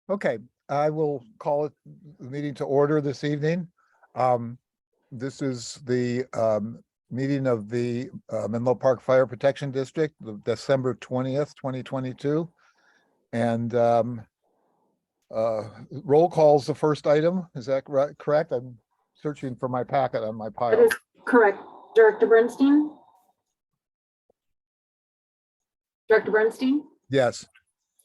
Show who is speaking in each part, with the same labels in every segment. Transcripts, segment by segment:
Speaker 1: Okay, I will call it the meeting to order this evening. This is the meeting of the Menlo Park Fire Protection District, December 20th, 2022. And roll call's the first item. Is that correct? I'm searching for my packet on my
Speaker 2: That
Speaker 1: pile.
Speaker 2: is correct. Director Bernstein? Director Bernstein?
Speaker 1: Yes.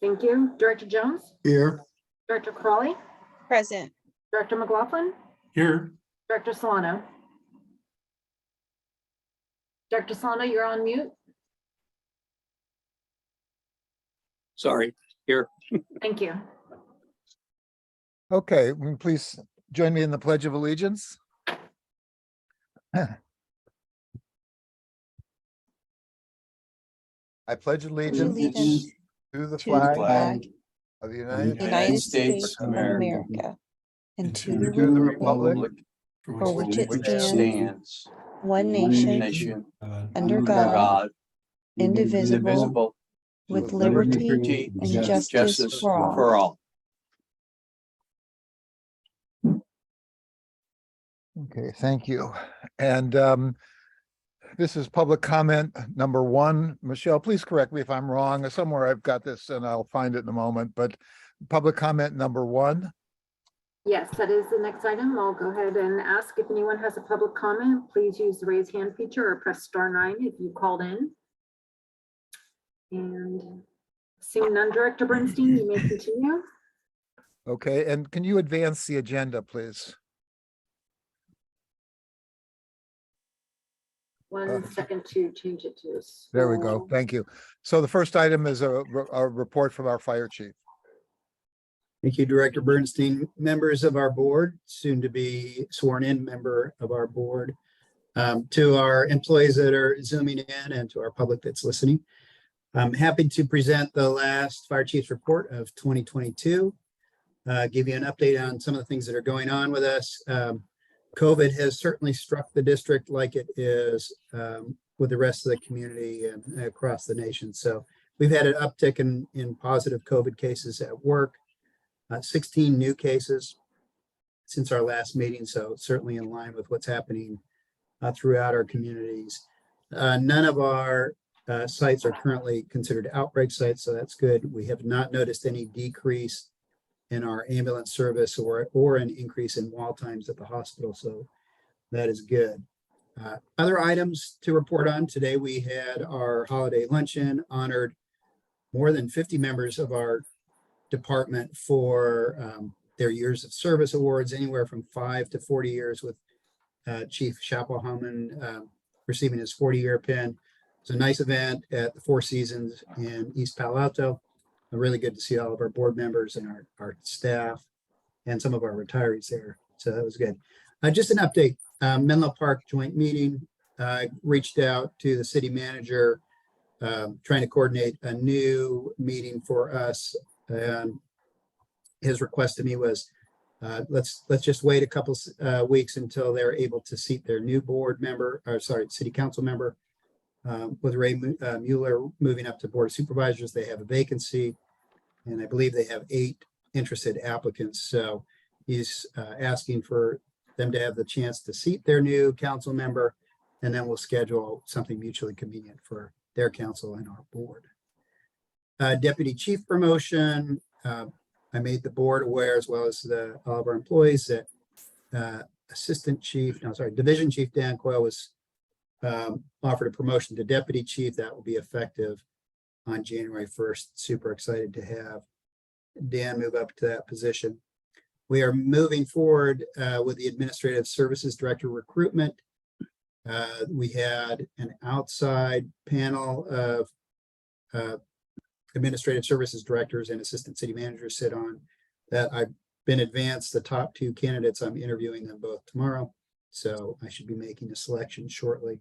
Speaker 2: Thank you. Director Jones?
Speaker 3: Here.
Speaker 2: Director Crawley?
Speaker 4: Present.
Speaker 2: Director McLaughlin?
Speaker 3: Here.
Speaker 2: Director Solano? Director Solano, you're on mute.
Speaker 3: Sorry, here.
Speaker 2: Thank you.
Speaker 1: Okay, will you please join me in the Pledge of Allegiance. I pledge allegiance to the flag of the
Speaker 4: United States of America, and to the republic for which it stands, one nation, under God, indivisible, with liberty and justice for all.
Speaker 1: Okay, thank you. And this is public comment number 1. Michelle, please correct me if I'm wrong. Somewhere I've got this and I'll find it in a moment, but public comment number 1.
Speaker 2: Yes, that is the next item. I'll go ahead and ask if anyone has a public comment. Please use the raise hand feature or press *9 if you called in. And seeing none, Director Bernstein, you may continue.
Speaker 1: Okay, and can you advance the agenda, please?
Speaker 2: 1 second to change it to.
Speaker 1: There we go. Thank you. So the first item is a report from our fire chief.
Speaker 5: Thank you, Director Bernstein. Members of our board, soon to be sworn in member of our board, to our employees that are zooming in and to our public that's listening. I'm happy to present the last fire chief's report of 2022, give you an update on some of the things that are going on with us. COVID has certainly struck the district like it is with the rest of the community and across the nation. So we've had an uptick in positive COVID cases at work, 16 new cases since our last meeting. So certainly in line with what's happening throughout our communities. None of our sites are currently considered outbreak sites, so that's good. We have not noticed any decrease in our ambulance service or an increase in wall times at the hospital, so that is good. Other items to report on today, we had our holiday luncheon, honored more than 50 members of our department for their years of service awards, anywhere from 5 to 40 years, with Chief Schapelhauman receiving his 40-year pin. It's a nice event at the Four Seasons in East Palo Alto. Really good to see all of our board members and our staff and some of our retirees there. So that was good. Just an update, Menlo Park joint meeting, reached out to the city manager, trying to coordinate a new meeting for us. And his request to me was, let's just wait a couple weeks until they're able to seat their new city council member. With Ray Mueller moving up to Board of Supervisors, they have a vacancy, and I believe they have 8 interested applicants. So he's asking for them to have the chance to seat their new council member, and then we'll schedule something mutually convenient for their council and our board. Deputy chief promotion, I made the board aware, as well as all of our employees, that Division Chief Dan Coyle was offered a promotion to deputy chief. That will be effective on January 1st. Super excited to have Dan move up to that position. We are moving forward with the administrative services director recruitment. We had an outside panel of administrative services directors and assistant city managers sit on that. I've been advanced the top 2 candidates. I'm interviewing them both tomorrow, so I should be making a selection shortly.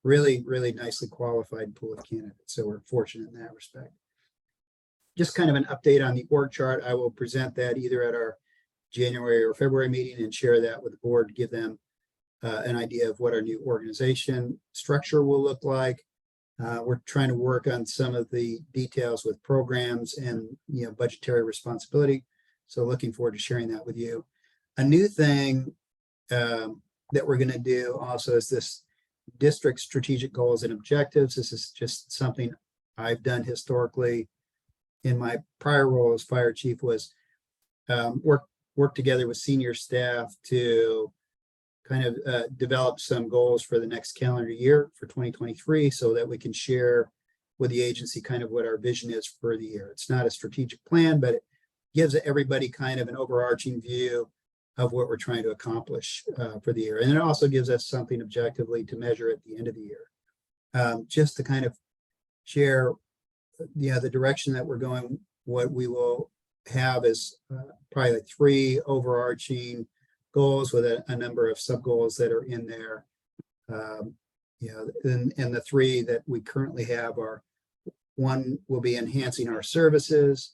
Speaker 5: Really, really nicely qualified pool of candidates. So we're fortunate in that respect. Just kind of an update on the org chart. I will present that either at our January or February meeting and share that with the board to give them an idea of what our new organization structure will look like. We're trying to work on some of the details with programs and budgetary responsibility. So looking forward to sharing that with you. A new thing that we're going to do also is this district strategic goals and objectives. This is just something I've done historically in my prior role as fire chief, was work together with senior staff to kind of develop some goals for the next calendar year for 2023, so that we can share with the agency kind of what our vision is for the year. It's not a strategic plan, but it gives everybody kind of an overarching view of what we're trying to accomplish for the year. And it also gives us something objectively to measure at the end of the year. Just to kind of share the direction that we're going. What we will have is probably like 3 overarching goals with a number of sub goals that are in there. And the 3 that we currently have are: 1 will be enhancing our services,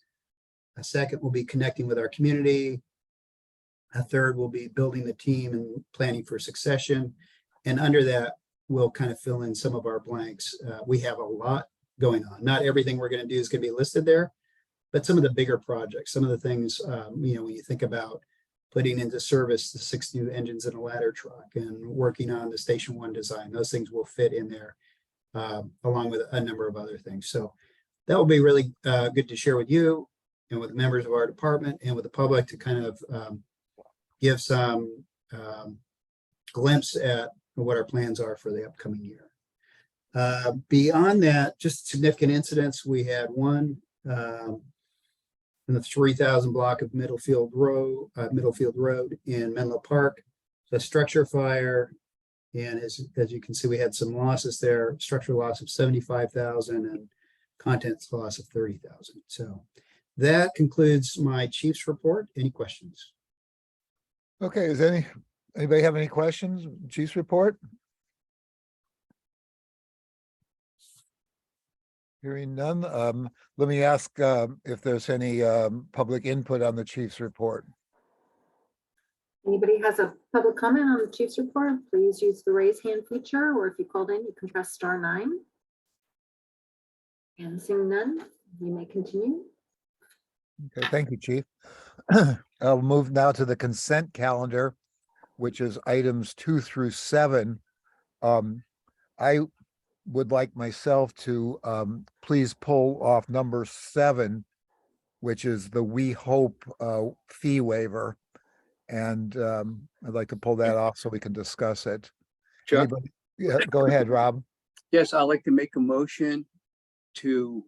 Speaker 5: a 2nd will be connecting with our community, a 3rd will be building the team and planning for succession, and under that we'll kind of fill in some of our blanks. We have a lot going on. Not everything we're going to do is going to be listed there, but some of the bigger projects, some of the things, when you think about putting into service the 6 new engines in a ladder truck and working on the Station 1 design, those things will fit in there, along with a number of other things. So that will be really good to share with you and with members of our department and with the public, to kind of give some glimpse at what our plans are for the upcoming year. Beyond that, just significant incidents. We had one in the 3000 block of Middlefield Road in Menlo Park, a structure fire. And as you can see, we had some losses there, structure loss of 75,000 and contents loss of 30,000. So that concludes my chief's report. Any questions?
Speaker 1: Okay, is anybody have any questions? Chief's report? Hearing none, let me ask if there's any public input on the chief's report.
Speaker 2: Anybody has a public comment on the chief's report, please use the raise hand feature, or if you called in, you can press *9. And seeing none, you may continue.
Speaker 1: Okay, thank you, Chief. I'll move now to the consent calendar, which is items 2 through 7. I would like myself to please pull off number 7, which is the We Hope fee waiver. And I'd like to pull that off so we can discuss it.
Speaker 3: Chuck?
Speaker 1: Anybody? Yeah, go ahead, Rob.
Speaker 3: Yes, I'd like to make a motion to,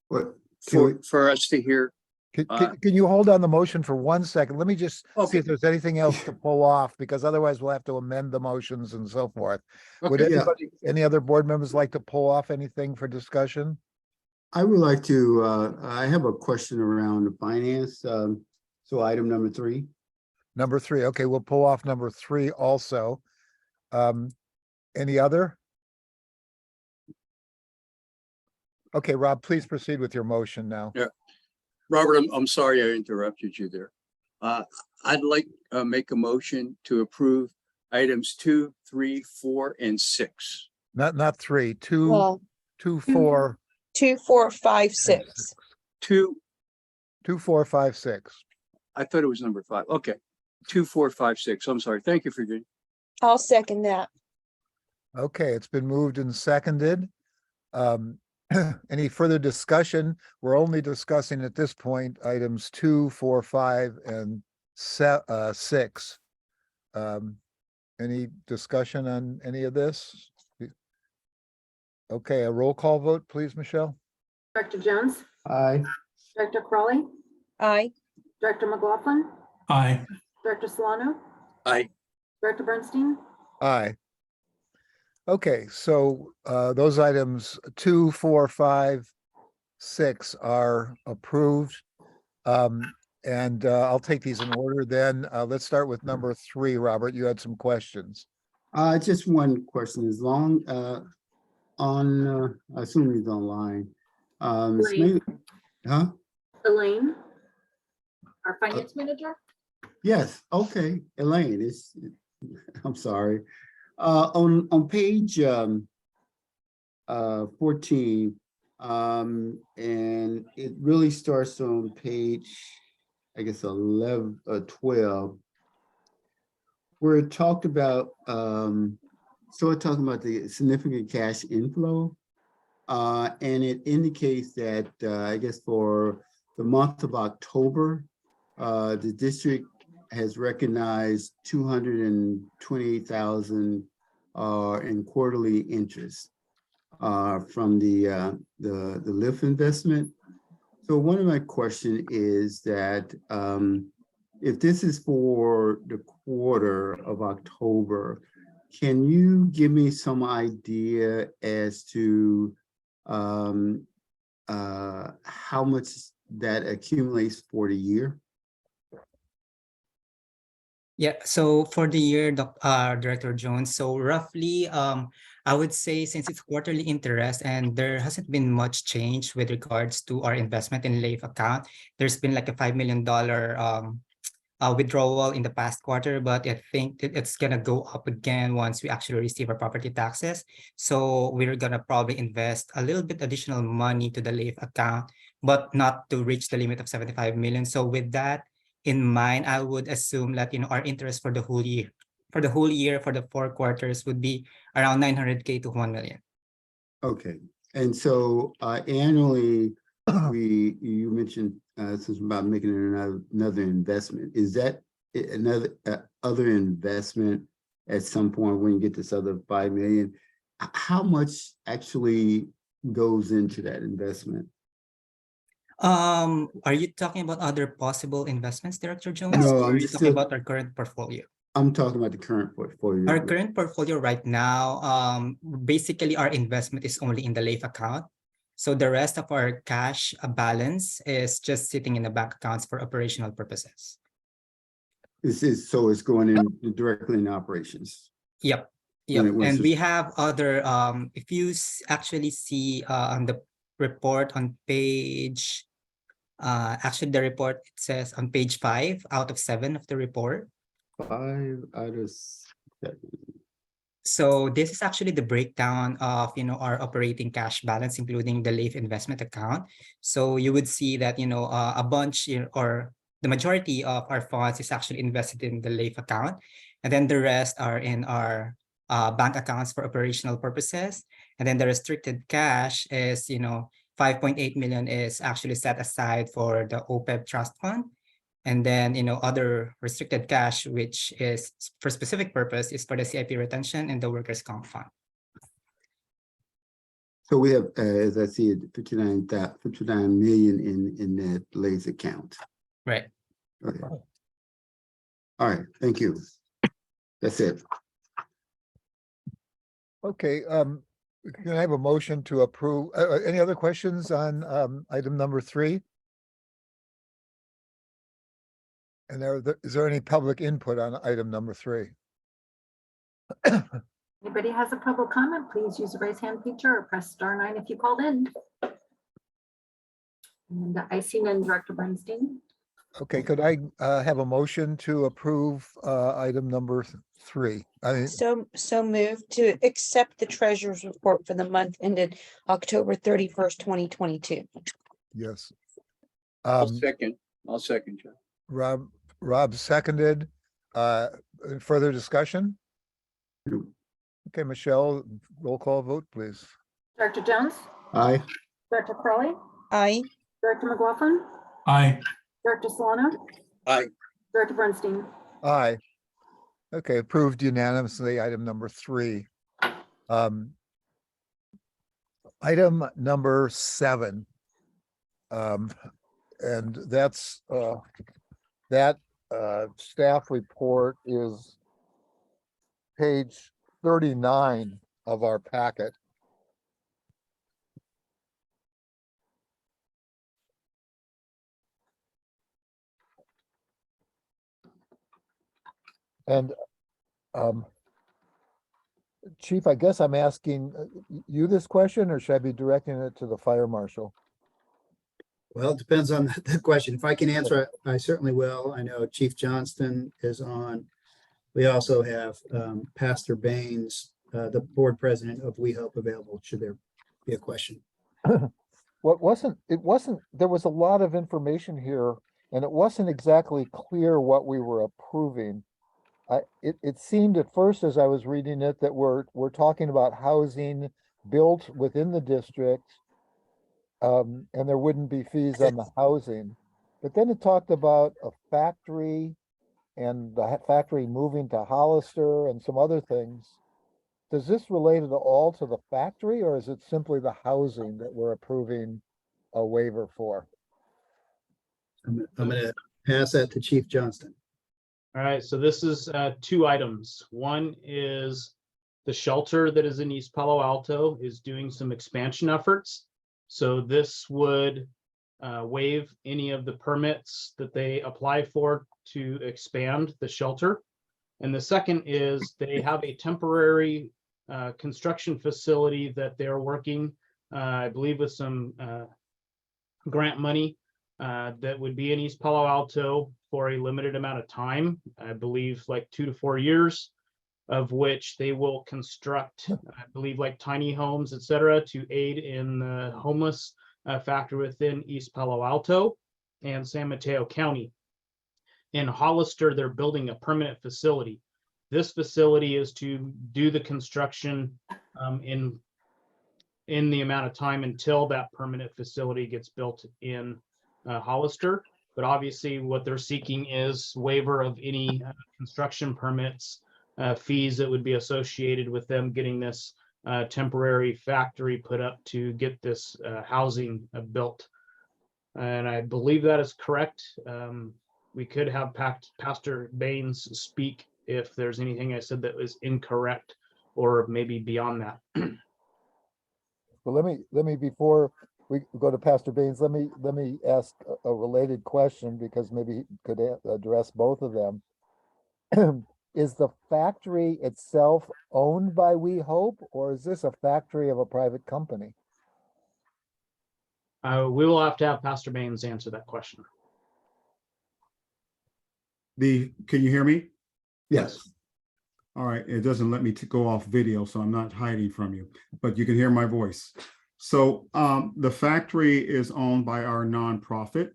Speaker 6: What? Can we-
Speaker 3: for us to hear.
Speaker 1: Can you hold on the motion for 1 second? Let me just see
Speaker 3: Okay.
Speaker 1: if there's anything else to pull off, because otherwise we'll have to amend the motions and so forth. Would
Speaker 3: Okay.
Speaker 6: Yeah.
Speaker 1: anybody, any other board members like to pull off anything for discussion?
Speaker 6: I would like to, I have a question around the finance. So item number 3.
Speaker 1: Number 3, okay, we'll pull off number 3 also. Any other? Okay, Rob, please proceed with your motion now.
Speaker 3: Yeah. Robert, I'm sorry I interrupted you there. I'd like make a motion to approve items 2, 3, 4, and 6.
Speaker 1: Not 3, 2,
Speaker 4: Well,
Speaker 1: 2, 4,
Speaker 4: 2, 4, 5, 6.
Speaker 3: 2,
Speaker 1: 2, 4, 5, 6.
Speaker 3: I thought it was number 5. Okay. 2, 4, 5, 6. I'm sorry. Thank you for getting.
Speaker 4: I'll second that.
Speaker 1: Okay, it's been moved and seconded. Any further discussion? We're only discussing at this point items 2, 4, 5, and 6. Any discussion on any of this? Okay, a roll call vote, please, Michelle.
Speaker 2: Director Jones,
Speaker 6: Aye.
Speaker 2: Director Crawley,
Speaker 4: Aye.
Speaker 2: Director McLaughlin,
Speaker 7: Aye.
Speaker 2: Director Solano,
Speaker 3: Aye.
Speaker 2: Director Bernstein.
Speaker 1: Aye. Okay, so those items 2, 4, 5, 6 are approved. And I'll take these in order then. Let's start with number 3, Robert. You had some questions.
Speaker 6: Just one question. As long, I assume he's online. It's
Speaker 2: Elaine.
Speaker 6: maybe- Huh?
Speaker 2: Elaine, our finance manager.
Speaker 6: Yes, okay, Elaine, I'm sorry. On page 14, and it really starts on page I guess 11, 12, where it talked about, started talking about the significant cash inflow. And it indicates that, I guess for the month of October, the district has recognized 228,000 in quarterly interest from the LIF investment. So one of my question is that if this is for the quarter of October, can you give me some idea as to how much that accumulates for the year?
Speaker 7: Yeah, so for the year, Director Jones, so roughly, I would say since it's quarterly interest and there hasn't been much change with regards to our investment in LAIF account, there's been like a $5 million withdrawal in the past quarter, but I think it's gonna go up again once we actually receive our property taxes. So we're gonna probably invest a little bit additional money to the LAIF account, but not to reach the limit of 75 million. So with that in mind, I would assume that our interest for the whole year, for the 4 quarters would be around 900K to 1 million.
Speaker 6: Okay, and so annually, you mentioned this is about making another investment. Is that another other investment at some point when you get this other 5 million? How much actually goes into that investment?
Speaker 7: Are you talking about other possible investments, Director Jones?
Speaker 6: No,
Speaker 7: or
Speaker 6: I'm
Speaker 7: are you
Speaker 6: just
Speaker 7: talking
Speaker 6: still-
Speaker 7: about our current portfolio?
Speaker 6: I'm talking about the current portfolio.
Speaker 7: Our current portfolio right now, basically our investment is only in the LAIF account. So the rest of our cash balance is just sitting in the bank accounts for operational purposes.
Speaker 6: So it's going in directly in operations.
Speaker 7: Yep. And we have other, if you actually see on the report on page, actually the report, it says on page 5 out of 7 of the report.
Speaker 6: 5 out of 7.
Speaker 7: So this is actually the breakdown of our operating cash balance, including the LAIF investment account. So you would see that a bunch or the majority of our funds is actually invested in the LAIF account, and then the rest are in our bank accounts for operational purposes. And then the restricted cash is 5.8 million is actually set aside for the OPEB trust fund. And then, other restricted cash, which is for specific purpose, is for the CIP retention and the workers' comp fund.
Speaker 6: So we have, as I see it, 59 million in that LAIF account.
Speaker 7: Right.
Speaker 6: Okay. All right, thank you. That's it.
Speaker 1: Okay, can I have a motion to approve? Any other questions on item number 3? And is there any public input on item number 3?
Speaker 2: Anybody has a public comment, please use the raise hand feature or press *9 if you called in. And I see none, Director Bernstein.
Speaker 1: Okay, could I have a motion to approve item number 3?
Speaker 4: So moved to accept the treasurer's report for the month ended October 31st, 2022.
Speaker 1: Yes.
Speaker 3: I'll second, Joe.
Speaker 1: Rob seconded. Further discussion? Okay, Michelle, roll call vote, please.
Speaker 2: Director Jones,
Speaker 6: Aye.
Speaker 2: Director Crawley,
Speaker 4: Aye.
Speaker 2: Director McLaughlin,
Speaker 8: Aye.
Speaker 2: Director Solano.
Speaker 3: Aye.
Speaker 2: Director Bernstein.
Speaker 1: Aye. Okay, approved unanimously, item number 3. Item number 7. And that's that staff report is page 39 of our packet. And Chief, I guess I'm asking you this question, or should I be directing it to the fire marshal?
Speaker 5: Well, it depends on the question. If I can answer it, I certainly will. I know Chief Johnston is on. We also have Pastor Baines, the board president of We Hope, available should there be a question.
Speaker 1: There was a lot of information here and it wasn't exactly clear what we were approving. It seemed at first as I was reading it that we're talking about housing built within the district. And there wouldn't be fees on the housing. But then it talked about a factory and the factory moving to Hollister and some other things. Does this relate at all to the factory, or is it simply the housing that we're approving a waiver for?
Speaker 5: I'm gonna pass that to Chief Johnston.
Speaker 8: All right, so this is two items. One is the shelter that is in East Palo Alto is doing some expansion efforts. So this would waive any of the permits that they apply for to expand the shelter. And the second is they have a temporary construction facility that they're working, I believe with some grant money that would be in East Palo Alto for a limited amount of time, I believe like 2 to 4 years, of which they will construct, I believe, like tiny homes, et cetera, to aid in the homeless factor within East Palo Alto and San Mateo County. In Hollister, they're building a permanent facility. This facility is to do the construction in the amount of time until that permanent facility gets built in Hollister. But obviously what they're seeking is waiver of any construction permits, fees that would be associated with them getting this temporary factory put up to get this housing built. And I believe that is correct. We could have Pastor Baines speak if there's anything I said that was incorrect or maybe beyond that.
Speaker 1: Well, let me before we go to Pastor Baines, let me ask a related question because maybe he could address both of them. Is the factory itself owned by We Hope, or is this a factory of a private company?
Speaker 8: We will have to have Pastor Baines answer that question.
Speaker 9: Can you hear me?
Speaker 5: Yes.
Speaker 9: All right, it doesn't let me go off video, so I'm not hiding from you, but you can hear my voice. So the factory is owned by our nonprofit,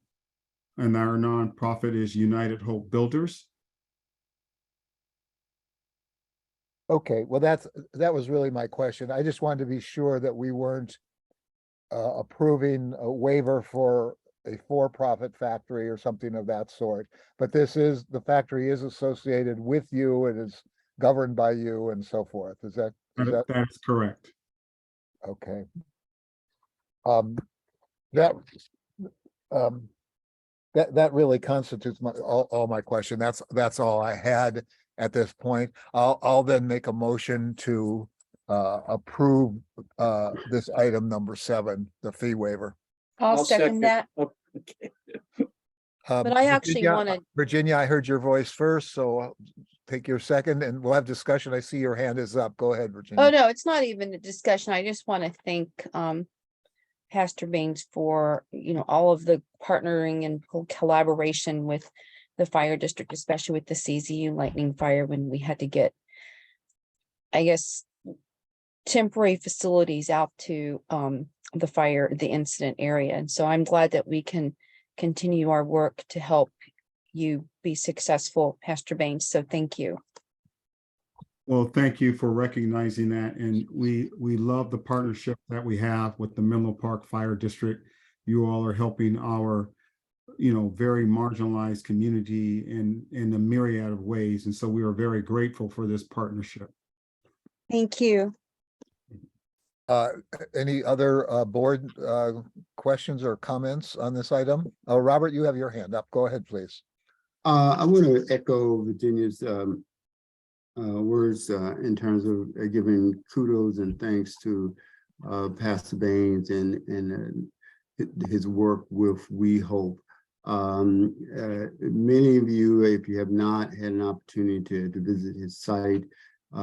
Speaker 9: and our nonprofit is United Hope Builders.
Speaker 1: Okay, well, that was really my question. I just wanted to be sure that we weren't approving a waiver for a for-profit factory or something of that sort. But the factory is associated with you, it is governed by you and so forth. Is that?
Speaker 9: That's correct.
Speaker 1: Okay. That really constitutes all my question. That's all I had at this point. I'll then make a motion to approve this item number 7, the fee waiver.
Speaker 4: I'll second that. But I actually
Speaker 1: Virginia, I heard your voice first, so I'll take your second and we'll have discussion. I see your hand is up. Go ahead, Virginia.
Speaker 4: Oh, no, it's not even a discussion. I just want to thank Pastor Baines for, all of the partnering and collaboration with the fire district, especially with the CZU lightning fire when we had to get, I guess, temporary facilities out to the incident area. And so I'm glad that we can continue our work to help you be successful, Pastor Baines. So thank you.
Speaker 9: Well, thank you for recognizing that. And we love the partnership that we have with the Menlo Park Fire District. You all are helping our, very marginalized community in a myriad of ways. And so we are very grateful for this partnership.
Speaker 4: Thank you.
Speaker 1: Any other board questions or comments on this item? Oh, Robert, you have your hand up. Go ahead, please.
Speaker 6: I want to echo Virginia's words in terms of giving kudos and thanks to Pastor Baines and his work with We Hope. Many of you, if you have not had an opportunity to visit his site,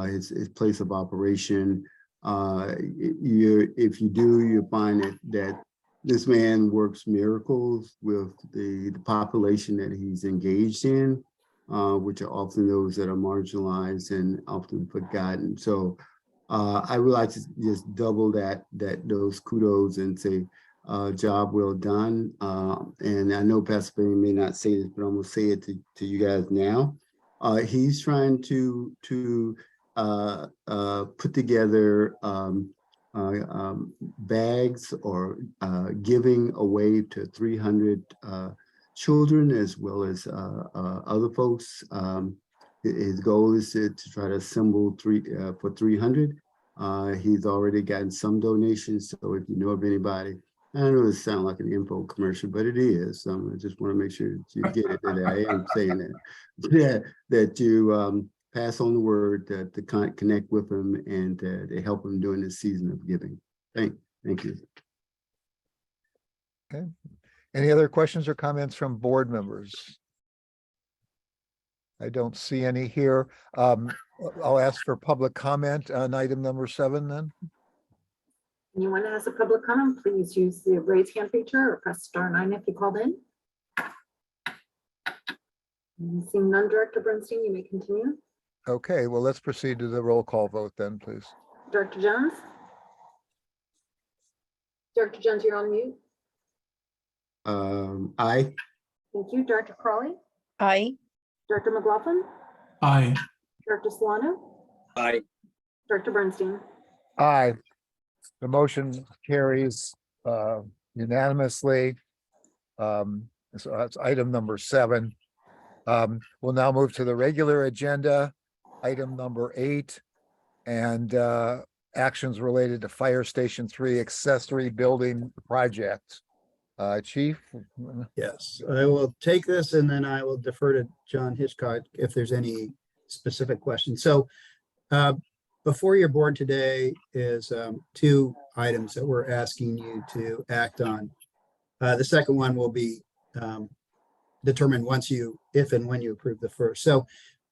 Speaker 6: his place of operation, if you do, you find that this man works miracles with the population that he's engaged in, which are often those that are marginalized and often forgotten. So I would like to just double those kudos and say job well done. And I know Pastor Perry may not say this, but I'm gonna say it to you guys now. He's trying to put together bags or giving away to 300 children as well as other folks. His goal is to try to assemble for 300. He's already gotten some donations, so if you know of anybody, I know it sounds like an info commercial, but it is. I just want to make sure that you get it, that I am saying that, that you pass on the word to connect with him and to help him during this season of giving. Thank you.
Speaker 1: Okay. Any other questions or comments from board members? I don't see any here. I'll ask for public comment on item number 7 then.
Speaker 2: Anyone that has a public comment, please use the raise hand feature or press *9 if you called in. Seeing none, Director Bernstein, you may continue.
Speaker 1: Okay, well, let's proceed to the roll call vote then, please.
Speaker 2: Director Jones? Director Jones, you're on mute.
Speaker 6: Aye.
Speaker 2: Thank you. Director Crawley?
Speaker 4: Aye.
Speaker 2: Director McLaughlin?
Speaker 9: Aye.
Speaker 2: Director Solano?
Speaker 3: Aye.
Speaker 2: Director Bernstein?
Speaker 1: Aye. The motion carries unanimously. So that's item number 7. We'll now move to the regular agenda, item number 8, and actions related to Fire Station 3 accessory building project. Chief?
Speaker 5: Yes, I will take this and then I will defer to John Hitchcock if there's any specific questions. So before your board today is 2 items that we're asking you to act on. The second one will be determined if and when you approve the first. So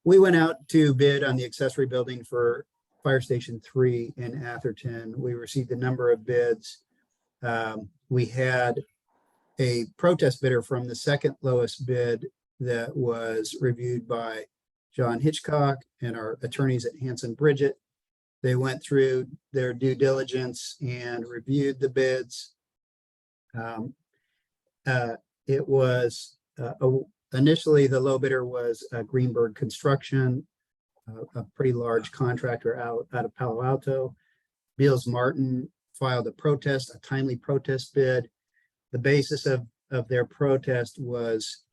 Speaker 5: we went out to bid on the accessory building for Fire Station 3 in Atherton. We received a number of bids. We had a protest bidder from the second lowest bid that was reviewed by John Hitchcock and our attorneys at Hanson Bridget. They went through their due diligence and reviewed the bids. It was initially the low bidder was Greenberg Construction, a pretty large contractor out of Palo Alto. Beals Martin filed a timely protest bid. The basis of their protest was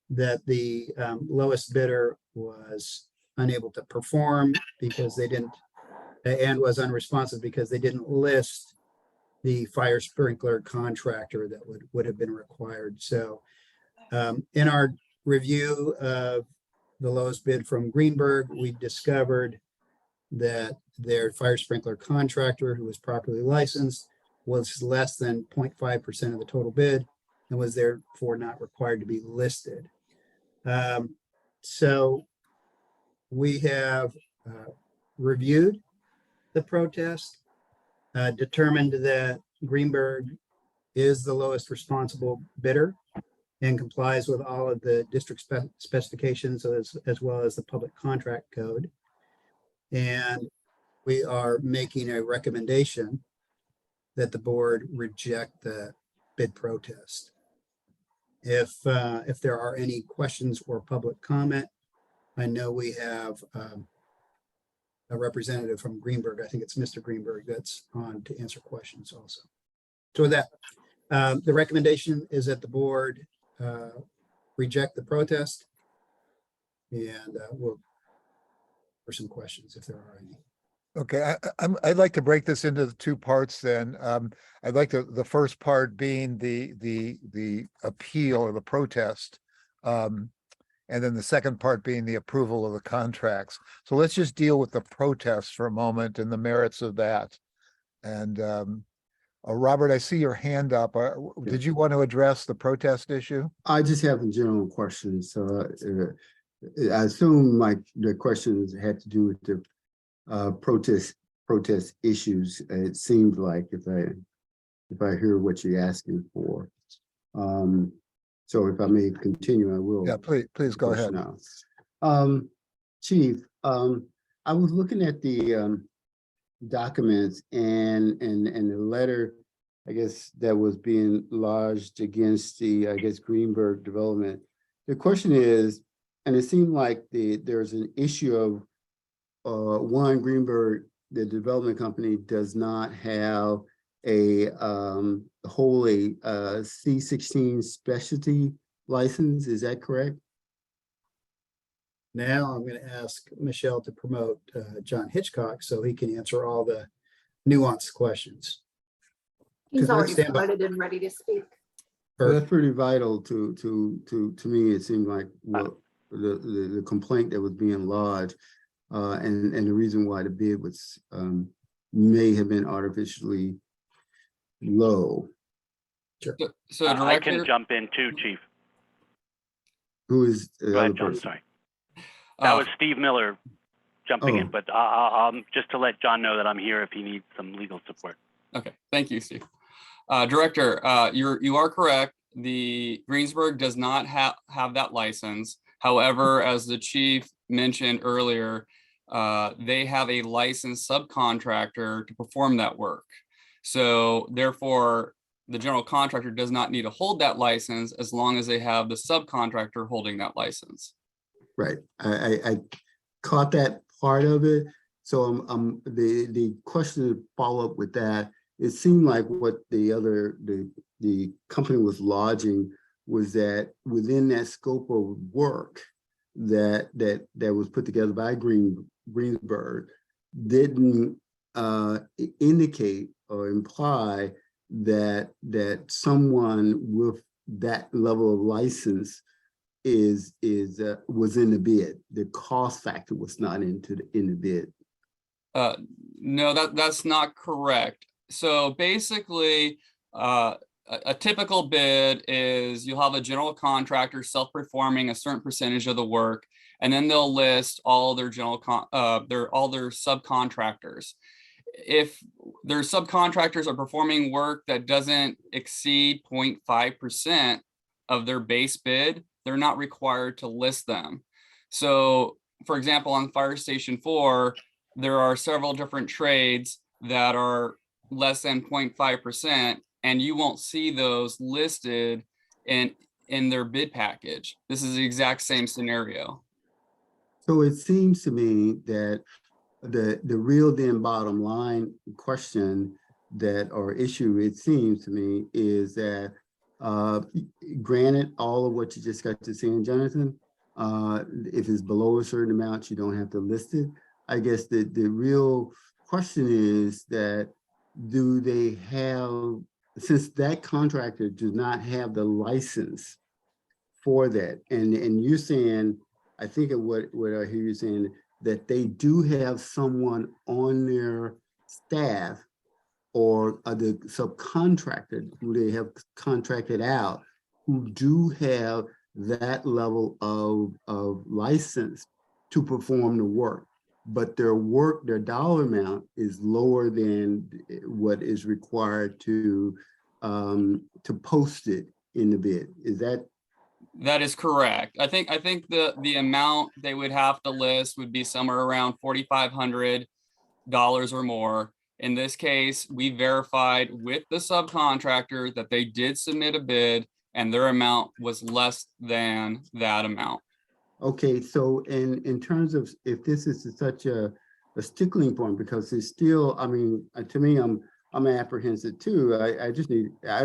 Speaker 5: that the lowest bidder was unable to perform because they didn't, and was unresponsive because they didn't list the fire sprinkler contractor that would have been required. So in our review of the lowest bid from Greenberg, we discovered that their fire sprinkler contractor, who was properly licensed, was less than 0.5% of the total bid and was therefore not required to be listed. So we have reviewed the protest, determined that Greenberg is the lowest responsible bidder and complies with all of the district specifications as well as the public contract code. And we are making a recommendation that the board reject the bid protest. If there are any questions or public comment, I know we have a representative from Greenberg. I think it's Mr. Greenberg that's on to answer questions also. So with that, the recommendation is that the board reject the protest, and we'll for some questions if there are any.
Speaker 1: Okay, I'd like to break this into the 2 parts then. I'd like the first part being the appeal or the protest. And then the second part being the approval of the contracts. So let's just deal with the protests for a moment and the merits of that. And Robert, I see your hand up. Did you want to address the protest issue?
Speaker 6: I just have a general question. So I assume the questions had to do with the protest issues. It seems like if I hear what you're asking for. So if I may continue, I will.
Speaker 1: Yeah, please go ahead.
Speaker 6: Now. Chief, I was looking at the documents and the letter I guess, that was being lodged against the, I guess, Greenberg development. The question is, and it seemed like there's an issue of one, Greenberg, the development company, does not have a wholly C16 specialty license. Is that correct?
Speaker 5: Now I'm going to ask Michelle to promote John Hitchcock so he can answer all the nuanced questions.
Speaker 2: He's
Speaker 5: Let's
Speaker 2: already
Speaker 5: stand by.
Speaker 2: started and ready to speak.
Speaker 6: So that's pretty vital to me. It seemed like what the complaint that was being lodged, and the reason why the bid was may have been artificially low.
Speaker 10: So
Speaker 11: I can
Speaker 10: Director,
Speaker 11: jump in too, Chief.
Speaker 6: Who is the
Speaker 11: Go
Speaker 6: other
Speaker 11: ahead, John,
Speaker 6: person?
Speaker 11: sorry. That was Steve Miller jumping
Speaker 6: Oh.
Speaker 11: in, but just to let John know that I'm here if he needs some legal support.
Speaker 10: okay, thank you, Steve. Director, you are correct. The Greensburg does not have that license. However, as the chief mentioned earlier, they have a licensed subcontractor to perform that work. So therefore, the general contractor does not need to hold that license as long as they have the subcontractor holding that license.
Speaker 6: Right. I caught that part of it. So the question to follow up with that, it seemed like what the company was lodging was that within that scope of work that was put together by Greensburg didn't indicate or imply that someone with that level of license was in the bid. The cost factor was not in the bid.
Speaker 10: No, that's not correct. So basically, a typical bid is you'll have a general contractor self-performing a certain percentage of the work, and then they'll list all their all their subcontractors. If their subcontractors are performing work that doesn't exceed 0.5% of their base bid, they're not required to list them. So, for example, on Fire Station 4, there are several different trades that are less than 0.5%, and you won't see those listed in their bid package. This is the exact same scenario.
Speaker 6: So it seems to me that the real then bottom line question that or issue, it seems to me, is that granted all of what you just got to say, Jonathan, if it's below a certain amount, you don't have to list it. I guess the real question is that do they have, since that contractor does not have the license for that, and you're saying, I think of what I hear you saying, that they do have someone on their staff or the subcontractor who they have contracted out who do have that level of license to perform the work, but their dollar amount is lower than what is required to post it in the bid. Is that?
Speaker 10: That is correct. I think the amount they would have to list would be somewhere around $4,500 or more. In this case, we verified with the subcontractor that they did submit a bid and their amount was less than that amount.
Speaker 6: Okay, so in terms of if this is such a stickling point, because it's still, I mean, to me, I'm apprehensive too. I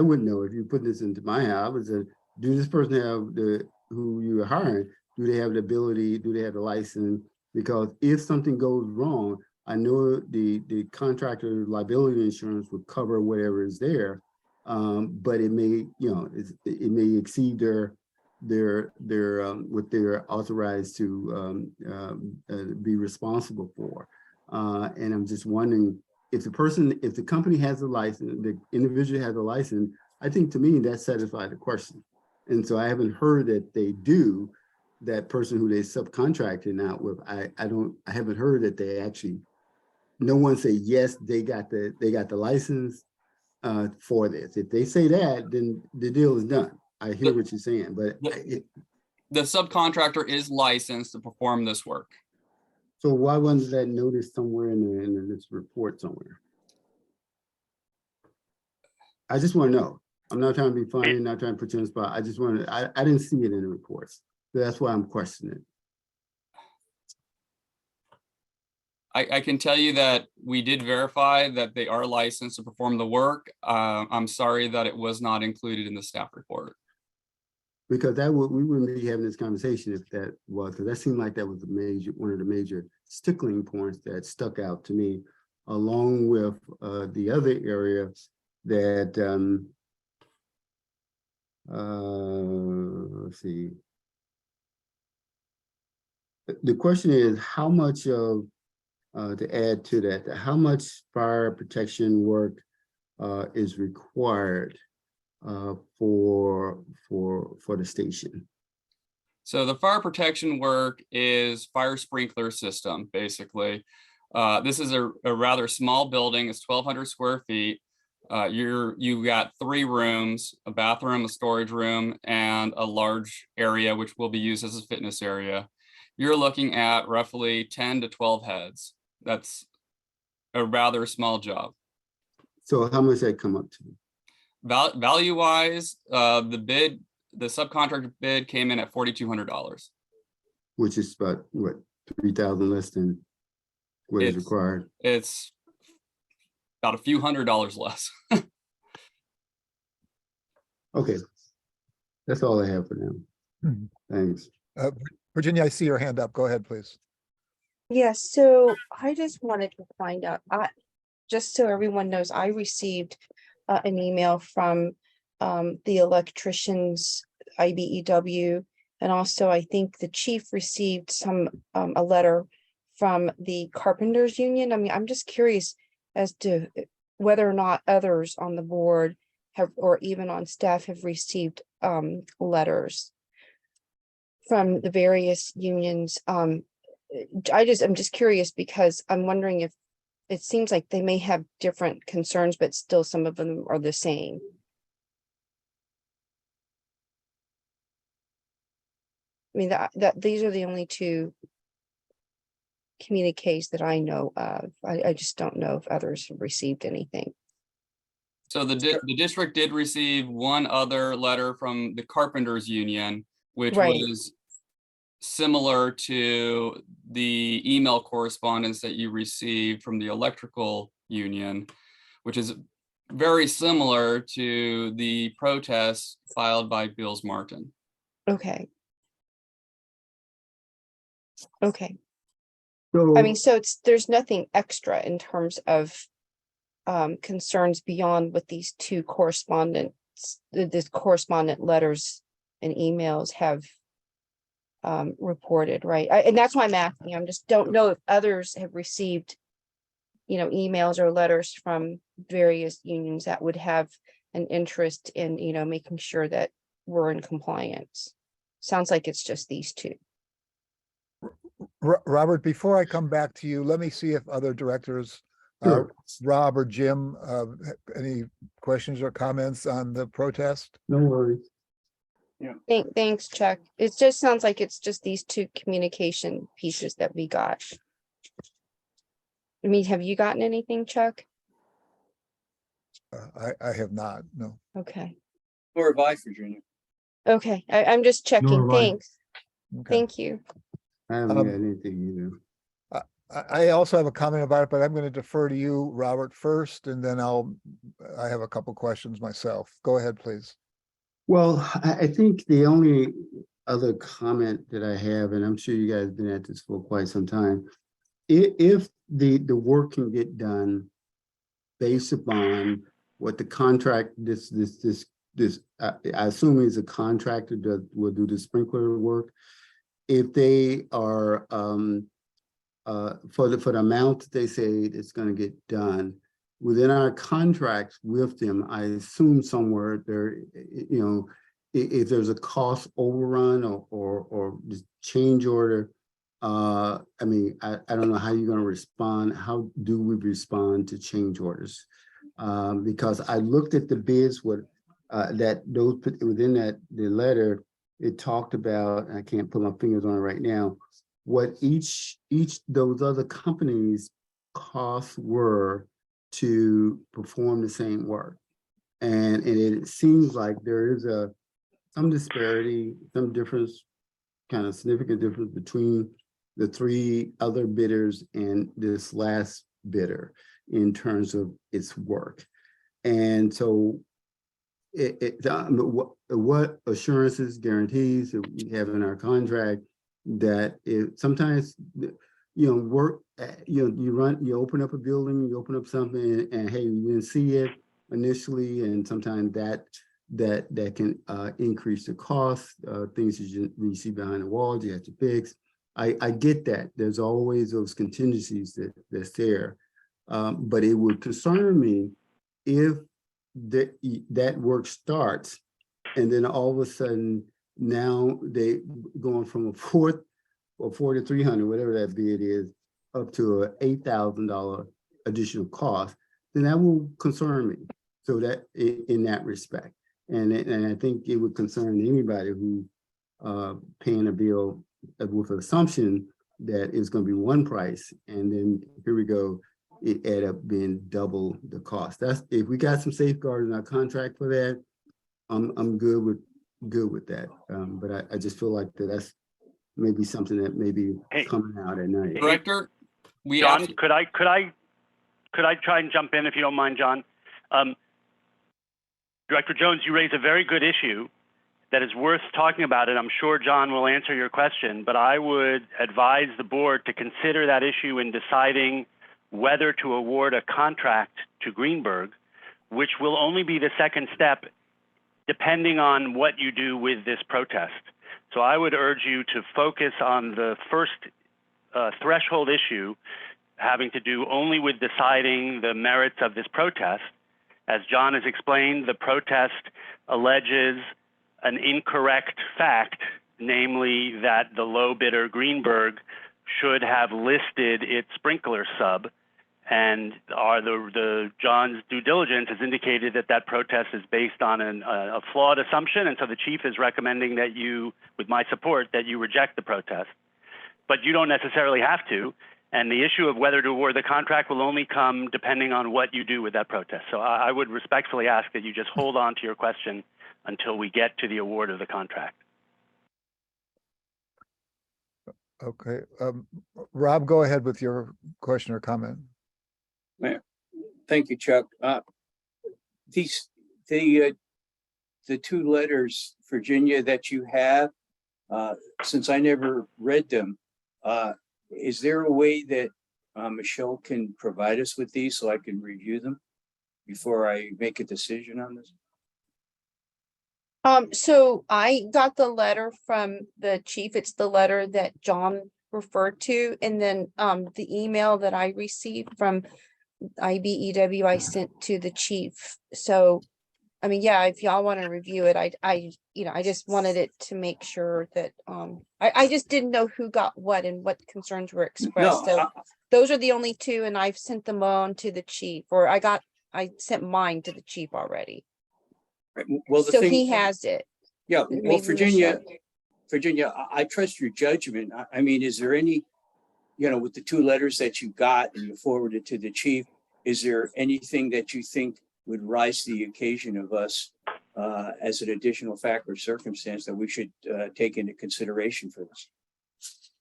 Speaker 6: wouldn't know if you put this into my house. I would say, do this person have who you are hiring, do they have the ability, do they have the license? Because if something goes wrong, I know the contractor liability insurance would cover whatever is there, but it may, it may exceed their what they're authorized to be responsible for. And I'm just wondering if the company has a license, the individual has a license, I think to me that satisfies the question. And so I haven't heard that they do, that person who they subcontracted out with. I haven't heard that they actually, no one say yes, they got the license for this. If they say that, then the deal is done. I hear what you're saying, but
Speaker 10: the subcontractor is licensed to perform this work.
Speaker 6: So why wasn't that noticed somewhere in this report somewhere? I just want to know. I'm not trying to be funny, not trying to put you on the spot. I just wanted, I didn't see it in the reports. So that's why I'm questioning.
Speaker 10: I can tell you that we did verify that they are licensed to perform the work. I'm sorry that it was not included in the staff report.
Speaker 6: Because that would, we wouldn't be having this conversation if that was, because that seemed like that was the major, one of the major stickling points that stuck out to me, along with the other area that, let's see. The question is, how much of, to add to that, how much fire protection work is required for the station?
Speaker 10: So the fire protection work is fire sprinkler system, basically. This is a rather small building. It's 1,200 square feet. You've got 3 rooms, a bathroom, a storage room, and a large area which will be used as a fitness area. You're looking at roughly 10 to 12 heads. That's a rather small job.
Speaker 6: So how much that come up to?
Speaker 10: Value wise, the subcontractor bid came in at $4,200.
Speaker 6: Which is about what, 3,000 less than what is required?
Speaker 10: It's about a few $100s less.
Speaker 6: Okay, that's all I have for now.
Speaker 1: Mhm.
Speaker 6: Thanks.
Speaker 1: Virginia, I see your hand up. Go ahead, please.
Speaker 4: Yes, so I just wanted to find out, just so everyone knows, I received an email from the electricians, IBEW, and also I think the chief received a letter from the carpenters union. I mean, I'm just curious as to whether or not others on the board have, or even on staff, have received letters from the various unions. I'm just curious because I'm wondering if it seems like they may have different concerns, but still some of them are the same. I mean, that these are the only 2 communiques that I know of. I just don't know if others have received anything.
Speaker 10: So the district did receive one other letter from the carpenters union, which
Speaker 4: Right.
Speaker 10: was similar to the email correspondence that you received from the electrical union, which is very similar to the protest filed by Beals Martin.
Speaker 4: Okay. Okay.
Speaker 6: So,
Speaker 4: I mean, so there's nothing extra in terms of concerns beyond what these 2 correspondent letters and emails have reported, right? And that's why I'm asking. I just don't know if others have received, emails or letters from various unions that would have an interest in, making sure that we're in compliance. Sounds like it's just these 2.
Speaker 1: Robert, before I come back to you, let me see if other directors,
Speaker 6: Sure.
Speaker 1: Rob or Jim, any questions or comments on the protest?
Speaker 6: no worries.
Speaker 4: Thanks, Chuck. It just sounds like it's just these 2 communication pieces that we got. I mean, have you gotten anything, Chuck?
Speaker 1: I have not, no.
Speaker 4: Okay.
Speaker 3: Or advice, Virginia.
Speaker 4: Okay, I'm just checking.
Speaker 9: Nor have I.
Speaker 4: Thanks.
Speaker 1: Okay.
Speaker 4: Thank you.
Speaker 6: I haven't
Speaker 1: Um,
Speaker 6: got anything either.
Speaker 1: I also have a comment about it, but I'm going to defer to you, Robert, first, and then I have a couple questions myself. Go ahead, please.
Speaker 6: Well, I think the only other comment that I have, and I'm sure you guys have been at this for quite some time, if the work can get done based upon what the contract, I assume is a contractor that will do the sprinkler work. If they are for the amount that they say it's going to get done within our contracts with them, I assume somewhere there, if there's a cost overrun or just change order, I mean, I don't know how you're going to respond. How do we respond to change orders? Because I looked at the bids that those within the letter, it talked about, I can't put my fingers on it right now, what each those other companies' costs were to perform the same work. And it seems like there is some disparity, some difference, kind of significant difference between the three other bidders and this last bidder in terms of its work. And so what assurances, guarantees that we have in our contract that if sometimes, work, you open up a building, you open up something and hey, you didn't see it initially. And sometimes that can increase the cost, things that you see behind the walls, you have to fix. I get that. There's always those contingencies that's there. But it would concern me if that work starts and then all of a sudden now they going from a $4,300, whatever that bid is, up to a $8,000 additional cost, then that will concern me. So that in that respect, and I think it would concern anybody who paying a bill with an assumption that it's going to be one price, and then here we go, it ended up being double the cost. That's if we got some safeguards in our contract for that, I'm good with that. But I just feel like that's maybe something that may be coming out at night.
Speaker 10: Director, we
Speaker 11: John,
Speaker 10: actually-
Speaker 11: could I try and jump in if you don't mind, John? Director Jones, you raise a very good issue that is worth talking about, and I'm sure John will answer your question, but I would advise the board to consider that issue in deciding whether to award a contract to Greenberg, which will only be the second step depending on what you do with this protest. So I would urge you to focus on the first threshold issue having to do only with deciding the merits of this protest. As John has explained, the protest alleges an incorrect fact, namely that the low bidder Greenberg should have listed its sprinkler sub, and John's due diligence has indicated that protest is based on a flawed assumption, and so the chief is recommending that you, with my support, that you reject the protest. But you don't necessarily have to, and the issue of whether to award the contract will only come depending on what you do with that protest. So I would respectfully ask that you just hold on to your question until we get to the award of the contract.
Speaker 1: Okay, Rob, go ahead with your question or comment.
Speaker 3: Thank you, Chuck. The two letters, Virginia, that you have, since I never read them, is there a way that Michelle can provide us with these so I can review them before I make a decision on this?
Speaker 4: So I got the letter from the chief. It's the letter that John referred to. And then the email that I received from IBEW I sent to the chief. So, I mean, yeah, if y'all want to review it, I just wanted it to make sure that I just didn't know who got what and what concerns were expressed. So those are the only two, and I've sent them on to the chief, or I sent mine to the chief already.
Speaker 3: Right. Well,
Speaker 4: So he has it.
Speaker 3: Yeah. Well,
Speaker 4: Maybe
Speaker 3: Virginia,
Speaker 4: Michelle.
Speaker 3: I trust your judgment. I mean, is there any, with the two letters that you got and you forwarded to the chief, is there anything that you think would rise to the occasion of us as an additional factor or circumstance that we should take into consideration for this?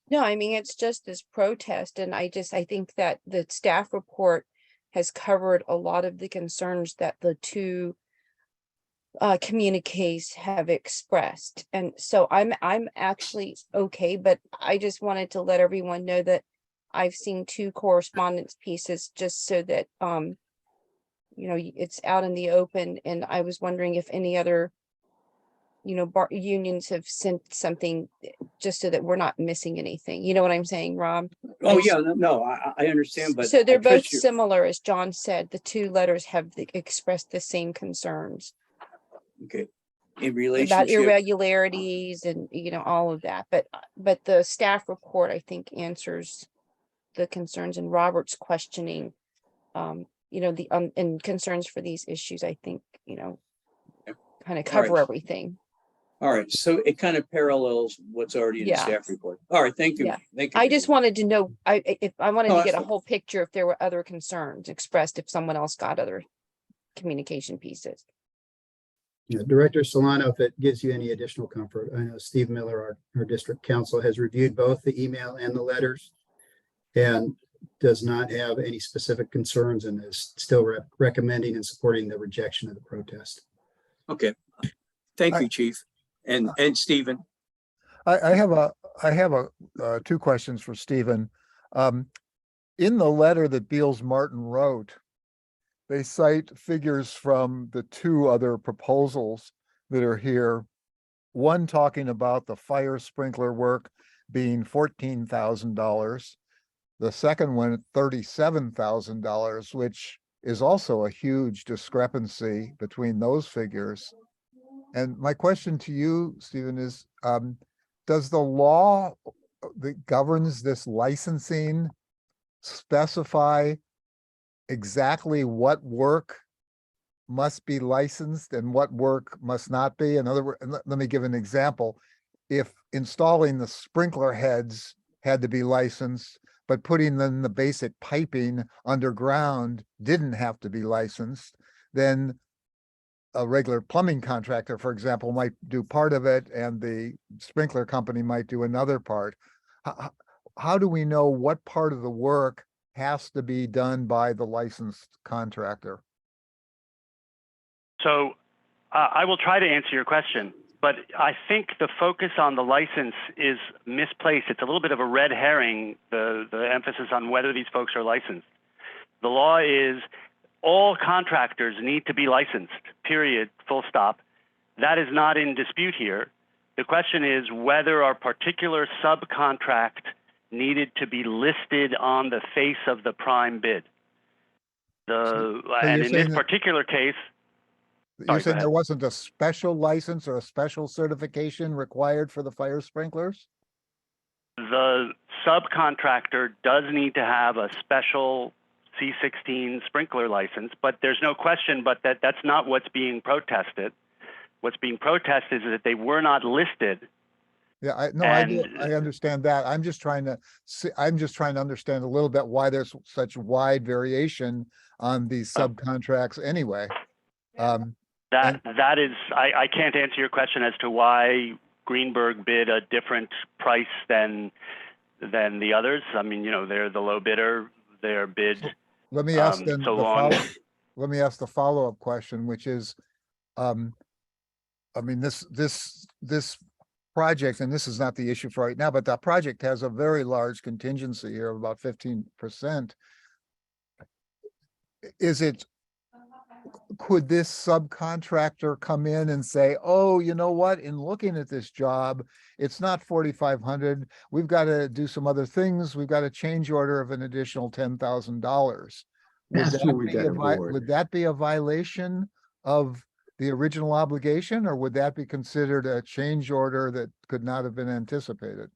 Speaker 4: No, I mean, it's just this protest, and I think that the staff report has covered a lot of the concerns that the two communiques have expressed. And so I'm actually okay, but I just wanted to let everyone know that I've seen two correspondence pieces just so that it's out in the open. And I was wondering if any other bar unions have sent something just so that we're not missing anything. You know what I'm saying, Rob?
Speaker 3: Oh, yeah, no, I understand, but.
Speaker 4: So they're
Speaker 3: I trust
Speaker 4: both
Speaker 3: you.
Speaker 4: similar, as John said. The two letters have expressed the same concerns
Speaker 3: Okay. In relationship.
Speaker 4: about irregularities and, all of that. But the staff report, I think, answers the concerns, and Robert's questioning, and concerns for these issues, I think, kind of cover everything.
Speaker 3: All right, so it kind of parallels what's already in the
Speaker 4: Yeah.
Speaker 3: staff report. All right, thank you.
Speaker 4: Yeah.
Speaker 3: Thank you.
Speaker 4: I just wanted to know, if I wanted
Speaker 3: No,
Speaker 4: to get
Speaker 3: that's
Speaker 4: a whole picture if there were other concerns expressed, if someone else got other communication pieces.
Speaker 5: Yeah, Director Solano, if it gives you any additional comfort, I know Steve Miller, our district counsel, has reviewed both the email and the letters and does not have any specific concerns and is still recommending and supporting the rejection of the protest.
Speaker 3: Okay. Thank
Speaker 1: I-
Speaker 3: you, Chief. And Stephen.
Speaker 1: I have two questions for Stephen. In the letter that Beals Martin wrote, they cite figures from the two other proposals that are here. One talking about the fire sprinkler work being $14,000. The second one, $37,000, which is also a huge discrepancy between those figures. And my question to you, Stephen, is does the law that governs this licensing specify exactly what work must be licensed and what work must not be? In other words, let me give an example. If installing the sprinkler heads had to be licensed, but putting in the basic piping underground didn't have to be licensed, then a regular plumbing contractor, for example, might do part of it and the sprinkler company might do another part. How do we know what part of the work has to be done by the licensed contractor?
Speaker 11: So I will try to answer your question, but I think the focus on the license is misplaced. It's a little bit of a red herring, the emphasis on whether these folks are licensed. The law is all contractors need to be licensed, period, full stop. That is not in dispute here. The question is whether our particular subcontract needed to be listed on the face of the prime bid. And in this particular case,
Speaker 1: You're saying there wasn't a special license or a special certification required for the fire sprinklers?
Speaker 11: the subcontractor does need to have a special C16 sprinkler license, but there's no question but that's not what's being protested. What's being protested is that they were not listed.
Speaker 1: Yeah, I understand that. I'm just trying to understand a little bit why there's such wide variation on these subcontracts anyway.
Speaker 11: That is, I can't answer your question as to why Greenberg bid a different price than the others. I mean, they're the low bidder. Their bid.
Speaker 1: Let me ask then let me ask the follow-up question, which is, I mean, this project, and this is not the issue for right now, but that project has a very large contingency here of about 15%. Could this subcontractor come in and say, oh, you know what, in looking at this job, it's not 4,500. We've got to do some other things. We've got a change order of an additional $10,000. Would that be a violation of the original obligation, or would that be considered a change order that could not have been anticipated?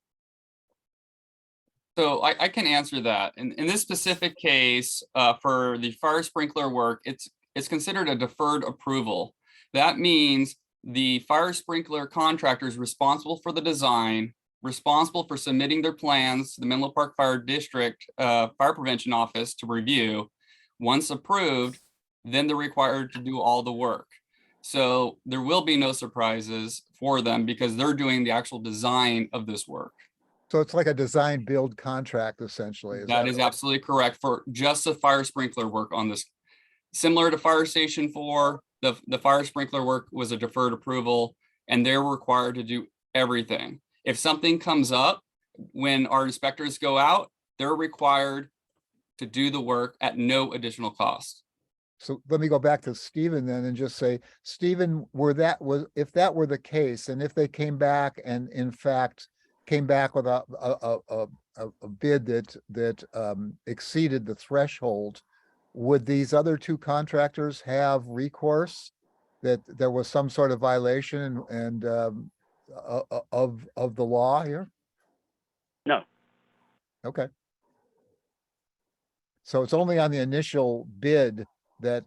Speaker 10: So I can answer that. In this specific case, for the fire sprinkler work, it's considered a deferred approval. That means the fire sprinkler contractor is responsible for the design, responsible for submitting their plans to the Menlo Park Fire District Fire Prevention Office to review. Once approved, then they're required to do all the work. So there will be no surprises for them because they're doing the actual design of this work.
Speaker 1: So it's like a design build contract, essentially.
Speaker 10: That is absolutely correct for just the fire sprinkler work on this. Similar to Fire Station 4, the fire sprinkler work was a deferred approval, and they're required to do everything. If something comes up when our inspectors go out, they're required to do the work at no additional cost.
Speaker 1: So let me go back to Stephen then and just say, Stephen, if that were the case, and if they came back and in fact came back with a bid that exceeded the threshold, would these other two contractors have recourse that there was some sort of violation and of the law here?
Speaker 11: No.
Speaker 1: Okay. So it's only on the initial bid that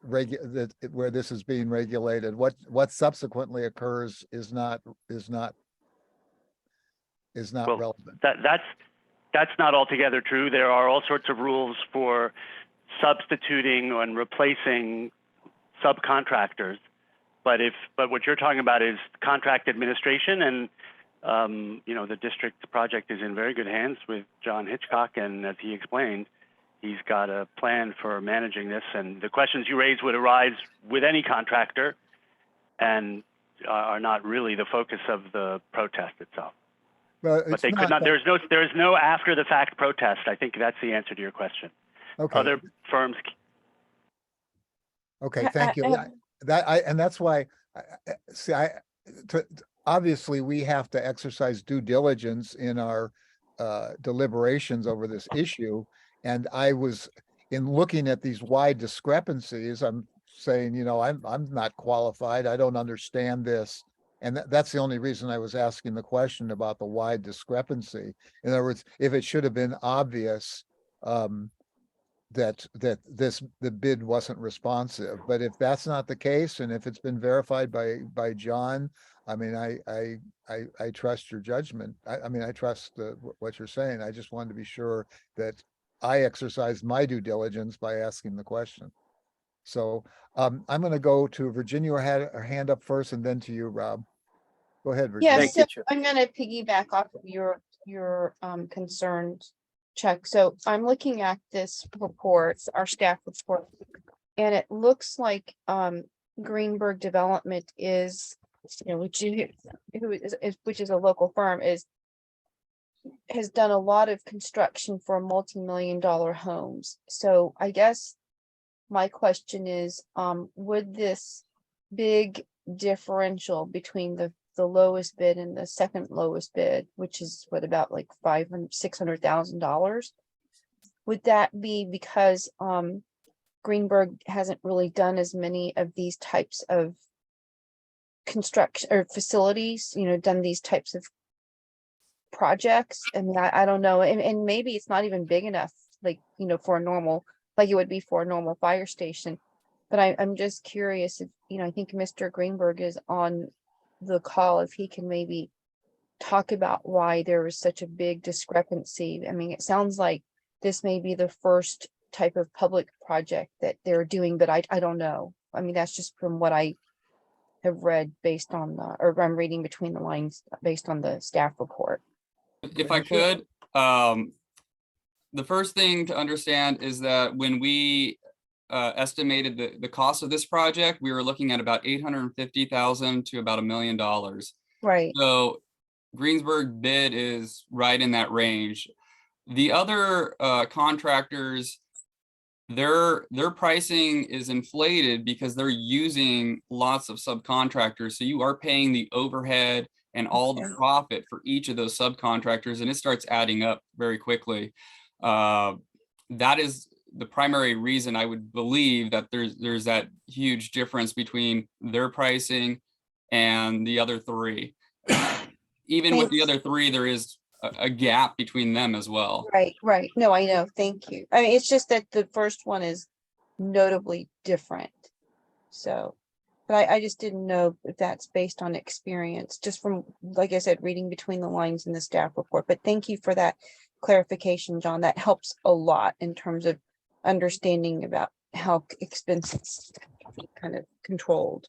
Speaker 1: where this is being regulated. What subsequently occurs is not
Speaker 11: Well,
Speaker 1: relevant.
Speaker 11: That's not altogether true. There are all sorts of rules for substituting and replacing subcontractors. But what you're talking about is contract administration, and the district project is in very good hands with John Hitchcock, and as he explained, he's got a plan for managing this. And the questions you raised would arise with any contractor, and are not really the focus of the protest itself.
Speaker 1: Well,
Speaker 11: But
Speaker 1: it's
Speaker 11: they could not.
Speaker 1: that-
Speaker 11: There's no after the fact protest. I think that's the answer to your question.
Speaker 1: Okay.
Speaker 11: Other firms.
Speaker 1: Okay,
Speaker 4: I-
Speaker 1: thank you.
Speaker 4: I-
Speaker 1: And that's why, see, obviously, we have to exercise due diligence in our deliberations over this issue. And I was, in looking at these wide discrepancies, I'm saying, I'm not qualified. I don't understand this. And that's the only reason I was asking the question about the wide discrepancy. In other words, if it should have been obvious, that the bid wasn't responsive, but if that's not the case, and if it's been verified by John, I mean, I trust your judgment. I mean, I trust what you're saying. I just wanted to be sure that I exercised my due diligence by asking the question. So I'm going to go to Virginia, who had her hand up first, and then to you, Rob. Go ahead, Virginia.
Speaker 4: Yeah,
Speaker 3: Thank
Speaker 4: so
Speaker 3: you, Chuck.
Speaker 4: I'm gonna piggyback off of your concerns, Chuck. So I'm looking at this report, our staff report, and it looks like Greenberg Development is, which is a local firm, has done a lot of construction for multi-million-dollar homes. So I guess my question is, would this big differential between the lowest bid and the second lowest bid, which is what, about like $600,000, would that be because Greenberg hasn't really done as many of these types of construction or facilities, done these types of projects? I mean, I don't know, and maybe it's not even big enough, like, for a normal, like it would be for a normal fire station. But I'm just curious if, I think Mr. Greenberg is on the call, if he can maybe talk about why there was such a big discrepancy. I mean, it sounds like this may be the first type of public project that they're doing, but I don't know. I mean, that's just from what I have read based on or I'm reading between the lines based on the staff report.
Speaker 10: If I could, the first thing to understand is that when we estimated the cost of this project, we were looking at about $850,000 to about $1 million.
Speaker 4: Right.
Speaker 10: So Greensburg bid is right in that range. The other contractors, their pricing is inflated because they're using lots of subcontractors. So you are paying the overhead and all the profit for each of those subcontractors, and it starts adding up very quickly. That is the primary reason I would believe that there's that huge difference between their pricing and the other three. Even with the other three, there is a gap between them as well.
Speaker 4: Right. No, I know. Thank you. I mean, it's just that the first one is notably different. So, but I just didn't know if that's based on experience, just from, like I said, reading between the lines in the staff report. But thank you for that clarification, John. That helps a lot in terms of understanding about how expenses kind of controlled.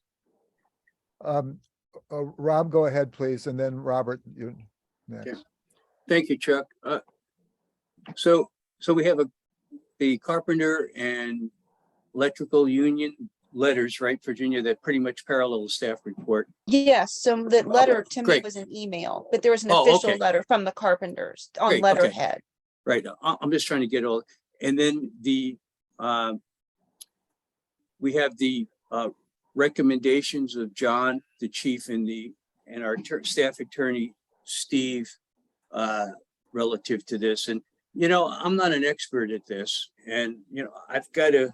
Speaker 1: Rob, go ahead, please, and then Robert, you next.
Speaker 3: Yeah. Thank you, Chuck. So we have the carpenter and electrical union letters, right, Virginia, that pretty much parallel the staff report.
Speaker 4: Yes, so the letter to me
Speaker 3: great.
Speaker 4: was an email, but there was an
Speaker 3: Oh,
Speaker 4: official
Speaker 3: okay.
Speaker 4: letter from the carpenters on
Speaker 3: Great, okay.
Speaker 4: letterhead.
Speaker 3: Right. I'm just trying to get all, and then we have the recommendations of John, the chief, and our staff attorney, Steve, relative to this. And, I'm not an expert at this, and, I've got to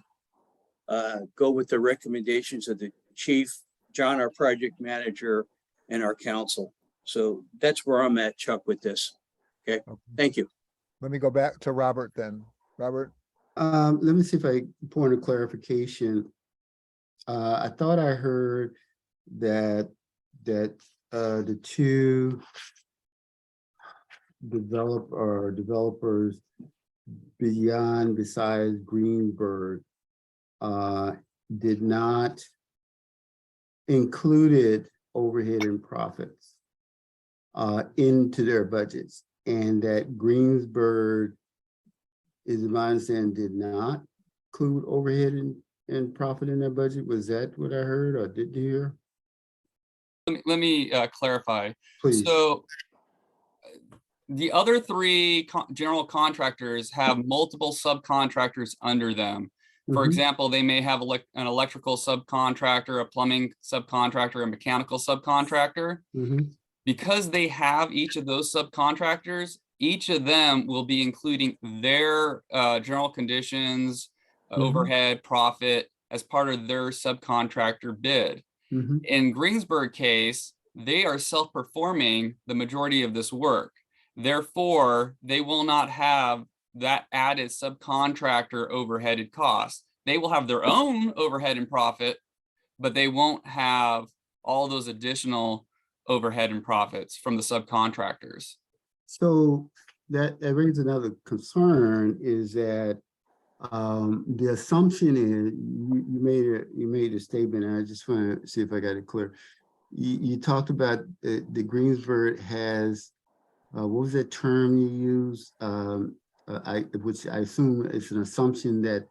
Speaker 3: go with the recommendations of the chief, John, our project manager, and our council. So that's where I'm at, Chuck, with this. Okay. Thank you.
Speaker 1: Let me go back to Robert then. Robert?
Speaker 6: Let me see if I point of clarification. I thought I heard that the two developers besides Greenberg did not included overhead and profits into their budgets, and that Greensburg, is my understanding, did not include overhead and profit in their budget. Was that what I heard or did you hear?
Speaker 10: Let me clarify.
Speaker 6: Please.
Speaker 10: So the other three general contractors have multiple subcontractors under them. For
Speaker 6: Mhm.
Speaker 10: example, they may have an electrical subcontractor, a plumbing subcontractor, a mechanical subcontractor.
Speaker 6: Mhm.
Speaker 10: Because they have each of those subcontractors, each of them will be including their general conditions, overhead, profit as part of their subcontractor bid.
Speaker 6: Mhm.
Speaker 10: In Greensburg case, they are self-performing the majority of this work. Therefore, they will not have that added subcontractor overheaded cost. They will have their own overhead and profit, but they won't have all those additional overhead and profits from the subcontractors.
Speaker 6: So that brings another concern, is that the assumption is you made a statement, and I just want to see if I got it clear. You talked about the Greensburg has what was that term you used? Which I assume it's an assumption that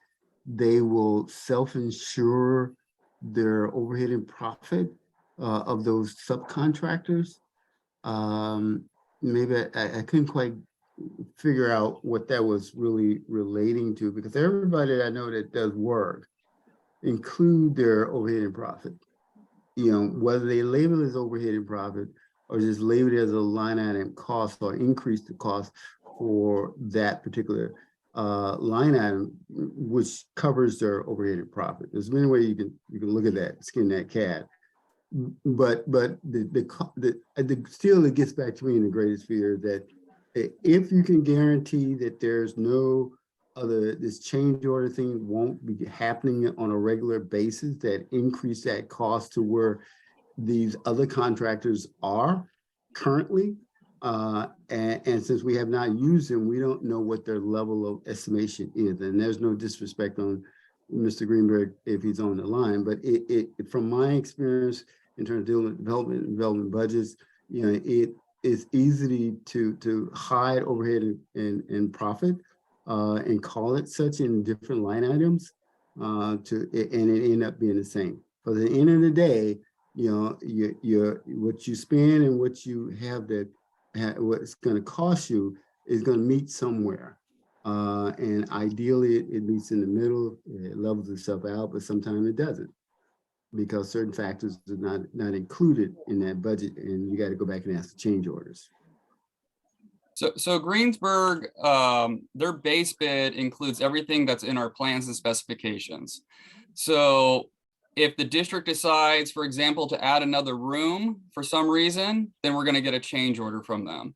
Speaker 6: they will self-insure their overhead and profit of those subcontractors. Maybe I couldn't quite figure out what that was really relating to, because everybody that I know that does work include their overhead and profit. You know, whether they label it as overhead and profit or just label it as a line item cost or increase the cost for that particular line item, which covers their overhead and profit. There's many ways you can look at that, skin that cat. But still, it gets back to me in the greatest fear that if you can guarantee that there's no other, this change order thing won't be happening on a regular basis, that increase that cost to where these other contractors are currently. And since we have not used them, we don't know what their level of estimation is. And there's no disrespect on Mr. Greenberg if he's on the line, but it from my experience in terms of dealing with development budgets, you know, it is easy to hide overhead and profit and call it such in different line items and it end up being the same. But at the end of the day, you know, what you spend and what you have that what's going to cost you is going to meet somewhere. And ideally it meets in the middle, it levels itself out, but sometimes it doesn't, because certain factors are not included in that budget, and you got to go back and ask the change orders.
Speaker 10: So Greensburg, their base bid includes everything that's in our plans and specifications. So if the district decides, for example, to add another room for some reason, then we're going to get a change order from them.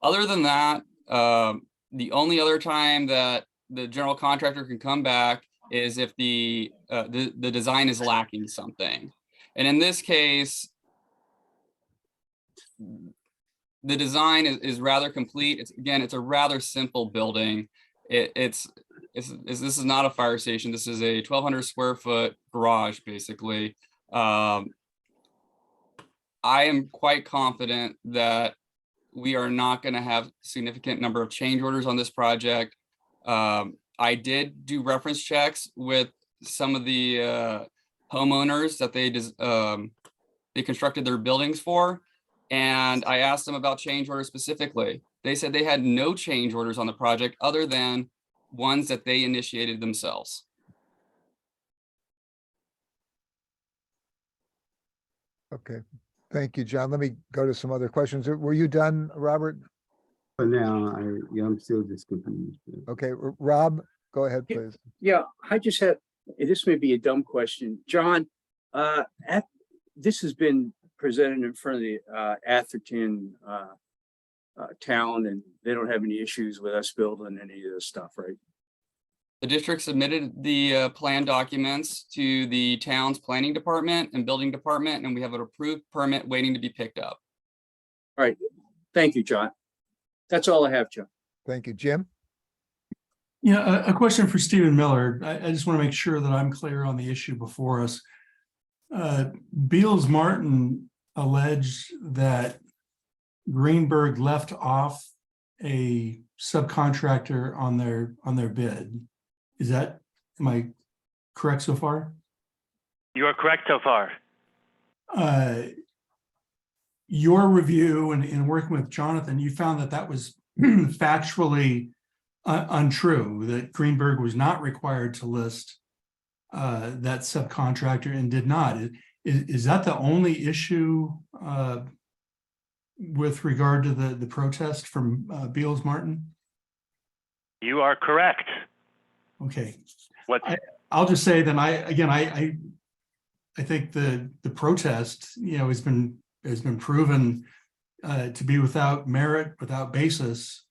Speaker 10: Other than that, the only other time that the general contractor can come back is if the design is lacking something. And in this case, the design is rather complete. It's a rather simple building. This is not a fire station. This is a 1,200 square foot garage, basically. I am quite confident that we are not going to have significant number of change orders on this project. I did do reference checks with some of the homeowners that they constructed their buildings for, and I asked them about change orders specifically. They said they had no change orders on the project other than ones that they initiated themselves.
Speaker 1: Okay, thank you, John. Let me go to some other questions. Were you done, Robert?
Speaker 6: But now I'm still just confused.
Speaker 1: Okay, Rob, go ahead, please.
Speaker 3: Yeah, I just have, this may be a dumb question. John, this has been presented in front of the Atherton town, and they don't have any issues with us building any of this stuff, right?
Speaker 10: The district submitted the plan documents to the town's planning department and building department, and we have an approved permit waiting to be picked up.
Speaker 3: All right, thank you, John. That's all I have, John.
Speaker 1: Thank you, Jim.
Speaker 12: Yeah, a question for Stephen Miller. I just want to make sure that I'm clear on the issue before us. Beals Martin alleged that Greenberg left off a subcontractor on their bid. Am I correct so far?
Speaker 11: You are correct so far.
Speaker 12: Your review and in working with Jonathan, you found that was factually untrue, that Greenberg was not required to list that subcontractor and did not. Is that the only issue with regard to the protest from Beals Martin?
Speaker 11: You are correct.
Speaker 12: Okay.
Speaker 11: What?
Speaker 12: I'll just say then I think the protest, has been proven to be without merit, without basis.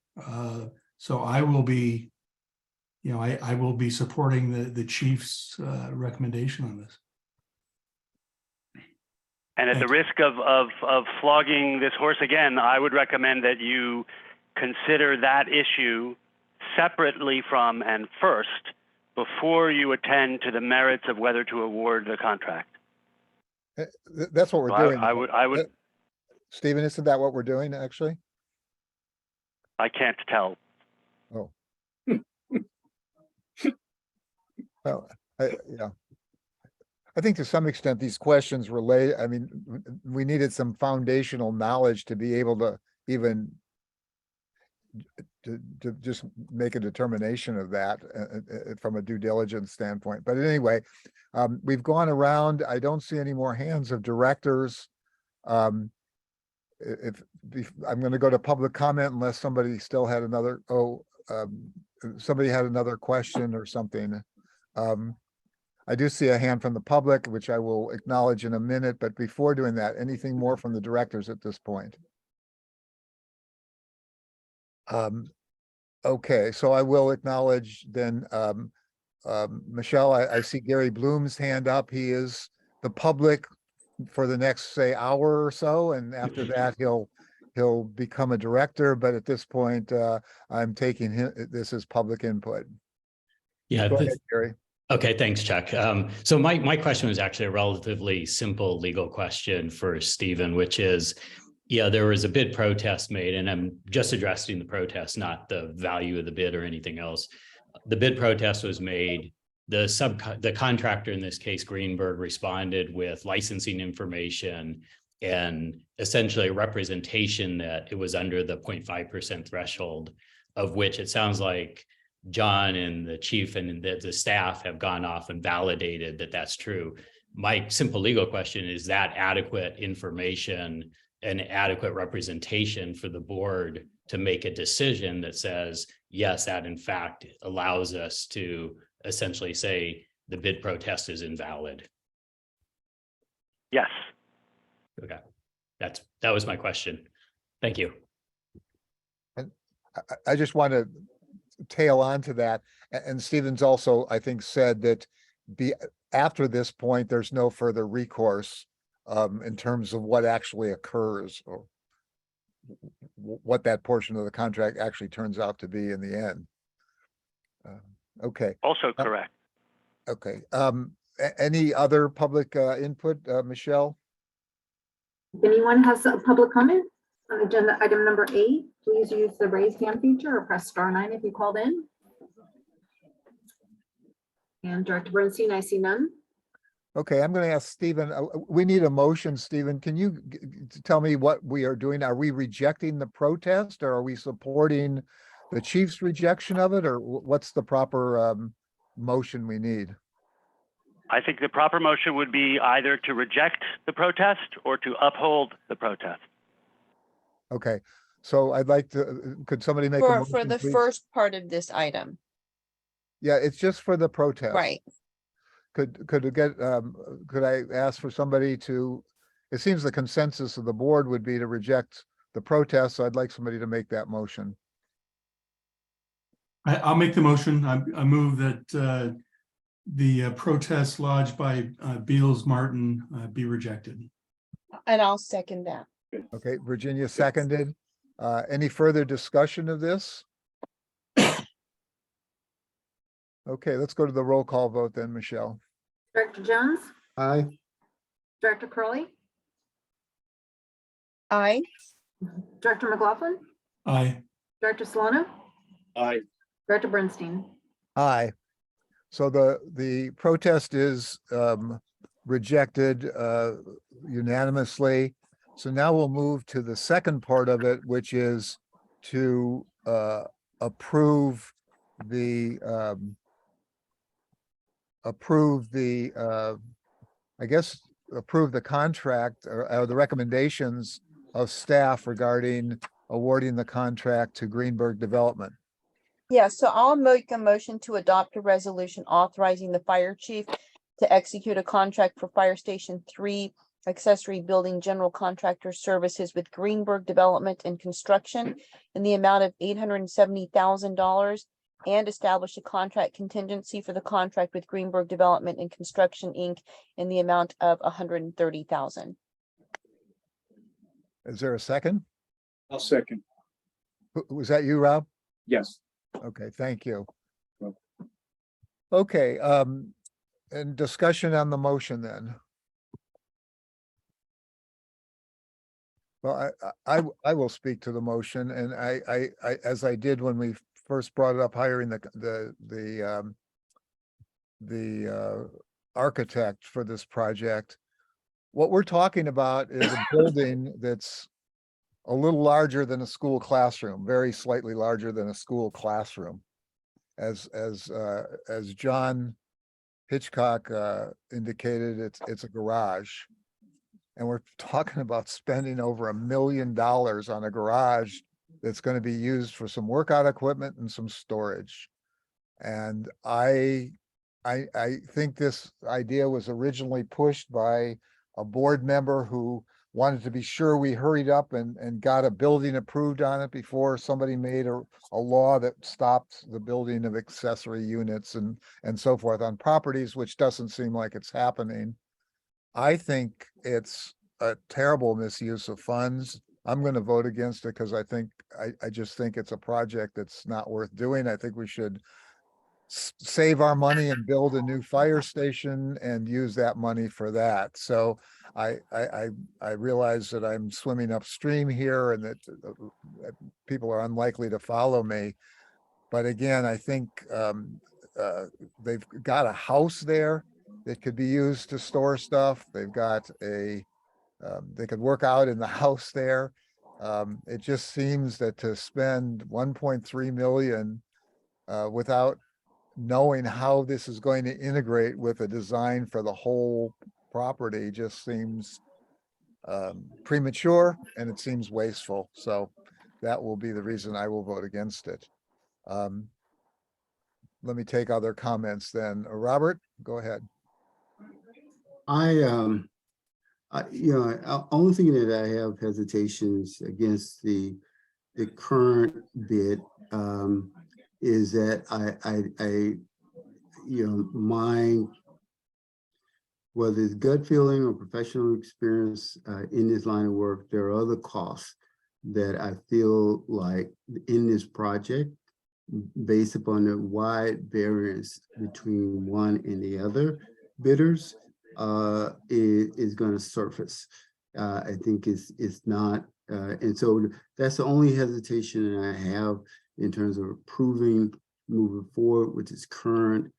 Speaker 12: So I will be, I will be supporting the chief's recommendation on this.
Speaker 11: And at the risk of flogging this horse again, I would recommend that you consider that issue separately from and first before you attend to the merits of whether to award the contract.
Speaker 1: That's what we're
Speaker 11: So
Speaker 1: doing.
Speaker 11: I would,
Speaker 1: Stephen, isn't that what we're doing, actually?
Speaker 11: I can't tell.
Speaker 1: Oh. Well, yeah. I think to some extent, these questions relate, we needed some foundational knowledge to be able to even to just make a determination of that from a due diligence standpoint. But anyway, we've gone around. I don't see any more hands of directors. I'm going to go to public comment unless somebody still had another, somebody had another question or something. I do see a hand from the public, which I will acknowledge in a minute, but before doing that, anything more from the directors at this point? Okay, so I will acknowledge then, Michelle, I see Gary Bloom's hand up. He is the public for the next, say, hour or so, and after that, he'll become a director, but at this point, I'm taking this as public input.
Speaker 13: Yeah.
Speaker 1: Go ahead, Gary.
Speaker 13: Okay, thanks, Chuck. So my question was actually a relatively simple legal question for Stephen, which is, there was a bid protest made, and I'm just addressing the protest, not the value of the bid or anything else. The bid protest was made. The contractor, in this case, Greenberg, responded with licensing information and essentially a representation that it was under the 0.5% threshold, of which it sounds like John and the chief and the staff have gone off and validated that that's true. My simple legal question is that adequate information and adequate representation for the board to make a decision that says, yes, that in fact allows us to essentially say the bid protest is invalid?
Speaker 11: Yes.
Speaker 13: Okay, that was my question. Thank you.
Speaker 1: And I just want to tail on to that. And Stephen's also, I think, said that after this point, there's no further recourse in terms of what actually occurs or what that portion of the contract actually turns out to be in the end. Okay.
Speaker 11: Also correct.
Speaker 1: Okay. Any other public input, Michelle?
Speaker 2: If anyone has a public comment on agenda item number 8, please use the raise hand feature or press *9 if you called in. And Director Bernstein, I see none.
Speaker 1: Okay, I'm going to ask Stephen, we need a motion. Stephen, can you tell me what we are doing? Are we rejecting the protest, or are we supporting the chief's rejection of it, or what's the proper motion we need?
Speaker 11: I think the proper motion would be either to reject the protest or to uphold the protest.
Speaker 1: Okay, so I'd like to, could somebody make a
Speaker 4: For
Speaker 1: motion,
Speaker 4: the
Speaker 1: please?
Speaker 4: first part of this item,
Speaker 1: Yeah, it's just for the protest.
Speaker 4: right?
Speaker 1: Could I ask for somebody to, it seems the consensus of the board would be to reject the protest, so I'd like somebody to make that motion.
Speaker 12: I'll make the motion. I move that the protest lodged by Beals Martin be rejected.
Speaker 4: And I'll second that.
Speaker 1: Okay, Virginia seconded. Any further discussion of this? Okay, let's go to the roll call vote then, Michelle.
Speaker 2: Director Jones,
Speaker 6: Aye.
Speaker 2: Director Curley,
Speaker 4: Aye.
Speaker 2: Director McLaughlin,
Speaker 12: Aye.
Speaker 2: Director Solano,
Speaker 3: Aye.
Speaker 2: Director Bernstein.
Speaker 1: Aye. So the protest is rejected unanimously. So now we'll move to the second part of it, which is to approve the I guess, approve the contract or the recommendations of staff regarding awarding the contract to Greenberg Development.
Speaker 4: Yeah, so I'll make a motion to adopt a resolution authorizing the fire chief to execute a contract for Fire Station 3 accessory building general contractor services with Greenberg Development and Construction in the amount of $870,000 and establish a contract contingency for the contract with Greenberg Development and Construction, Inc. in the amount of $130,000.
Speaker 1: Is there a second?
Speaker 3: I'll second.
Speaker 1: Was that you, Rob?
Speaker 3: Yes.
Speaker 1: Okay, thank you.
Speaker 3: Well.
Speaker 1: Okay, and discussion on the motion then. Well, I will speak to the motion, and I as I did when we first brought it up, hiring the architect for this project. What we're talking about is a building that's a little larger than a school classroom, very slightly larger than a school classroom. As John Hitchcock indicated, it's a garage. And we're talking about spending over $1 million on a garage that's going to be used for some workout equipment and some storage. And I think this idea was originally pushed by a board member who wanted to be sure we hurried up and got a building approved on it before somebody made a law that stopped the building of accessory units and so forth on properties, which doesn't seem like it's happening. I think it's a terrible misuse of funds. I'm going to vote against it because I just think it's a project that's not worth doing. I think we should save our money and build a new fire station and use that money for that. So I realize that I'm swimming upstream here and that people are unlikely to follow me. But again, I think they've got a house there that could be used to store stuff. They've got they could work out in the house there. It just seems that to spend 1.3 million without knowing how this is going to integrate with a design for the whole property just seems premature, and it seems wasteful. So that will be the reason I will vote against it. Let me take other comments then. Robert, go ahead.
Speaker 6: Only thing that I have hesitations against the current bid is that my, whether it's gut feeling or professional experience in this line of work, there are other costs that I feel like in this project, based upon the wide variance between one and the other bidders, is going to surface. I think it's not, and so that's the only hesitation that I have in terms of approving moving forward with this current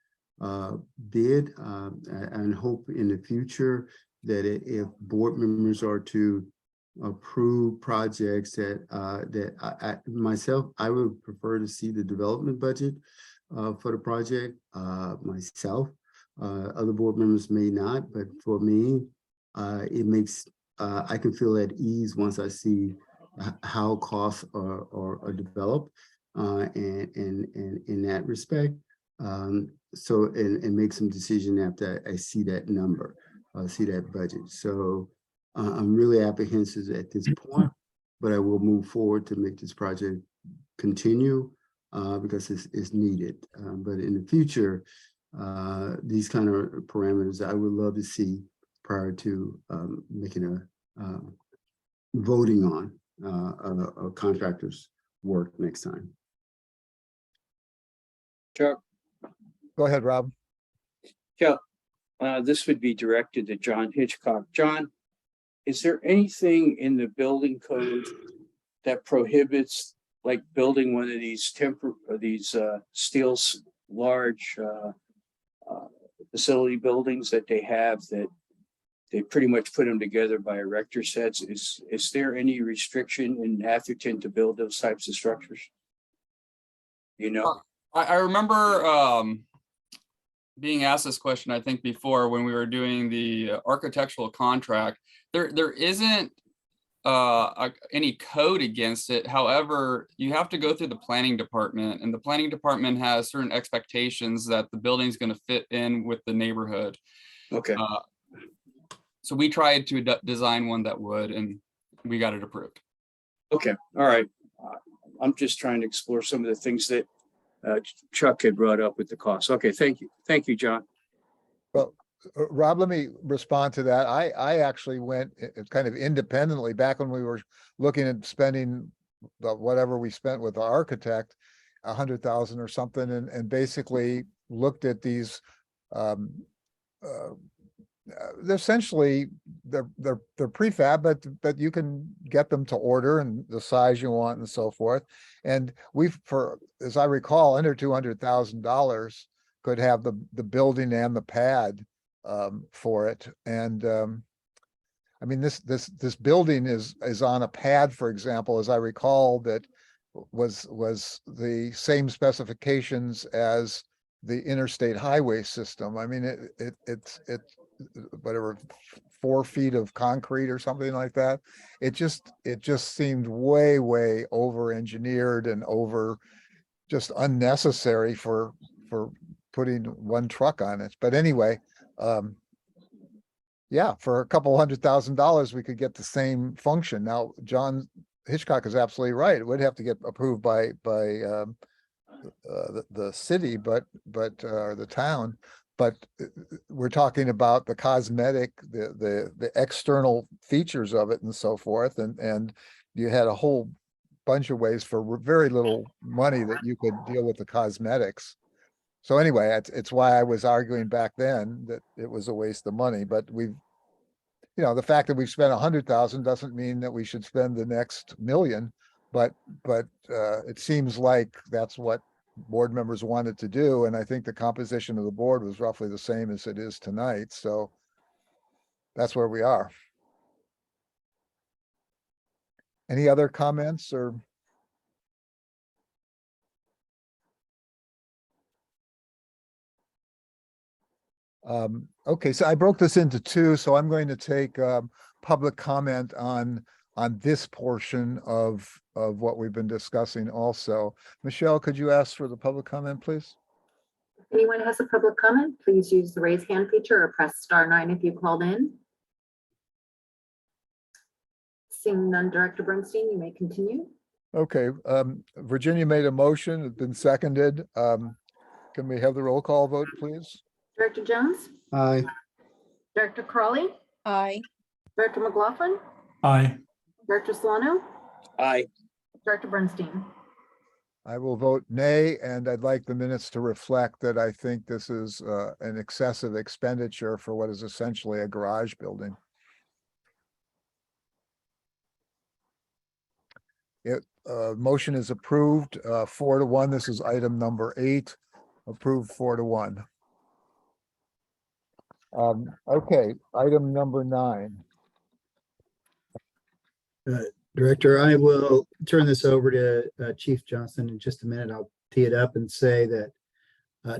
Speaker 6: bid, and hope in the future that if board members are to approve projects that I would prefer to see the development budget for the project myself. Other board members may not, but for me, it makes I can feel at ease once I see how costs are developed, and in that respect. So and make some decision after I see that number, see that budget. So I'm really apprehensive at this point, but I will move forward to make this project continue because it's needed. But in the future, these kind of parameters I would love to see prior to making a voting on a contractor's work next time.
Speaker 3: Chuck.
Speaker 1: Go ahead, Rob.
Speaker 3: Chuck, This would be directed to John Hitchcock. John, is there anything in the building code that prohibits like building one of these large facility buildings that they have that they pretty much put them together by erector sets? Is there any restriction in Atherton to build those types of structures? You know?
Speaker 10: I remember being asked this question, I think before when we were doing the architectural contract, there isn't any code against it. However, you have to go through the planning department, and the planning department has certain expectations that the building is going to fit in with the neighborhood.
Speaker 3: Okay.
Speaker 10: So we tried to design one that would, and we got it approved.
Speaker 3: Okay, all right. I'm just trying to explore some of the things that Chuck had brought up with the cost. Okay, thank you. Thank you, John.
Speaker 1: Well, Rob, let me respond to that. I actually went kind of independently back when we were looking at spending whatever we spent with the architect, 100,000 or something, and basically looked at these. They're essentially they're prefab, but you can get them to order and the size you want and so forth. And as I recall, under $200,000 could have the building and the pad for it. And I mean, this building is on a pad, for example, as I recall, that was the same specifications as the interstate highway system. I mean, it's whatever, 4 feet of concrete or something like that. It just seemed way over engineered and over just unnecessary for putting one truck on it. But anyway, yeah, for a couple $100,000, we could get the same function. Now, John Hitchcock is absolutely right. It would have to get approved by the city, but the town. But we're talking about the cosmetic, the external features of it and so forth. And you had a whole bunch of ways for very little money that you could deal with the cosmetics. So anyway, it's why I was arguing back then that it was a waste of money. But the fact that we've spent 100,000 doesn't mean that we should spend the next million. But it seems like that's what board members wanted to do, and I think the composition of the board was roughly the same as it is tonight, so that's where we are. Any other comments or? Okay, so I broke this into two, so I'm going to take public comment on this portion of what we've been discussing also. Michelle, could you ask for the public comment, please?
Speaker 2: If anyone has a public comment, please use the raise hand feature or press *9 if you called in. Seeing none, Director Bernstein, you may continue.
Speaker 1: Okay, Virginia made a motion, it's been seconded. Can we have the roll call vote, please?
Speaker 2: Director Jones?
Speaker 6: Aye.
Speaker 2: Director Crawley?
Speaker 4: Aye.
Speaker 2: Director McLaughlin?
Speaker 12: Aye.
Speaker 2: Director Solano?
Speaker 3: Aye.
Speaker 2: Director Bernstein?
Speaker 1: I will vote nay, and I'd like the minutes to reflect that I think this is an excessive expenditure for what is essentially a garage building. Motion is approved 4-1. This is item number 8, approved 4-1. Okay, item number 9.
Speaker 5: Director, I will turn this over to Chief Johnson in just a minute. I'll tee it up and say that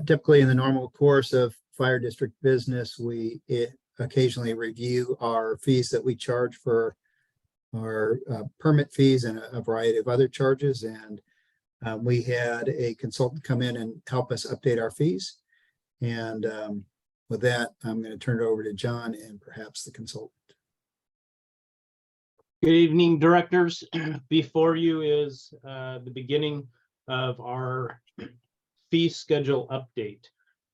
Speaker 5: typically in the normal course of fire district business, we occasionally review our fees that we charge for our permit fees and a variety of other charges. And we had a consultant come in and help us update our fees. And with that, I'm going to turn it over to John and perhaps the consultant.
Speaker 8: Good evening, directors. Before you is the beginning of our fee schedule update.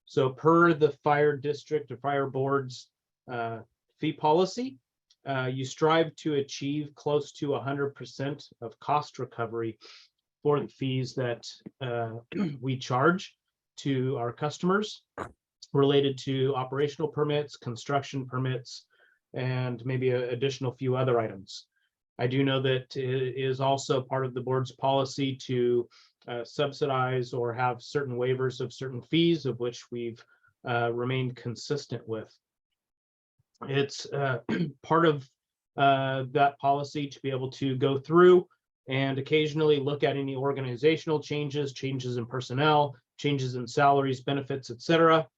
Speaker 8: So per the fire district or fire board's fee policy, you strive to achieve close to 100% of cost recovery for the fees that we charge to our customers. related to operational permits, construction permits, and maybe an additional few other items. I do know that it is also part of the board's policy to subsidize or have certain waivers of certain fees, of which we've remained consistent with. It's part of that policy to be able to go through and occasionally look at any organizational changes, changes in personnel, changes in salaries, benefits, etc.,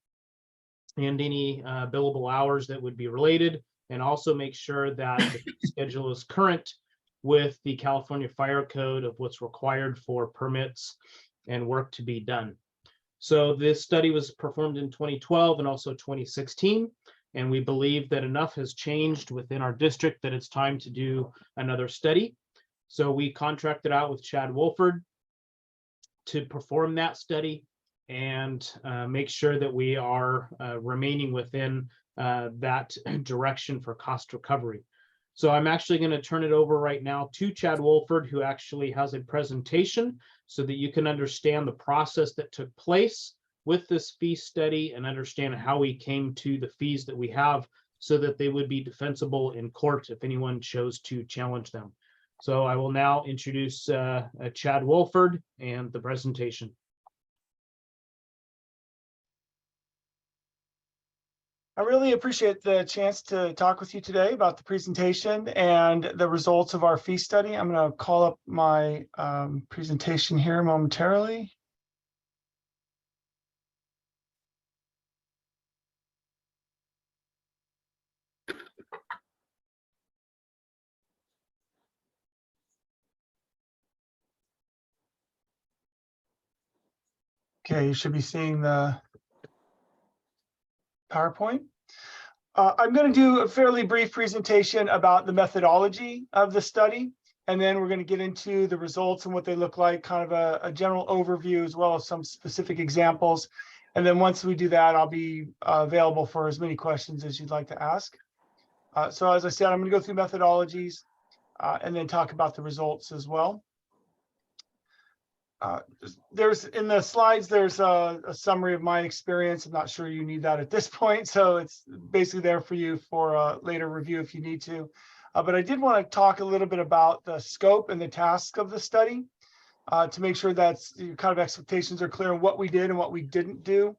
Speaker 8: and any billable hours that would be related, and also make sure that the schedule is current with the California Fire Code of what's required for permits and work to be done. So this study was performed in 2012 and also 2016, and we believe that enough has changed within our district that it's time to do another study. So we contracted out with Chad Wolford to perform that study and make sure that we are remaining within that direction for cost recovery. So I'm actually going to turn it over right now to Chad Wolford, who actually has a presentation so that you can understand the process that took place with this fee study and understand how we came to the fees that we have so that they would be defensible in court if anyone chose to challenge them. So I will now introduce Chad Wolford and the presentation.
Speaker 14: I really appreciate the chance to talk with you today about the presentation and the results of our fee study. I'm going to call up my presentation here momentarily. Okay, you should be seeing the PowerPoint. I'm going to do a fairly brief presentation about the methodology of the study, and then we're going to get into the results and what they look like, kind of a general overview as well as some specific examples. And then once we do that, I'll be available for as many questions as you'd like to ask. So as I said, I'm going to go through methodologies and then talk about the results as well. There's in the slides, there's a summary of my experience. I'm not sure you need that at this point, so it's basically there for you for a later review if you need to. But I did want to talk a little bit about the scope and the tasks of the study to make sure that kind of expectations are clear on what we did and what we didn't do.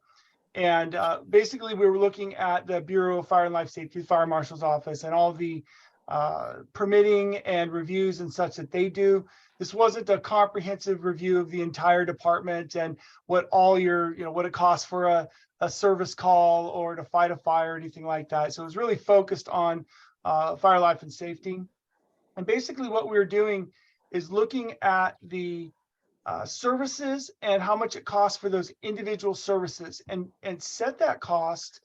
Speaker 14: And basically, we were looking at the Bureau of Fire and Life Safety, the Fire Marshal's Office, and all the permitting and reviews and such that they do. This wasn't a comprehensive review of the entire department and what all your, what it costs for a service call or to fight a fire or anything like that. So it was really focused on fire, life, and safety. And basically what we were doing is looking at the services and how much it costs for those individual services and set that cost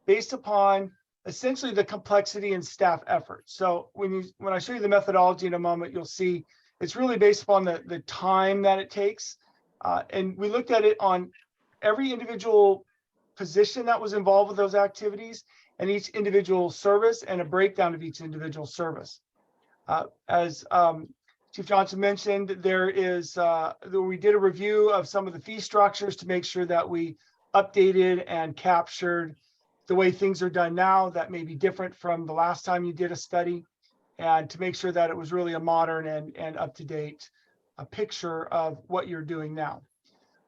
Speaker 14: based upon essentially the complexity and staff effort. So when I show you the methodology in a moment, you'll see it's really based upon the time that it takes. And we looked at it on every individual position that was involved with those activities and each individual service and a breakdown of each individual service. As Chief Johnson mentioned, we did a review of some of the fee structures to make sure that we updated and captured the way things are done now that may be different from the last time you did a study, and to make sure that it was really a modern and up-to-date picture of what you're doing now.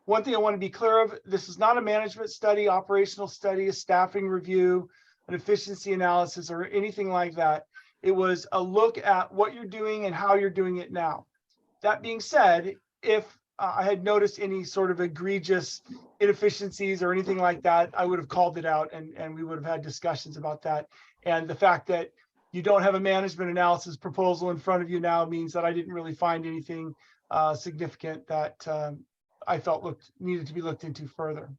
Speaker 14: One thing I want to be clear of, this is not a management study, operational study, a staffing review, an efficiency analysis, or anything like that. It was a look at what you're doing and how you're doing it now. That being said, if I had noticed any sort of egregious inefficiencies or anything like that, I would have called it out and we would have had discussions about that. And the fact that you don't have a management analysis proposal in front of you now means that I didn't really find anything significant that I felt needed to be looked into further.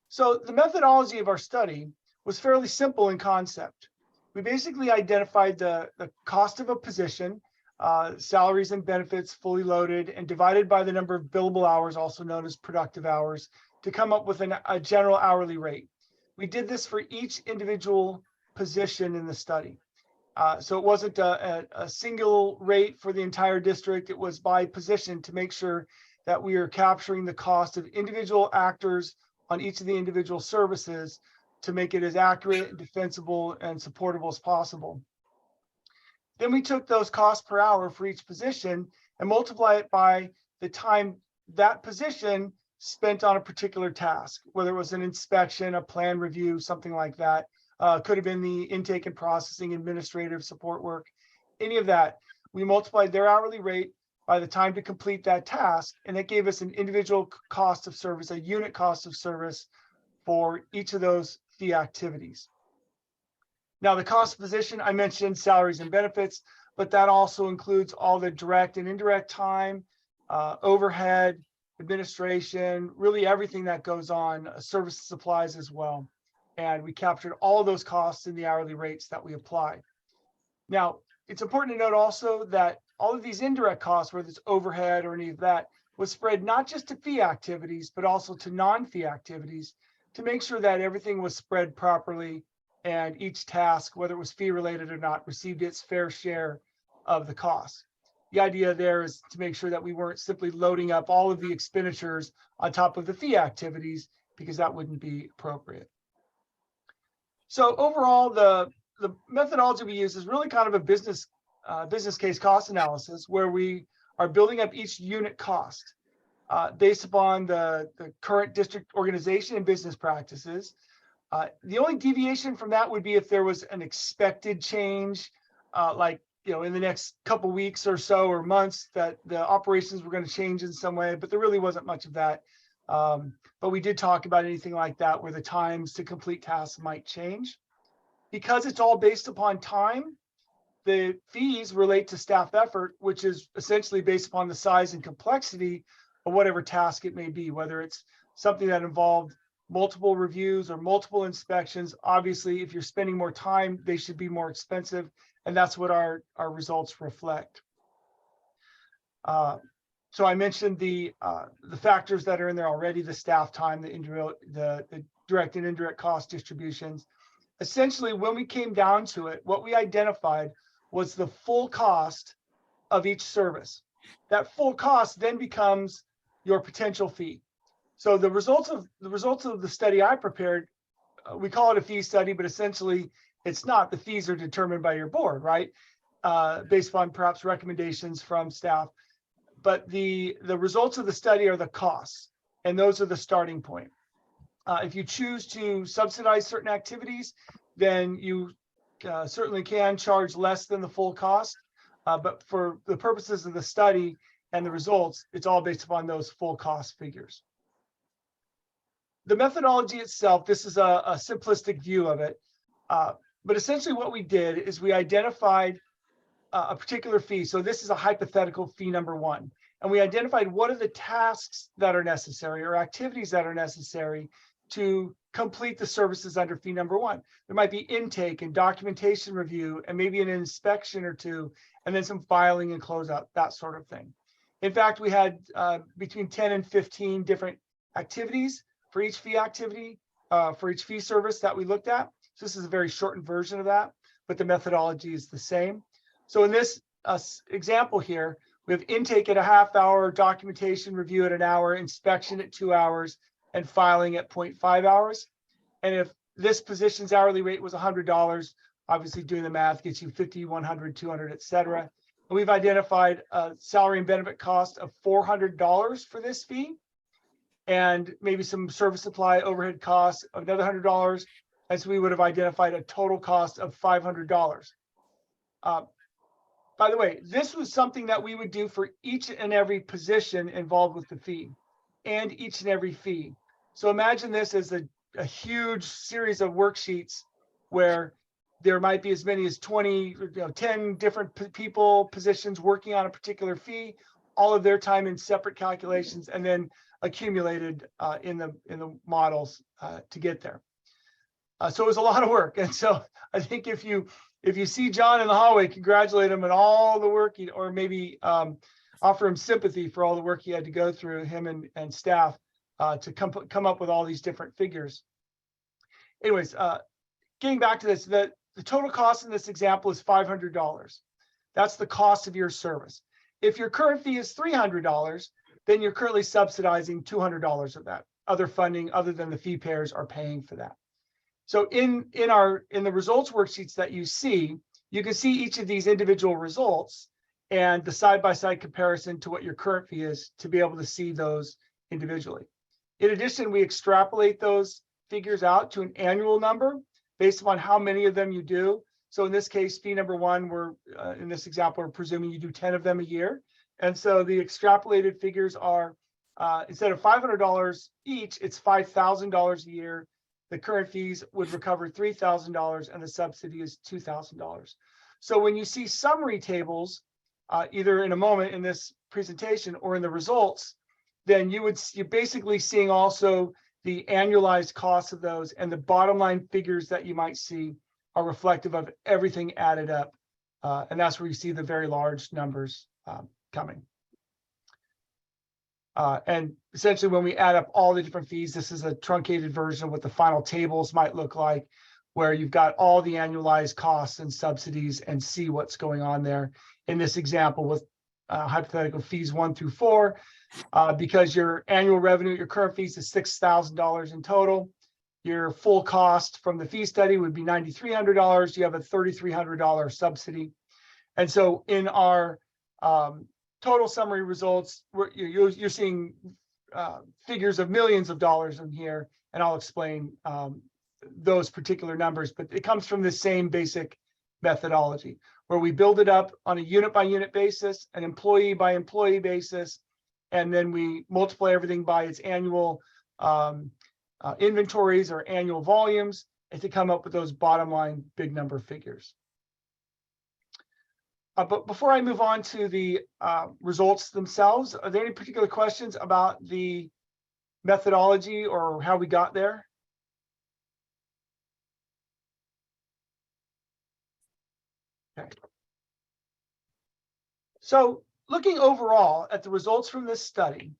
Speaker 14: So the methodology of our study was fairly simple in concept. We basically identified the cost of a position, salaries and benefits fully loaded, and divided by the number of billable hours, also known as productive hours, to come up with a general hourly rate. We did this for each individual position in the study. So it wasn't a single rate for the entire district. It was by position to make sure that we are capturing the cost of individual actors on each of the individual services to make it as accurate, defensible, and supportable as possible. Then we took those costs per hour for each position and multiply it by the time that position spent on a particular task, whether it was an inspection, a plan review, something like that. Could have been the intake and processing, administrative support work, any of that. We multiplied their hourly rate by the time to complete that task, and it gave us an individual cost of service, a unit cost of service for each of those fee activities. Now, the cost position, I mentioned salaries and benefits, but that also includes all the direct and indirect time, overhead, administration, really everything that goes on, service supplies as well. And we captured all of those costs in the hourly rates that we applied. Now, it's important to note also that all of these indirect costs, whether it's overhead or any of that, was spread not just to fee activities, but also to non-fee activities to make sure that everything was spread properly and each task, whether it was fee related or not, received its fair share of the cost. The idea there is to make sure that we weren't simply loading up all of the expenditures on top of the fee activities, because that wouldn't be appropriate. So overall, the methodology we use is really kind of a business case cost analysis, where we are building up each unit cost based upon the current district organization and business practices. The only deviation from that would be if there was an expected change, like, in the next couple weeks or so or months, that the operations were going to change in some way, but there really wasn't much of that. But we did talk about anything like that where the times to complete tasks might change. Because it's all based upon time, the fees relate to staff effort, which is essentially based upon the size and complexity of whatever task it may be, whether it's something that involved multiple reviews or multiple inspections. Obviously, if you're spending more time, they should be more expensive. And that's what our results reflect. So I mentioned the factors that are in there already: the staff time, the direct and indirect cost distributions. Essentially, when we came down to it, what we identified was the full cost of each service. That full cost then becomes your potential fee. So the results of the study I prepared, we call it a fee study, but essentially it's not. The fees are determined by your board, right? Based upon perhaps recommendations from staff. But the results of the study are the costs, and those are the starting point. If you choose to subsidize certain activities, then you certainly can charge less than the full cost. But for the purposes of the study and the results, it's all based upon those full cost figures. The methodology itself, this is a simplistic view of it. But essentially what we did is we identified a particular fee. So this is a hypothetical fee number one. And we identified what are the tasks that are necessary or activities that are necessary to complete the services under fee number one. There might be intake and documentation review and maybe an inspection or two, and then some filing and closeout, that sort of thing. In fact, we had between 10 and 15 different activities for each fee activity, for each fee service that we looked at. So this is a very shortened version of that, but the methodology is the same. So in this example here, we have intake at a half hour, documentation review at an hour, inspection at 2 hours, and filing at 0.5 hours. And if this position's hourly rate was $100, obviously doing the math gets you 50, 100, 200, et cetera. And we've identified a salary and benefit cost of $400 for this fee, and maybe some service supply overhead costs of another $100. And so we would have identified a total cost of $500. By the way, this was something that we would do for each and every position involved with the fee and each and every fee. So imagine this as a huge series of worksheets where there might be as many as 20, 10 different people, positions working on a particular fee, all of their time in separate calculations, and then accumulated in the models to get there. So it was a lot of work. And so I think if you see John in the hallway, congratulate him on all the work, or maybe offer him sympathy for all the work he had to go through, him and staff, to come up with all these different figures. Anyways, getting back to this, the total cost in this example is $500. That's the cost of your service. If your current fee is $300, then you're currently subsidizing $200 of that. other funding other than the fee payers are paying for that. So in the results worksheets that you see, you can see each of these individual results and the side-by-side comparison to what your current fee is to be able to see those individually. In addition, we extrapolate those figures out to an annual number based upon how many of them you do. So in this case, fee number one, we're in this example, we're presuming you do 10 of them a year. And so the extrapolated figures are instead of $500 each, it's $5,000 a year. The current fees would recover $3,000 and the subsidy is $2,000. So when you see summary tables, either in a moment in this presentation or in the results, then you're basically seeing also the annualized costs of those, and the bottom line figures that you might see are reflective of everything added up. And that's where you see the very large numbers coming. And essentially when we add up all the different fees, this is a truncated version of what the final tables might look like, where you've got all the annualized costs and subsidies and see what's going on there. In this example with hypothetical fees 1 through 4, because your annual revenue, your current fees is $6,000 in total. Your full cost from the fee study would be $9,300. You have a $3,300 subsidy. And so in our total summary results, you're seeing figures of millions of dollars in here, and I'll explain those particular numbers, but it comes from the same basic methodology where we build it up on a unit by unit basis, an employee by employee basis, and then we multiply everything by its annual inventories or annual volumes, and to come up with those bottom line big number figures. But before I move on to the results themselves, are there any particular questions about the methodology or how we got there? Okay. So looking overall at the results from this study,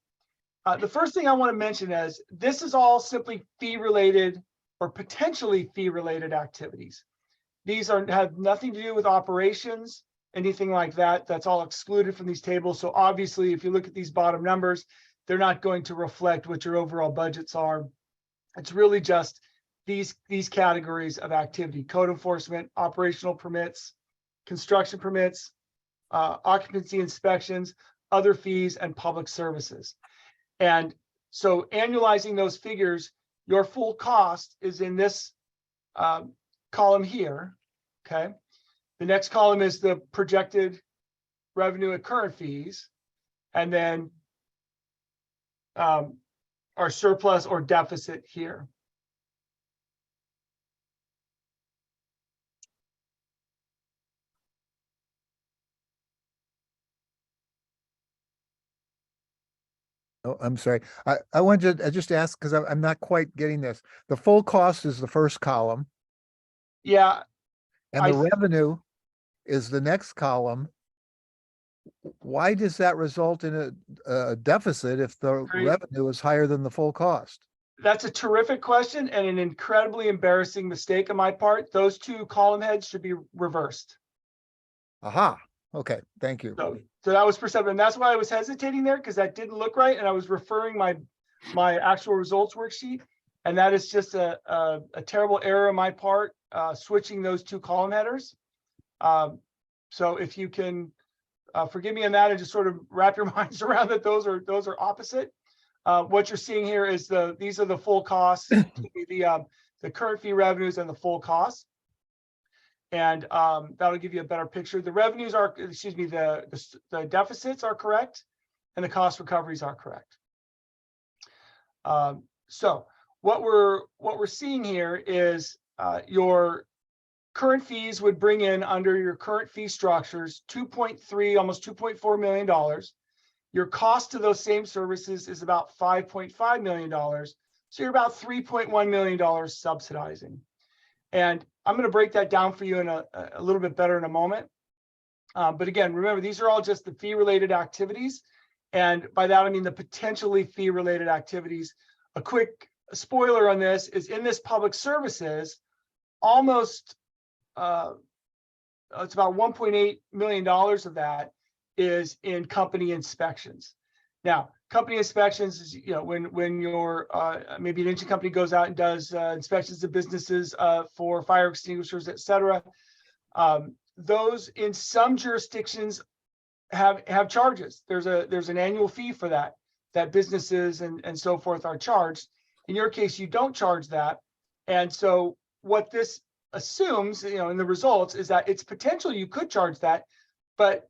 Speaker 14: the first thing I want to mention is this is all simply fee-related or potentially fee-related activities. These have nothing to do with operations, anything like that. That's all excluded from these tables. So obviously, if you look at these bottom numbers, they're not going to reflect what your overall budgets are. It's really just these categories of activity: code enforcement, operational permits, construction permits, occupancy inspections, other fees, and public services. And so annualizing those figures, your full cost is in this column here, okay? The next column is the projected revenue at current fees, and then our surplus or deficit here.
Speaker 1: Oh, I'm sorry. I wanted to just ask, because I'm not quite getting this. The full cost is the first column.
Speaker 14: Yeah.
Speaker 1: And the revenue is the next column. Why does that result in a deficit if the revenue is higher than the full cost?
Speaker 14: That's a terrific question and an incredibly embarrassing mistake on my part. Those two column heads should be reversed.
Speaker 1: Aha. Okay. Thank you.
Speaker 14: So that was perceptive, and that's why I was hesitating there, because that didn't look right, and I was referring my actual results worksheet, and that is just a terrible error on my part, switching those two column headers. So if you can forgive me on that and just sort of wrap your minds around that those are opposite. What you're seeing here is these are the full costs, the current fee revenues and the full costs. And that'll give you a better picture. The revenues are, excuse me, the deficits are correct, and the cost recoveries are correct. So what we're seeing here is your current fees would bring in, under your current fee structures, almost $2.4 million. Your cost to those same services is about $5.5 million. So you're about $3.1 million subsidizing. And I'm going to break that down for you in a little bit better in a moment. But again, remember, these are all just the fee-related activities. And by that, I mean the potentially fee-related activities. A quick spoiler on this is in this public services, almost, it's about $1.8 million of that is in company inspections. Now, company inspections is, when your, maybe an engine company goes out and does inspections of businesses for fire extinguishers, et cetera. Those in some jurisdictions have charges. There's an annual fee for that businesses and so forth are charged. In your case, you don't charge that. And so what this assumes, in the results, is that it's potential you could charge that, but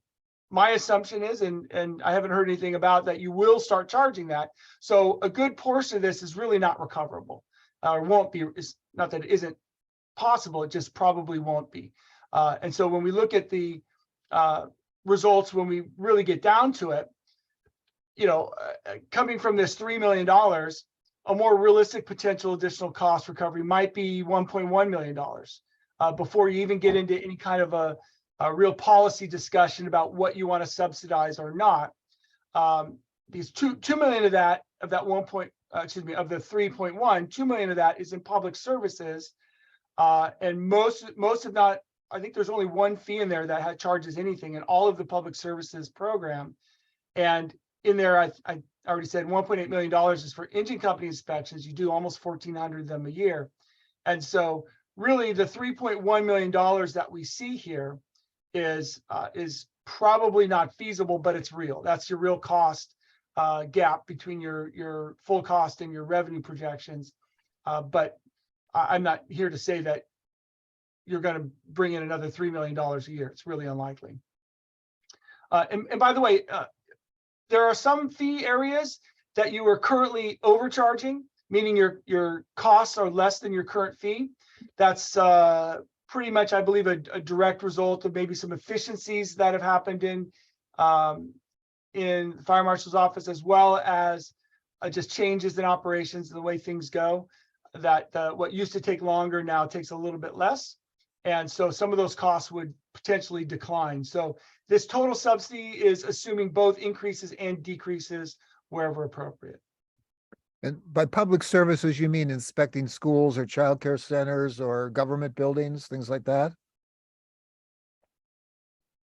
Speaker 14: my assumption is, and I haven't heard anything about that, you will start charging that. So a good portion of this is really not recoverable, or won't be. It's not that it isn't possible, it just probably won't be. And so when we look at the results, when we really get down to it, coming from this $3 million, a more realistic potential additional cost recovery might be $1.1 million before you even get into any kind of a real policy discussion about what you want to subsidize or not. These $2 million of that of the 3.1, $2 million of that is in public services, and most of not. I think there's only one fee in there that charges anything in all of the public services program, and in there I already said $1.8 million is for engine company inspections. You do almost 1,400 of them a year, and so really the $3.1 million that we see here is probably not feasible, but it's real. That's your real cost gap between your full cost and your revenue projections. But I'm not here to say that you're going to bring in another $3 million a year. It's really unlikely. And by the way, there are some fee areas that you are currently overcharging, meaning your costs are less than your current fee. That's pretty much, I believe, a direct result of maybe some efficiencies that have happened in the fire marshal's office, as well as just changes in operations and the way things go, that what used to take longer now takes a little bit less. And so some of those costs would potentially decline. So this total subsidy is assuming both increases and decreases wherever appropriate.
Speaker 1: And by public services, you mean inspecting schools or childcare centers or government buildings, things like that?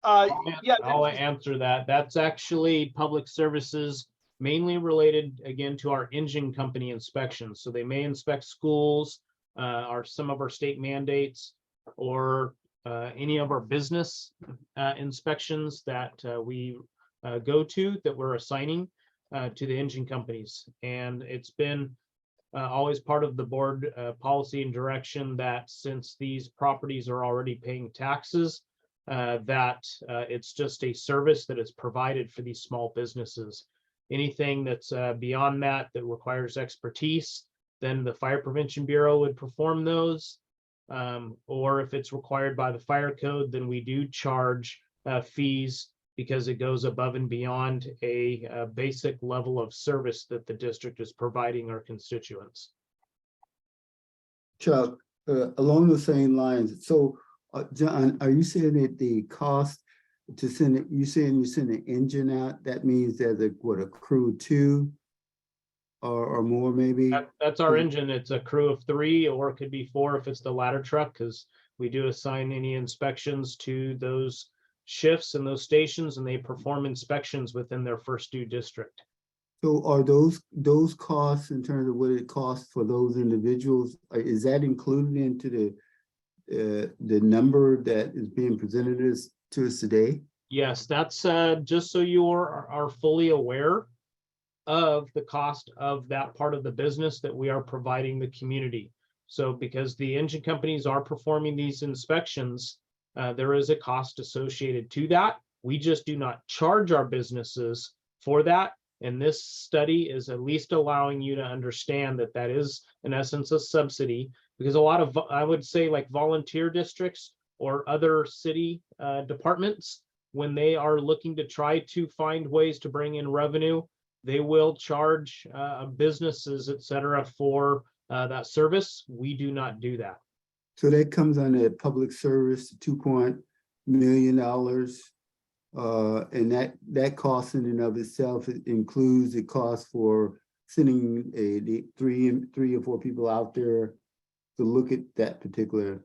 Speaker 14: Yeah,
Speaker 8: I'll answer that. That's actually public services, mainly related again to our engine company inspections. So they may inspect schools, or some of our state mandates, or any of our business inspections that we go to, that we're assigning to the engine companies. And it's been always part of the board policy and direction that since these properties are already paying taxes, that it's just a service that is provided for these small businesses. Anything that's beyond that requires expertise, then the Fire Prevention Bureau would perform those. Or if it's required by the fire code, then we do charge fees, because it goes above and beyond a basic level of service that the district is providing our constituents.
Speaker 6: Chuck, along the same lines, so John, are you saying that the cost to send it, you send an engine out, that means there's a crew 2 or more maybe?
Speaker 8: That's our engine. It's a crew of 3, or it could be 4 if it's the ladder truck, because we do assign any inspections to those shifts and those stations, and they perform inspections within their first due district.
Speaker 6: So are those costs, in terms of what it costs for those individuals, is that included into the number that is being presented to us today?
Speaker 8: Yes, that's just so you are fully aware of the cost of that part of the business that we are providing the community. So because the engine companies are performing these inspections, there is a cost associated to that. We just do not charge our businesses for that. And this study is at least allowing you to understand that that is, in essence, a subsidy, because a lot of, I would say, like volunteer districts or other city departments, when they are looking to try to find ways to bring in revenue, they will charge businesses, et cetera, for that service. We do not do that.
Speaker 6: So that comes under public service, $2 million, and that cost in and of itself, it includes the cost for sending the three or four people out there to look at that particular,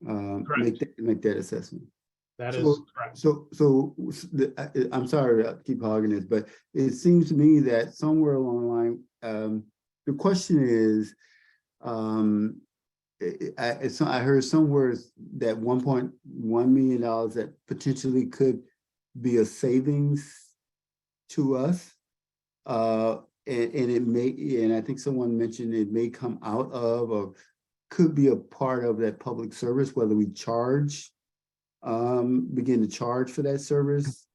Speaker 6: make that assessment.
Speaker 8: That is
Speaker 6: So,
Speaker 8: correct.
Speaker 6: I'm sorry to keep hogging this, but it seems to me that somewhere along the line, the question is, I heard somewhere that $1.1 million that potentially could be a savings to us. And it may, and I think someone mentioned it may come out of or could be a part of that public service, whether we charge, begin to charge for that service,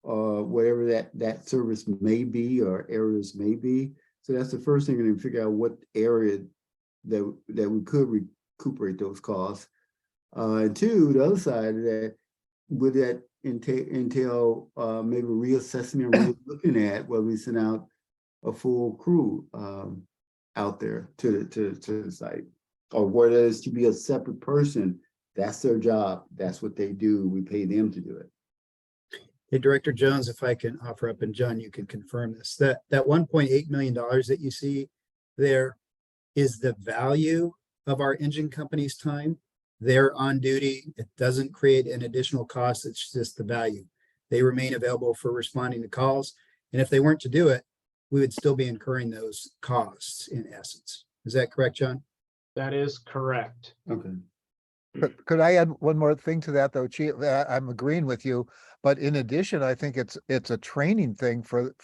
Speaker 6: or whatever that service may be or areas may be. So that's the first thing, and figure out what area that we could recuperate those costs. And two, the other side of that, would that entail maybe reassessing and really looking at whether we send out a full crew out there to the site, or whether it's to be a separate person. That's their job. That's what they do. We pay them to do it.
Speaker 5: Hey, Director Jones, if I can offer up, and John, you can confirm this, that $1.8 million that you see there is the value of our engine company's time. They're on duty. It doesn't create an additional cost. It's just the value. They remain available for responding to calls. And if they weren't to do it, we would still be incurring those costs in essence. Is that correct, John?
Speaker 8: That is correct.
Speaker 6: Okay.
Speaker 1: Could I add one more thing to that, though, Chief? I'm agreeing with you, but in addition, I think it's a training thing for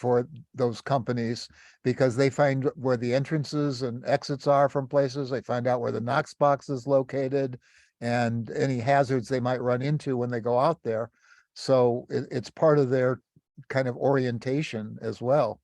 Speaker 1: those companies, because they find where the entrances and exits are from places. They find out where the Knox box is located and any hazards they might run into when they go out there. So it's part of their kind of orientation as well.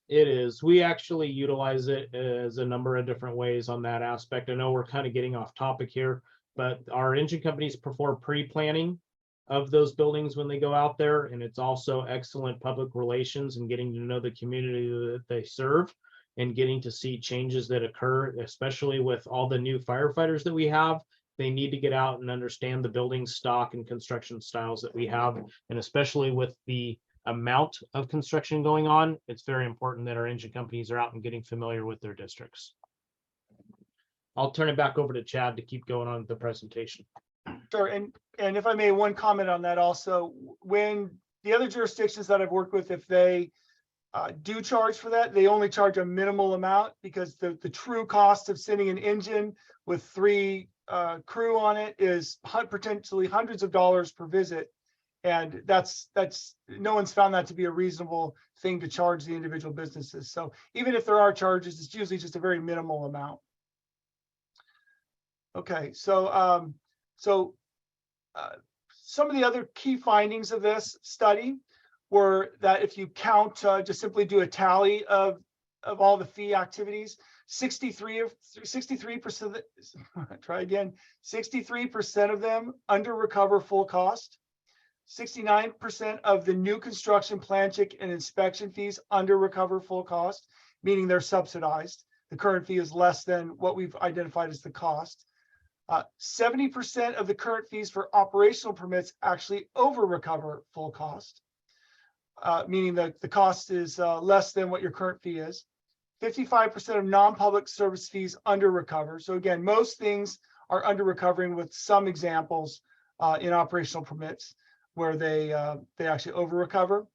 Speaker 8: It is. We actually utilize it as a number of different ways on that aspect. I know we're kind of getting off topic here, but our engine companies perform pre-planning of those buildings when they go out there. And it's also excellent public relations and getting to know the community that they serve and getting to see changes that occur, especially with all the new firefighters that we have. They need to get out and understand the building stock and construction styles that we have. And especially with the amount of construction going on, it's very important that our engine companies are out and getting familiar with their districts. I'll turn it back over to Chad to keep going on with the presentation.
Speaker 14: Sure, and if I may, one comment on that also, when the other jurisdictions that I've worked with, if they do charge for that, they only charge a minimal amount, because the true cost of sending an engine with 3 crew on it is potentially hundreds of dollars per visit. And that's no one's found that to be a reasonable thing to charge the individual businesses. So even if there are charges, it's usually just a very minimal amount. Okay, so some of the other key findings of this study were that if you count, just simply do a tally of all the fee activities, 63% try again, 63% of them under recover full cost. 69% of the new construction plan check and inspection fees under recover full cost, meaning they're subsidized. The current fee is less than what we've identified as the cost. 70% of the current fees for operational permits actually over recover full cost, meaning that the cost is less than what your current fee is. 55% of non-public service fees under recover. So again, most things are under recovering, with some examples in operational permits where they actually over recover.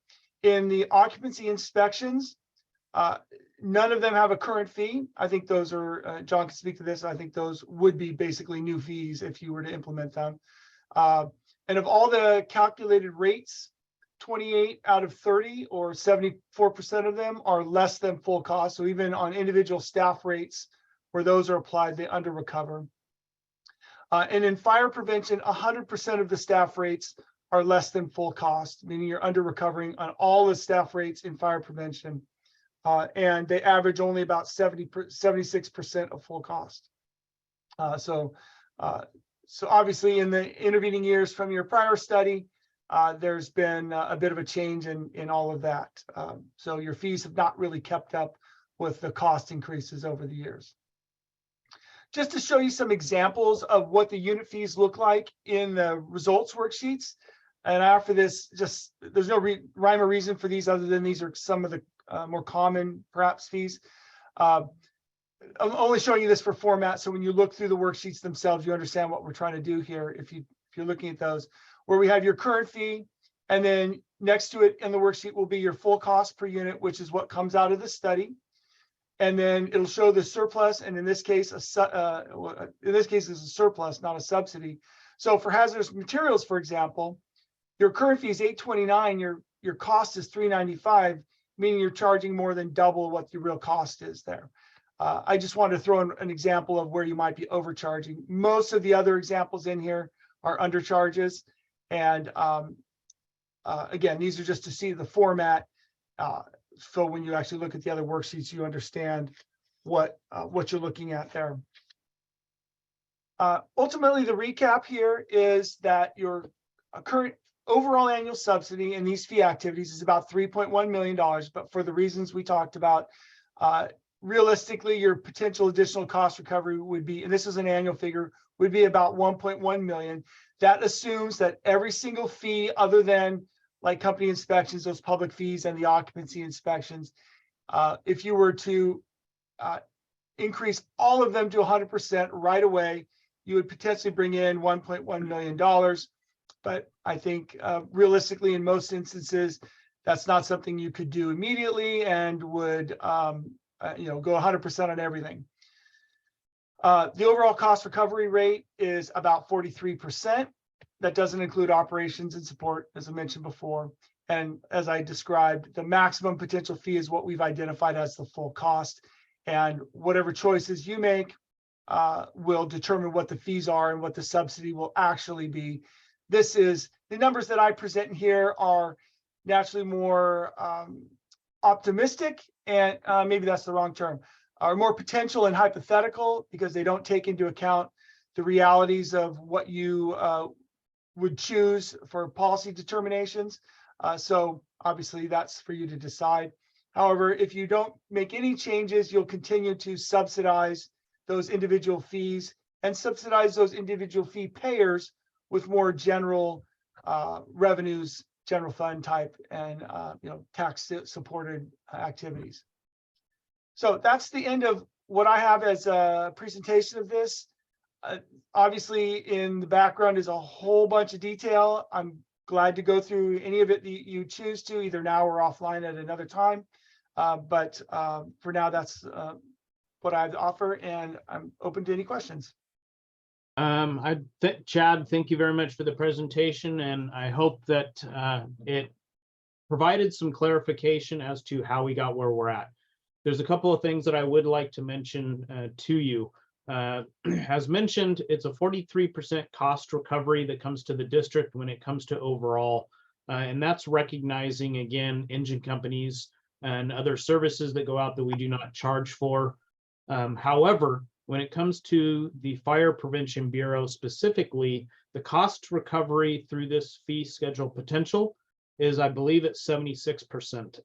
Speaker 14: In the occupancy inspections, none of them have a current fee. I think those are, John can speak to this. I think those would be basically new fees if you were to implement them. And of all the calculated rates, 28 out of 30, or 74% of them, are less than full cost. So even on individual staff rates where those are applied, they under recover. And in fire prevention, 100% of the staff rates are less than full cost, meaning you're under recovering on all the staff rates in fire prevention. And they average only about 76% of full cost. So obviously in the intervening years from your prior study, there's been a bit of a change in all of that. So your fees have not really kept up with the cost increases over the years. Just to show you some examples of what the unit fees look like in the results worksheets. And after this, just there's no rhyme or reason for these other than these are some of the more common perhaps fees. I'm only showing you this for format, so when you look through the worksheets themselves, you understand what we're trying to do here. If you if you're looking at those, where we have your current fee, and then next to it in the worksheet will be your full cost per unit, which is what comes out of the study. And then it'll show the surplus, and in this case, it's a surplus, not a subsidy. So for hazardous materials, for example, your current fee is $829, your cost is $395, meaning you're charging more than double what the real cost is there. I just wanted to throw in an example of where you might be overcharging. Most of the other examples in here are undercharges. And again, these are just to see the format. So when you actually look at the other worksheets, you understand what you're looking at there. Ultimately, the recap here is that your current overall annual subsidy in these fee activities is about $3.1 million. But for the reasons we talked about, realistically, your potential additional cost recovery would be, and this is an annual figure, would be about 1.1 million. That assumes that every single fee other than like company inspections, those public fees and the occupancy inspections, if you were to increase all of them to 100% right away, you would potentially bring in $1.1 million. But I think realistically, in most instances, that's not something you could do immediately and would go 100% on everything. The overall cost recovery rate is about 43%. That doesn't include operations and support, as I mentioned before. And as I described, the maximum potential fee is what we've identified as the full cost. And whatever choices you make will determine what the fees are and what the subsidy will actually be. This is the numbers that I present here are naturally more optimistic, and maybe that's the wrong term, are more potential and hypothetical because they don't take into account the realities of what you would choose for policy determinations. So obviously that's for you to decide. However, if you don't make any changes, you'll continue to subsidize those individual fees and subsidize those individual fee payers with more general revenues, general fund type, and tax supported activities. So that's the end of what I have as a presentation of this. Obviously, in the background is a whole bunch of detail. I'm glad to go through any of it that you choose to, either now or offline at another time. But for now, that's what I have to offer, and I'm open to any questions.
Speaker 8: Chad, thank you very much for the presentation, and I hope that it provided some clarification as to how we got where we're at. There's a couple of things that I would like to mention to you. As mentioned, it's a 43% cost recovery that comes to the district when it comes to overall, and that's recognizing, again, engine companies and other services that go out that we do not charge for. However, when it comes to the Fire Prevention Bureau specifically, the cost recovery through this fee schedule potential is, I believe, it's 76%.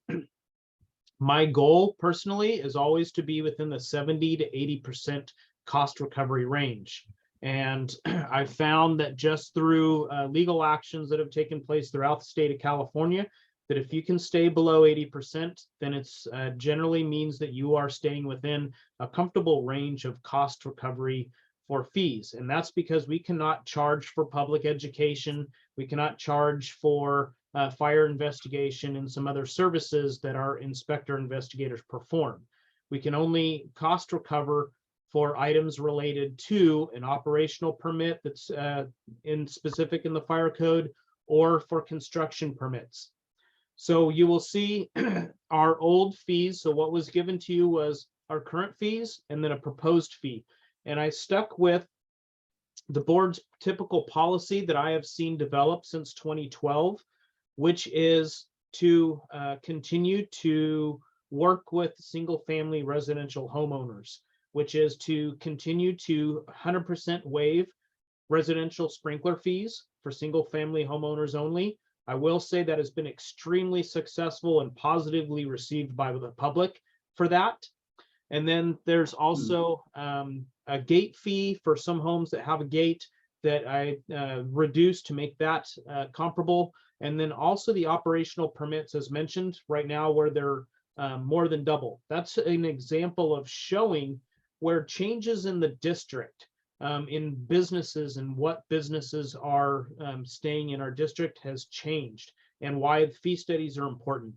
Speaker 8: My goal personally is always to be within the 70 to 80% cost recovery range. And I found that just through legal actions that have taken place throughout the state of California, that if you can stay below 80%, then it's generally means that you are staying within a comfortable range of cost recovery for fees. And that's because we cannot charge for public education. We cannot charge for fire investigation and some other services that our inspector investigators perform. We can only cost recover for items related to an operational permit that's specific in the fire code, or for construction permits. So you will see our old fees. So what was given to you was our current fees and then a proposed fee. And I stuck with the board's typical policy that I have seen develop since 2012, which is to continue to work with single family residential homeowners, which is to continue to 100% waive residential sprinkler fees for single family homeowners only. I will say that has been extremely successful and positively received by the public for that. And then there's also a gate fee for some homes that have a gate that I reduced to make that comparable. And then also the operational permits, as mentioned right now, where they're more than double. That's an example of showing where changes in the district in businesses and what businesses are staying in our district has changed, and why fee studies are important.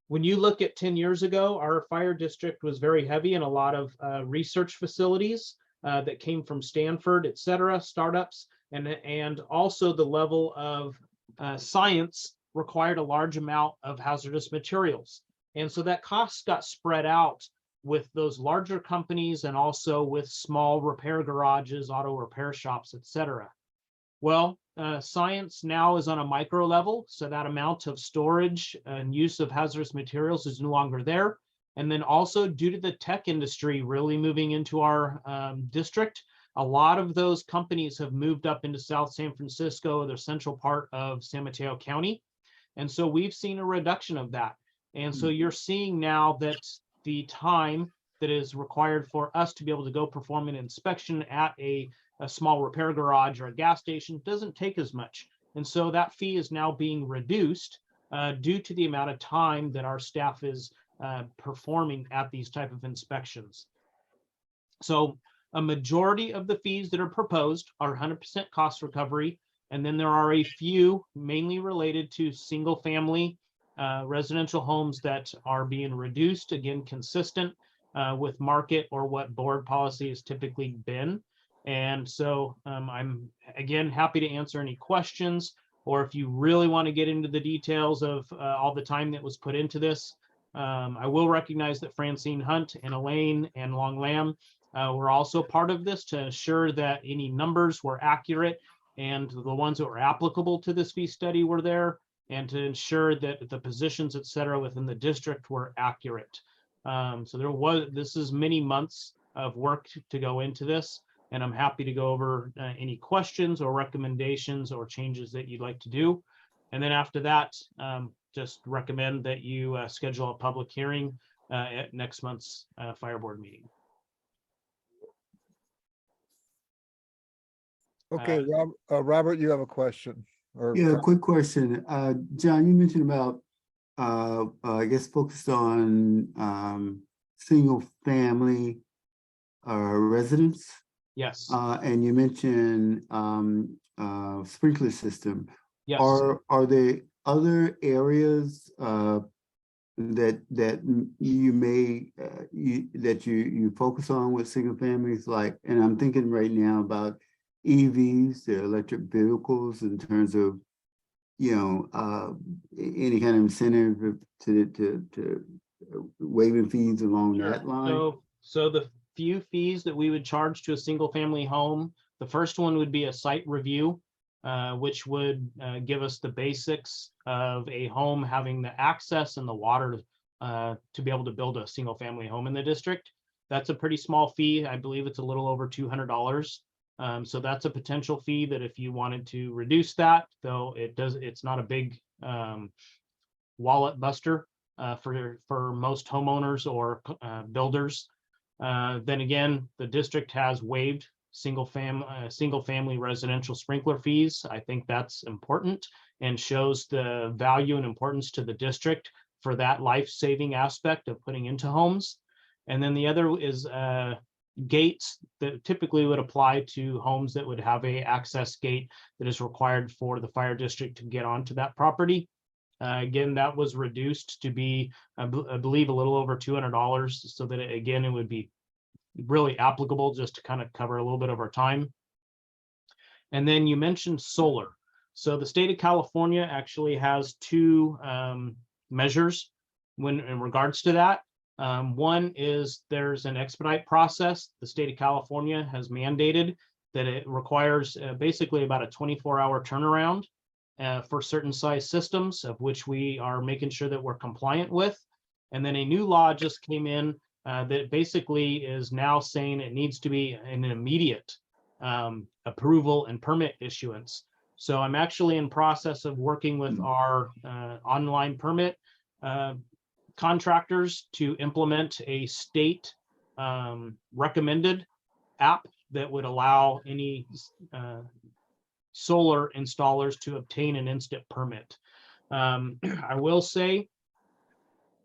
Speaker 8: When you look at 10 years ago, our fire district was very heavy in a lot of research facilities that came from Stanford, et cetera, startups, and also the level of science required a large amount of hazardous materials. And so that cost got spread out with those larger companies and also with small repair garages, auto repair shops, et cetera. Well, science now is on a micro level, so that amount of storage and use of hazardous materials is no longer there. And then also due to the tech industry really moving into our district, a lot of those companies have moved up into South San Francisco, the central part of San Mateo County. And so we've seen a reduction of that. And so you're seeing now that the time that is required for us to be able to go perform an inspection at a small repair garage or a gas station doesn't take as much. And so that fee is now being reduced due to the amount of time that our staff is performing at these type of inspections. So a majority of the fees that are proposed are 100% cost recovery. And then there are a few mainly related to single family residential homes that are being reduced, again, consistent with market or what board policy has typically been. And so I'm, again, happy to answer any questions, or if you really want to get into the details of all the time that was put into this, I will recognize that Francine Hunt and Elaine and Long Lamb were also part of this to ensure that any numbers were accurate and the ones that were applicable to this fee study were there, and to ensure that the positions, et cetera, within the district were accurate. So this is many months of work to go into this, and I'm happy to go over any questions or recommendations or changes that you'd like to do. And then after that, just recommend that you schedule a public hearing at next month's fire board meeting.
Speaker 1: Okay, Robert, you have a question? Or
Speaker 6: Yeah, quick question. John, you mentioned about, I guess, focused on single family residents.
Speaker 8: Yes.
Speaker 6: And you mentioned sprinkler system.
Speaker 8: Yes.
Speaker 6: Are there other areas that you may you focus on with single families, like, and I'm thinking right now about EVs, the electric vehicles, in terms of, you know, any kind of incentive to waiving fees along that line?
Speaker 8: So the few fees that we would charge to a single family home, the first one would be a site review, which would give us the basics of a home having the access and the water to be able to build a single family home in the district. That's a pretty small fee. I believe it's a little over $200. So that's a potential fee that if you wanted to reduce that, though it's not a big wallet buster for most homeowners or builders. Then again, the district has waived single family residential sprinkler fees. I think that's important and shows the value and importance to the district for that life-saving aspect of putting into homes. And then the other is gates that typically would apply to homes that would have a access gate that is required for the fire district to get onto that property. Again, that was reduced to be, I believe, a little over $200, so that it would be really applicable, just to kind of cover a little bit of our time. And then you mentioned solar. So the state of California actually has two measures in regards to that. One is there's an expedite process. The state of California has mandated that it requires basically about a 24-hour turnaround for certain size systems, of which we are making sure that we're compliant with. And then a new law just came in that basically is now saying it needs to be an immediate approval and permit issuance. So I'm actually in process of working with our online permit contractors to implement a state recommended app that would allow any solar installers to obtain an instant permit. I will say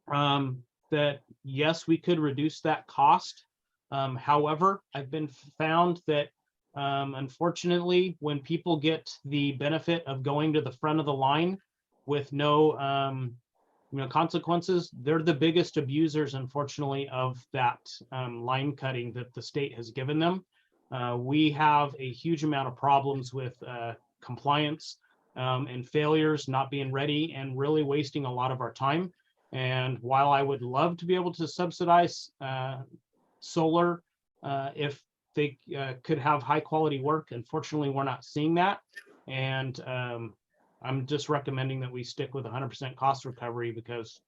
Speaker 8: that yes, we could reduce that cost However, I've been found that unfortunately, when people get the benefit of going to the front of the line with no consequences, they're the biggest abusers, unfortunately, of that line cutting that the state has given them. We have a huge amount of problems with compliance and failures, not being ready, and really wasting a lot of our time. And while I would love to be able to subsidize solar if they could have high quality work, unfortunately, we're not seeing that. And I'm just recommending that we stick with 100% cost recovery because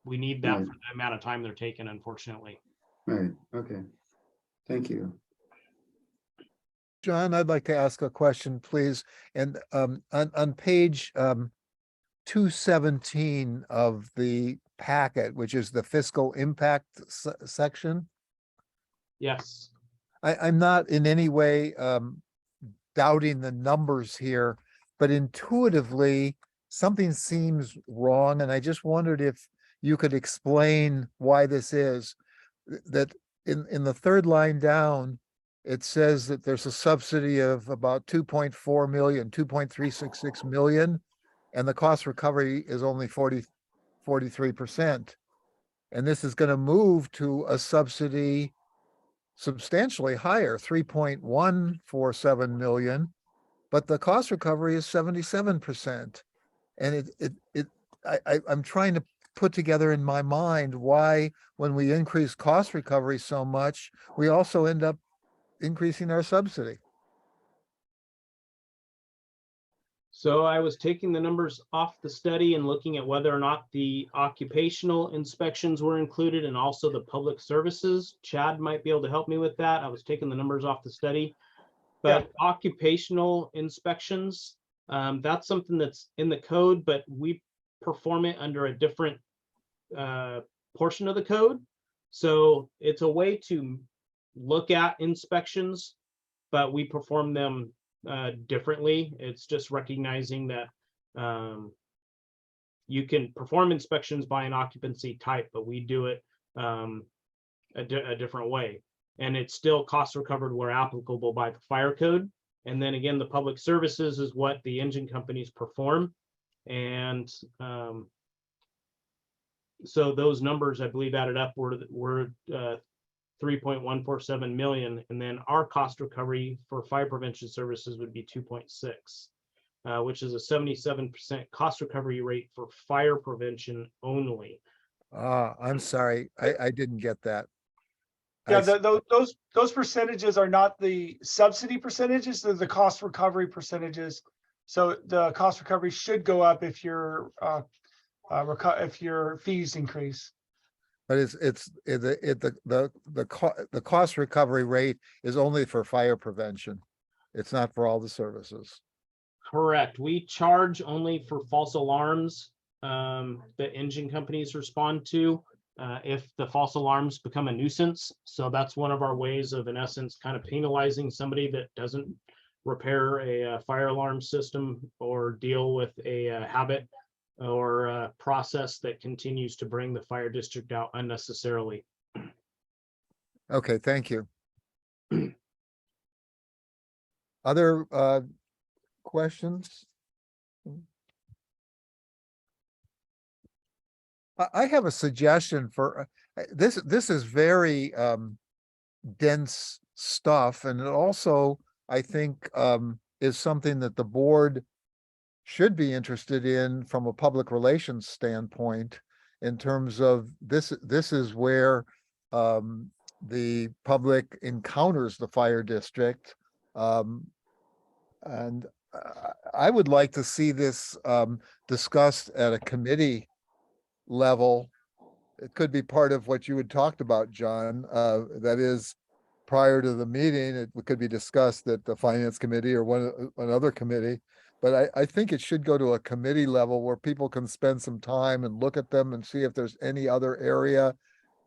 Speaker 8: we need that
Speaker 6: Right.
Speaker 8: for the amount of time they're taking, unfortunately.
Speaker 6: Right, okay. Thank you.
Speaker 1: John, I'd like to ask a question, please. And on page 217 of the packet, which is the fiscal impact section,
Speaker 8: Yes.
Speaker 1: I'm not in any way doubting the numbers here, but intuitively, something seems wrong, and I just wondered if you could explain why this is. That in the third line down, it says that there's a subsidy of about 2.4 million, 2.366 million, and the cost recovery is only 43%. And this is going to move to a subsidy substantially higher, 3.147 million, but the cost recovery is 77%. And I'm trying to put together in my mind why, when we increase cost recovery so much, we also end up increasing our subsidy.
Speaker 8: So I was taking the numbers off the study and looking at whether or not the occupational inspections were included and also the public services. Chad might be able to help me with that. I was taking the numbers off the study. But occupational inspections, that's something that's in the code, but we perform it under a different portion of the code. So it's a way to look at inspections, but we perform them differently. It's just recognizing that you can perform inspections by an occupancy type, but we do it a different way. And it's still cost recovered where applicable by the fire code. And then again, the public services is what the engine companies perform. And so those numbers, I believe, added up were 3.147 million. And then our cost recovery for fire prevention services would be 2.6, which is a 77% cost recovery rate for fire prevention only.
Speaker 1: I'm sorry, I didn't get that.
Speaker 14: Yeah, those percentages are not the subsidy percentages, they're the cost recovery percentages. So the cost recovery should go up if your fees increase.
Speaker 1: But the cost recovery rate is only for fire prevention. It's not for all the services.
Speaker 8: Correct. We charge only for false alarms that engine companies respond to if the false alarms become a nuisance. So that's one of our ways of, in essence, kind of penalizing somebody that doesn't repair a fire alarm system or deal with a habit or a process that continues to bring the fire district out unnecessarily.
Speaker 1: Okay, thank you. Other questions? I have a suggestion for this. This is very dense stuff, and it also, I think, is something that the board should be interested in from a public relations standpoint, in terms of this is where the public encounters the fire district. And I would like to see this discussed at a committee level. It could be part of what you had talked about, John. That is, prior to the meeting, it could be discussed at the finance committee or another committee. But I think it should go to a committee level where people can spend some time and look at them and see if there's any other area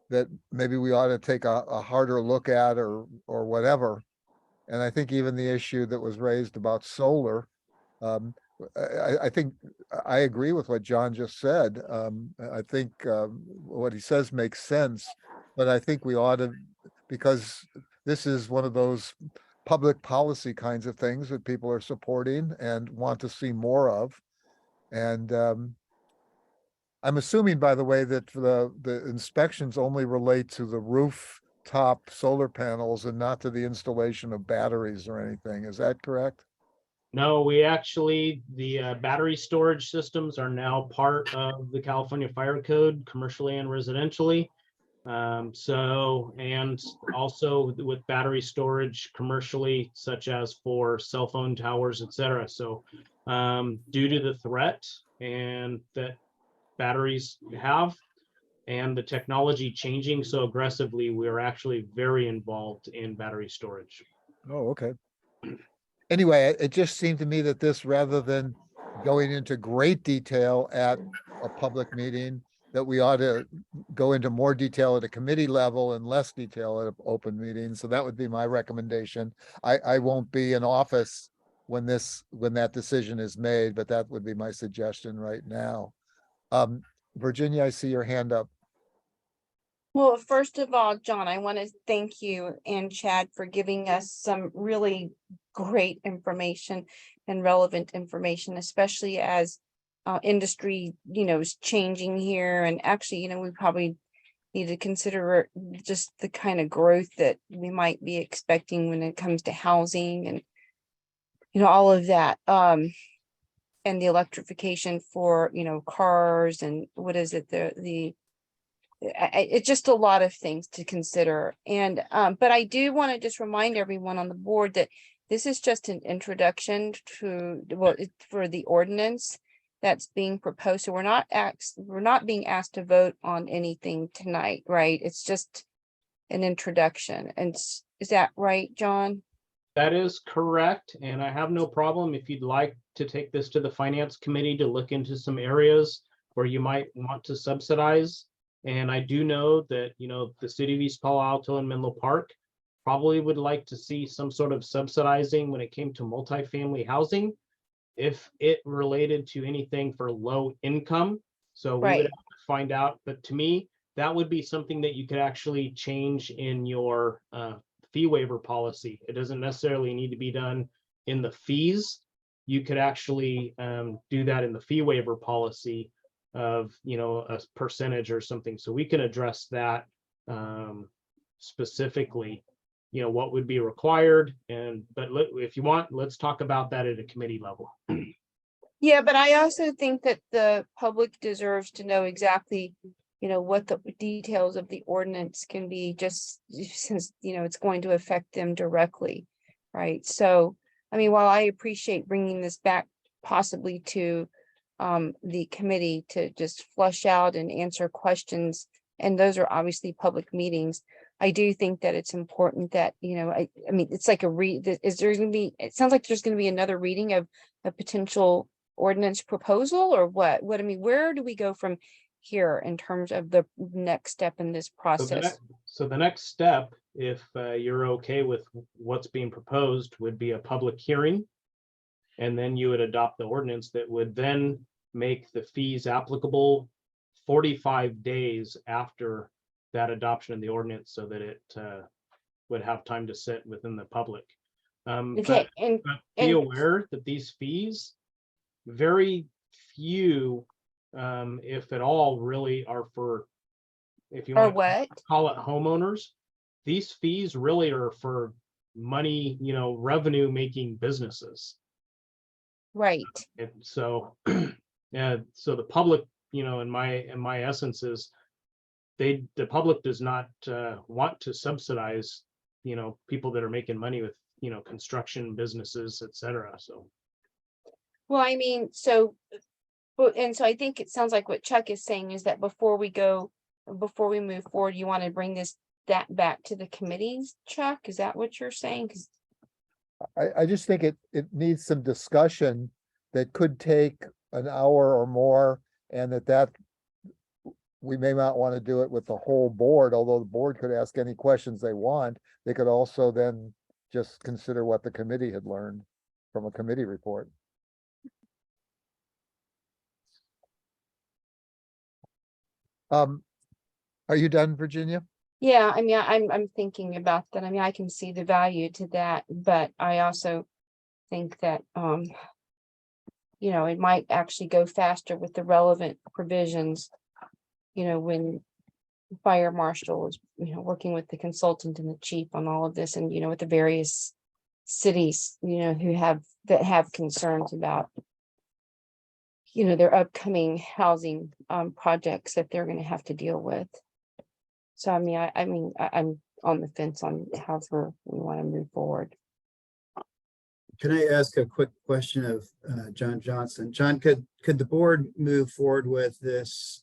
Speaker 1: that maybe we ought to take a harder look at or whatever. And I think even the issue that was raised about solar, I think I agree with what John just said. I think what he says makes sense. but I think we ought to, because this is one of those public policy kinds of things that people are supporting and want to see more of. And I'm assuming, by the way, that the inspections only relate to the rooftop solar panels and not to the installation of batteries or anything. Is that correct?
Speaker 8: No, we actually, the battery storage systems are now part of the California Fire Code, commercially and residentially. So, and also with battery storage commercially, such as for cell phone towers, et cetera. So, due to the threat and that batteries have, and the technology changing so aggressively, we are actually very involved in battery storage.
Speaker 1: Oh, okay. Anyway, it just seemed to me that this, rather than going into great detail at a public meeting, that we ought to go into more detail at a committee level and less detail at an open meeting. So that would be my recommendation. I won't be in office when that decision is made, but that would be my suggestion right now. Virginia, I see your hand up.
Speaker 4: Well, first of all, John, I want to thank you and Chad for giving us some really great information and relevant information, especially as industry, is changing here. And actually, we probably need to consider just the kind of growth that we might be expecting when it comes to housing and, all of that. And the electrification for, cars and what is it, it's just a lot of things to consider. And but I do want to just remind everyone on the board that this is just an introduction to for the ordinance that's being proposed. So we're not being asked to vote on anything tonight, right? It's just an introduction. And is that right, John?
Speaker 8: That is correct. And I have no problem if you'd like to take this to the finance committee to look into some areas where you might want to subsidize. And I do know that, the city of East Palo Alto and Menlo Park probably would like to see some sort of subsidizing when it came to multifamily housing, if it related to anything for low income. So we would have to find out. But to me, that would be something that you could actually change in your fee waiver policy. It doesn't necessarily need to be done in the fees. You could actually do that in the fee waiver policy of a percentage or something, so we can address that specifically, what would be required. But if you want, let's talk about that at a committee level.
Speaker 4: Yeah, but I also think that the public deserves to know exactly what the details of the ordinance can be, just since it's going to affect them directly, right? So I mean, while I appreciate bringing this back possibly to the committee to just flush out and answer questions, and those are obviously public meetings, I do think that it's important that, I mean, it's like it sounds like there's going to be another reading of a potential ordinance proposal, or what? I mean, where do we go from here in terms of the next step in this process?
Speaker 8: So the next step, if you're okay with what's being proposed, would be a public hearing. And then you would adopt the ordinance that would then make the fees applicable 45 days after that adoption of the ordinance, so that it would have time to sit within the public.
Speaker 4: Okay,
Speaker 8: but be aware that these fees, very few, if at all, really are for, if you want to call it homeowners. These fees really are for money, revenue making businesses.
Speaker 4: Right.
Speaker 8: And so, so the public, in my essence is, the public does not want to subsidize, people that are making money with, construction businesses, et cetera. So.
Speaker 4: Well, I mean, and so I think it sounds like what Chuck is saying is that before we move forward, you want to bring that back to the committees, Chuck? Is that what you're saying? 'Cause
Speaker 1: I just think it needs some discussion that could take an hour or more, and that we may not want to do it with the whole board, although the board could ask any questions they want. They could also then just consider what the committee had learned from a committee report. Are you done, Virginia?
Speaker 15: Yeah, I mean, I'm thinking about that. I mean, I can see the value to that, but I also think that, it might actually go faster with the relevant provisions. When the fire marshal is, working with the consultant and the chief on all of this and, with the various cities, that have concerns about, their upcoming housing, projects that they're gonna have to deal with. So, I'm on the fence on however we want to move forward.
Speaker 5: Can I ask a quick question of John Johnson? John, could the board move forward with this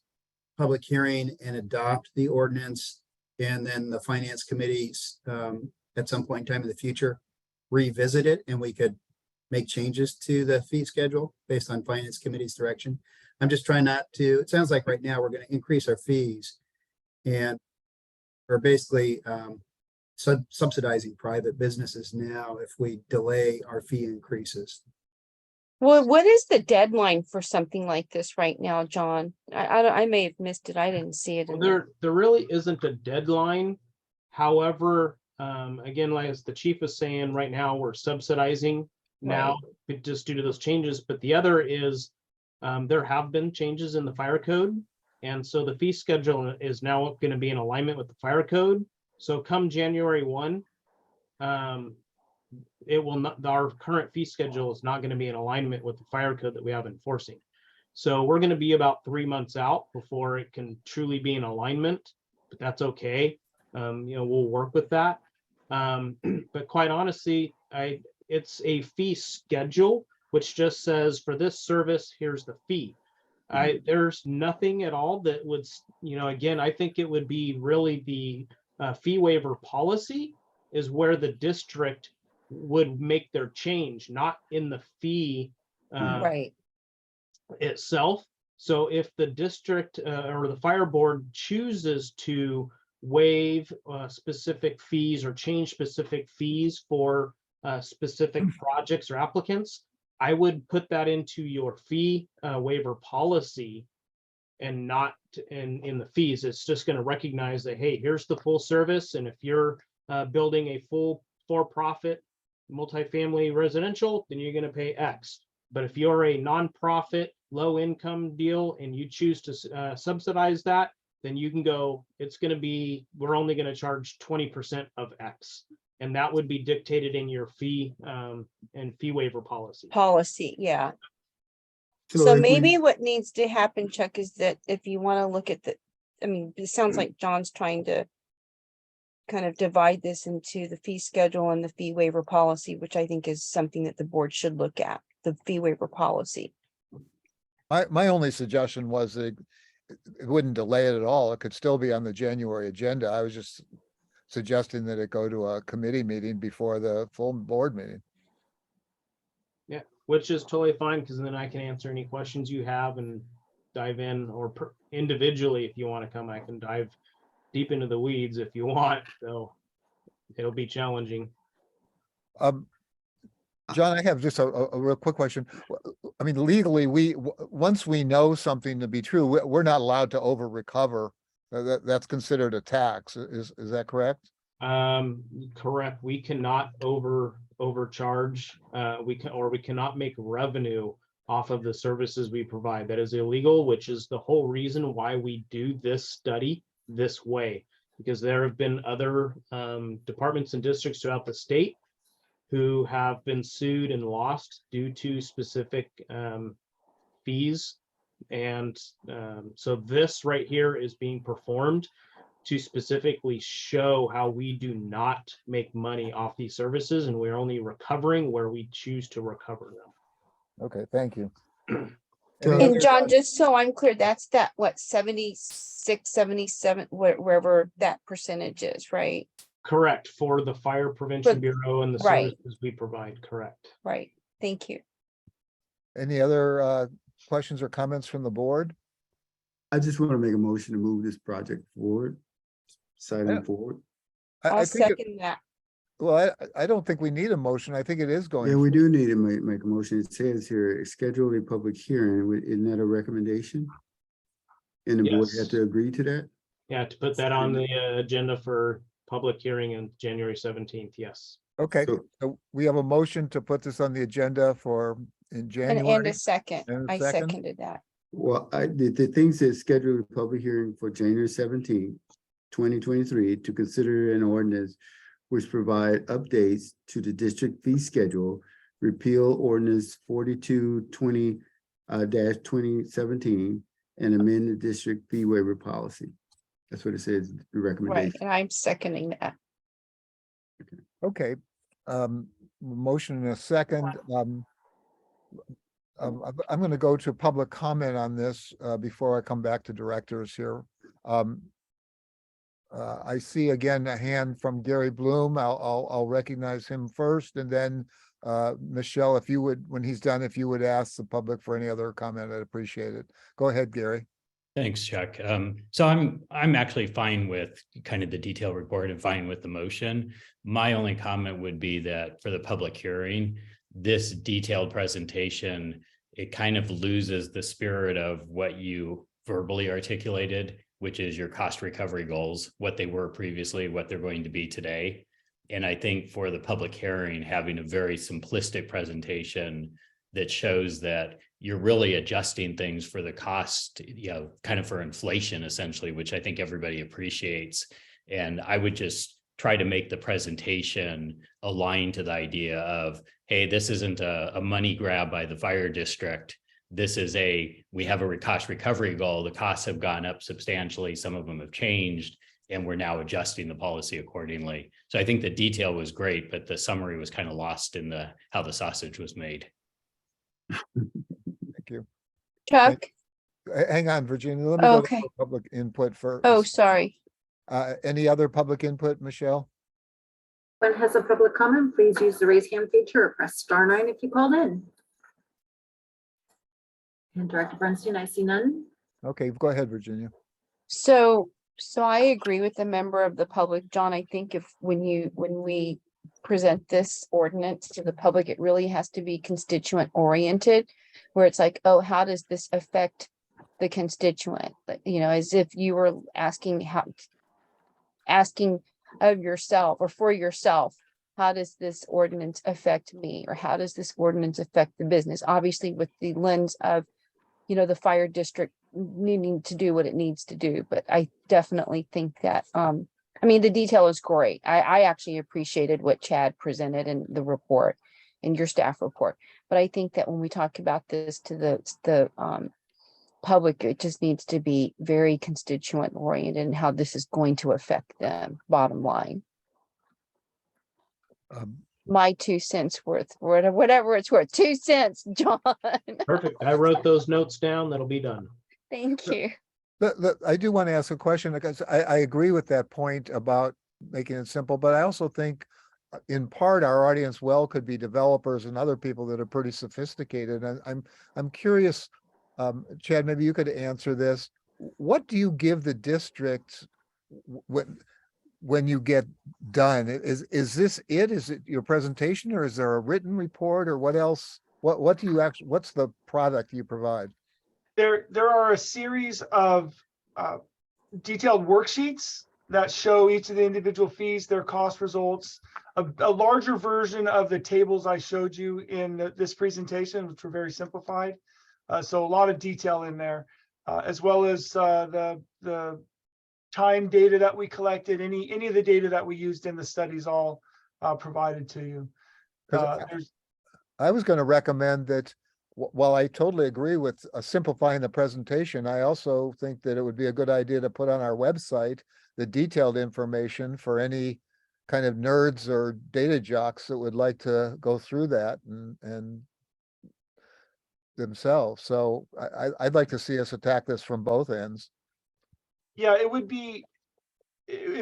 Speaker 5: public hearing and adopt the ordinance? And then the finance committees at some point in time in the future revisit it and we could make changes to the fee schedule based on finance committee's direction? I'm just trying not to, it sounds like right now we're going to increase our fees and we're basically subsidizing private businesses now if we delay our fee increases.
Speaker 15: Well, what is the deadline for something like this right now, John? I may have missed it. I didn't see it.
Speaker 8: Well, there really isn't a deadline. However, again, like as the chief is saying, right now we're subsidizing now just due to those changes. But the other is there have been changes in the fire code. And so the fee schedule is now going to be in alignment with the fire code. So come January 1, it will not, our current fee schedule is not going to be in alignment with the fire code that we have enforcing. So we're going to be about 3 months out before it can truly be in alignment, but that's okay. We'll work with that. But quite honestly, it's a fee schedule, which just says for this service, here's the fee. There's nothing at all that would, again, I think it would be really the fee waiver policy is where the district would make their change, not in the fee itself. So if the district or the fire board chooses to waive specific fees or change specific fees for specific projects or applicants, I would put that into your fee waiver policy and not in the fees. It's just going to recognize that, hey, here's the full service. And if you're building a full for-profit multifamily residential, then you're going to pay X. But if you're a nonprofit, low income deal and you choose to subsidize that, then you can go, it's going to be, we're only going to charge 20% of X. And that would be dictated in your fee and fee waiver policy.
Speaker 15: Yeah.
Speaker 6: So
Speaker 15: So
Speaker 6: if we-
Speaker 15: maybe what needs to happen, Chuck, is that if you want to look at it sounds like John's trying to kind of divide this into the fee schedule and the fee waiver policy, which I think is something that the board should look at, the fee waiver policy.
Speaker 1: My only suggestion was that it wouldn't delay it at all. It could still be on the January agenda. I was just suggesting that it go to a committee meeting before the full board meeting.
Speaker 8: Yeah, which is totally fine, because then I can answer any questions you have and dive in, or individually, if you want to come, I can dive deep into the weeds if you want. So it'll be challenging.
Speaker 1: John, I have just a real quick question. I mean, legally, once we know something to be true, we're not allowed to over recover. That's considered a tax. Is that correct?
Speaker 8: Correct. We cannot overcharge. We cannot make revenue off of the services we provide. That is illegal, which is the whole reason why we do this study this way, because there have been other departments and districts throughout the state who have been sued and lost due to specific fees. And so this right here is being performed to specifically show how we do not make money off these services, and we're only recovering where we choose to recover them.
Speaker 1: Okay, thank you.
Speaker 15: And John, just so I'm clear, that's that, what, 76, 77, wherever that percentage is, right?
Speaker 8: Correct, for the Fire Prevention Bureau and the
Speaker 15: Right.
Speaker 8: services we provide, correct.
Speaker 15: Right, thank you.
Speaker 1: Any other questions or comments from the board?
Speaker 6: I just want to make a motion to move this project forward, citing forward.
Speaker 15: I'll
Speaker 1: I think
Speaker 15: second that.
Speaker 1: well, I don't think we need a motion. I think it is going.
Speaker 6: Yeah, we do need to make a motion. It says here, schedule a public hearing. Isn't that a recommendation? And the board
Speaker 8: Yes.
Speaker 6: had to agree to that?
Speaker 8: Yeah, to put that on the agenda for public hearing on January 17th, yes.
Speaker 1: Okay,
Speaker 6: So-
Speaker 1: so we have a motion to put this on the agenda for in
Speaker 15: And
Speaker 1: January.
Speaker 15: a second,
Speaker 1: And a
Speaker 15: I
Speaker 1: second?
Speaker 15: seconded that.
Speaker 6: Well, the things that scheduled a public hearing for January 17th, 2023, to consider an ordinance which provide updates to the district fee schedule, repeal ordinance 4220 2017, and amend the district fee waiver policy. That's what it says, the
Speaker 15: Right,
Speaker 6: recommendation.
Speaker 15: and I'm seconding that.
Speaker 1: Okay, motion in a second. I'm going to go to public comment on this before I come back to directors here. I see again a hand from Gary Bloom. I'll recognize him first, and then Michelle, if you would, when he's done, if you would ask the public for any other comment, I'd appreciate it. Go ahead, Gary.
Speaker 13: Thanks, Chuck. So I'm actually fine with kind of the detailed report and fine with the motion. My only comment would be that for the public hearing, this detailed presentation, it kind of loses the spirit of what you verbally articulated, which is your cost recovery goals, what they were previously, what they're going to be today. And I think for the public hearing, having a very simplistic presentation that shows that you're really adjusting things for the cost, kind of for inflation essentially, which I think everybody appreciates. And I would just try to make the presentation align to the idea of, hey, this isn't a money grab by the fire district. This is we have a cost recovery goal. The costs have gone up substantially. Some of them have changed, and we're now adjusting the policy accordingly. So I think the detail was great, but the summary was kind of lost in how the sausage was made.
Speaker 1: Thank you.
Speaker 15: Chuck?
Speaker 1: Hang on, Virginia. Let me go to
Speaker 15: Okay.
Speaker 1: public input first.
Speaker 15: Oh, sorry.
Speaker 1: Any other public input, Michelle?
Speaker 2: When has a public comment, please use the raise hand feature or press *9 if you called in. And Director Bernstein, I see none.
Speaker 1: Okay, go ahead, Virginia.
Speaker 15: So I agree with the member of the public, John. I think when we present this ordinance to the public, it really has to be constituent oriented, where it's like, oh, how does this affect the constituent? As if you were asking of yourself or for yourself, how does this ordinance affect me? Or how does this ordinance affect the business? Obviously, with the lens of, the fire district needing to do what it needs to do. But I definitely think that, the detail is great. I actually appreciated what Chad presented in the report, in your staff report. But I think that when we talk about this to the public, it just needs to be very constituent oriented and how this is going to affect them, bottom line. My 2 cents worth, whatever it's worth, 2 cents, John.
Speaker 8: Perfect. I wrote those notes down. That'll be done.
Speaker 15: Thank you.
Speaker 1: I do want to ask a question because I agree with that point about making it simple, but I also think in part our audience could be developers and other people that are pretty sophisticated. And I'm curious, Chad, maybe you could answer this. What do you give the district when you get done? Is this it? Is it your presentation, or is there a written report, or what else? What do you actually? What's the product you provide?
Speaker 14: There are a series of detailed worksheets that show each of the individual fees, their cost results, a larger version of the tables I showed you in this presentation, which were very simplified. So a lot of detail in there, as well as the time data that we collected, any of the data that we used in the studies, all provided to you.
Speaker 1: I was going to recommend that while I totally agree with simplifying the presentation, I also think that it would be a good idea to put on our website the detailed information for any kind of nerds or data jocks that would like to go through that and themselves. So I'd like to see us attack this from both ends.
Speaker 14: Yeah, it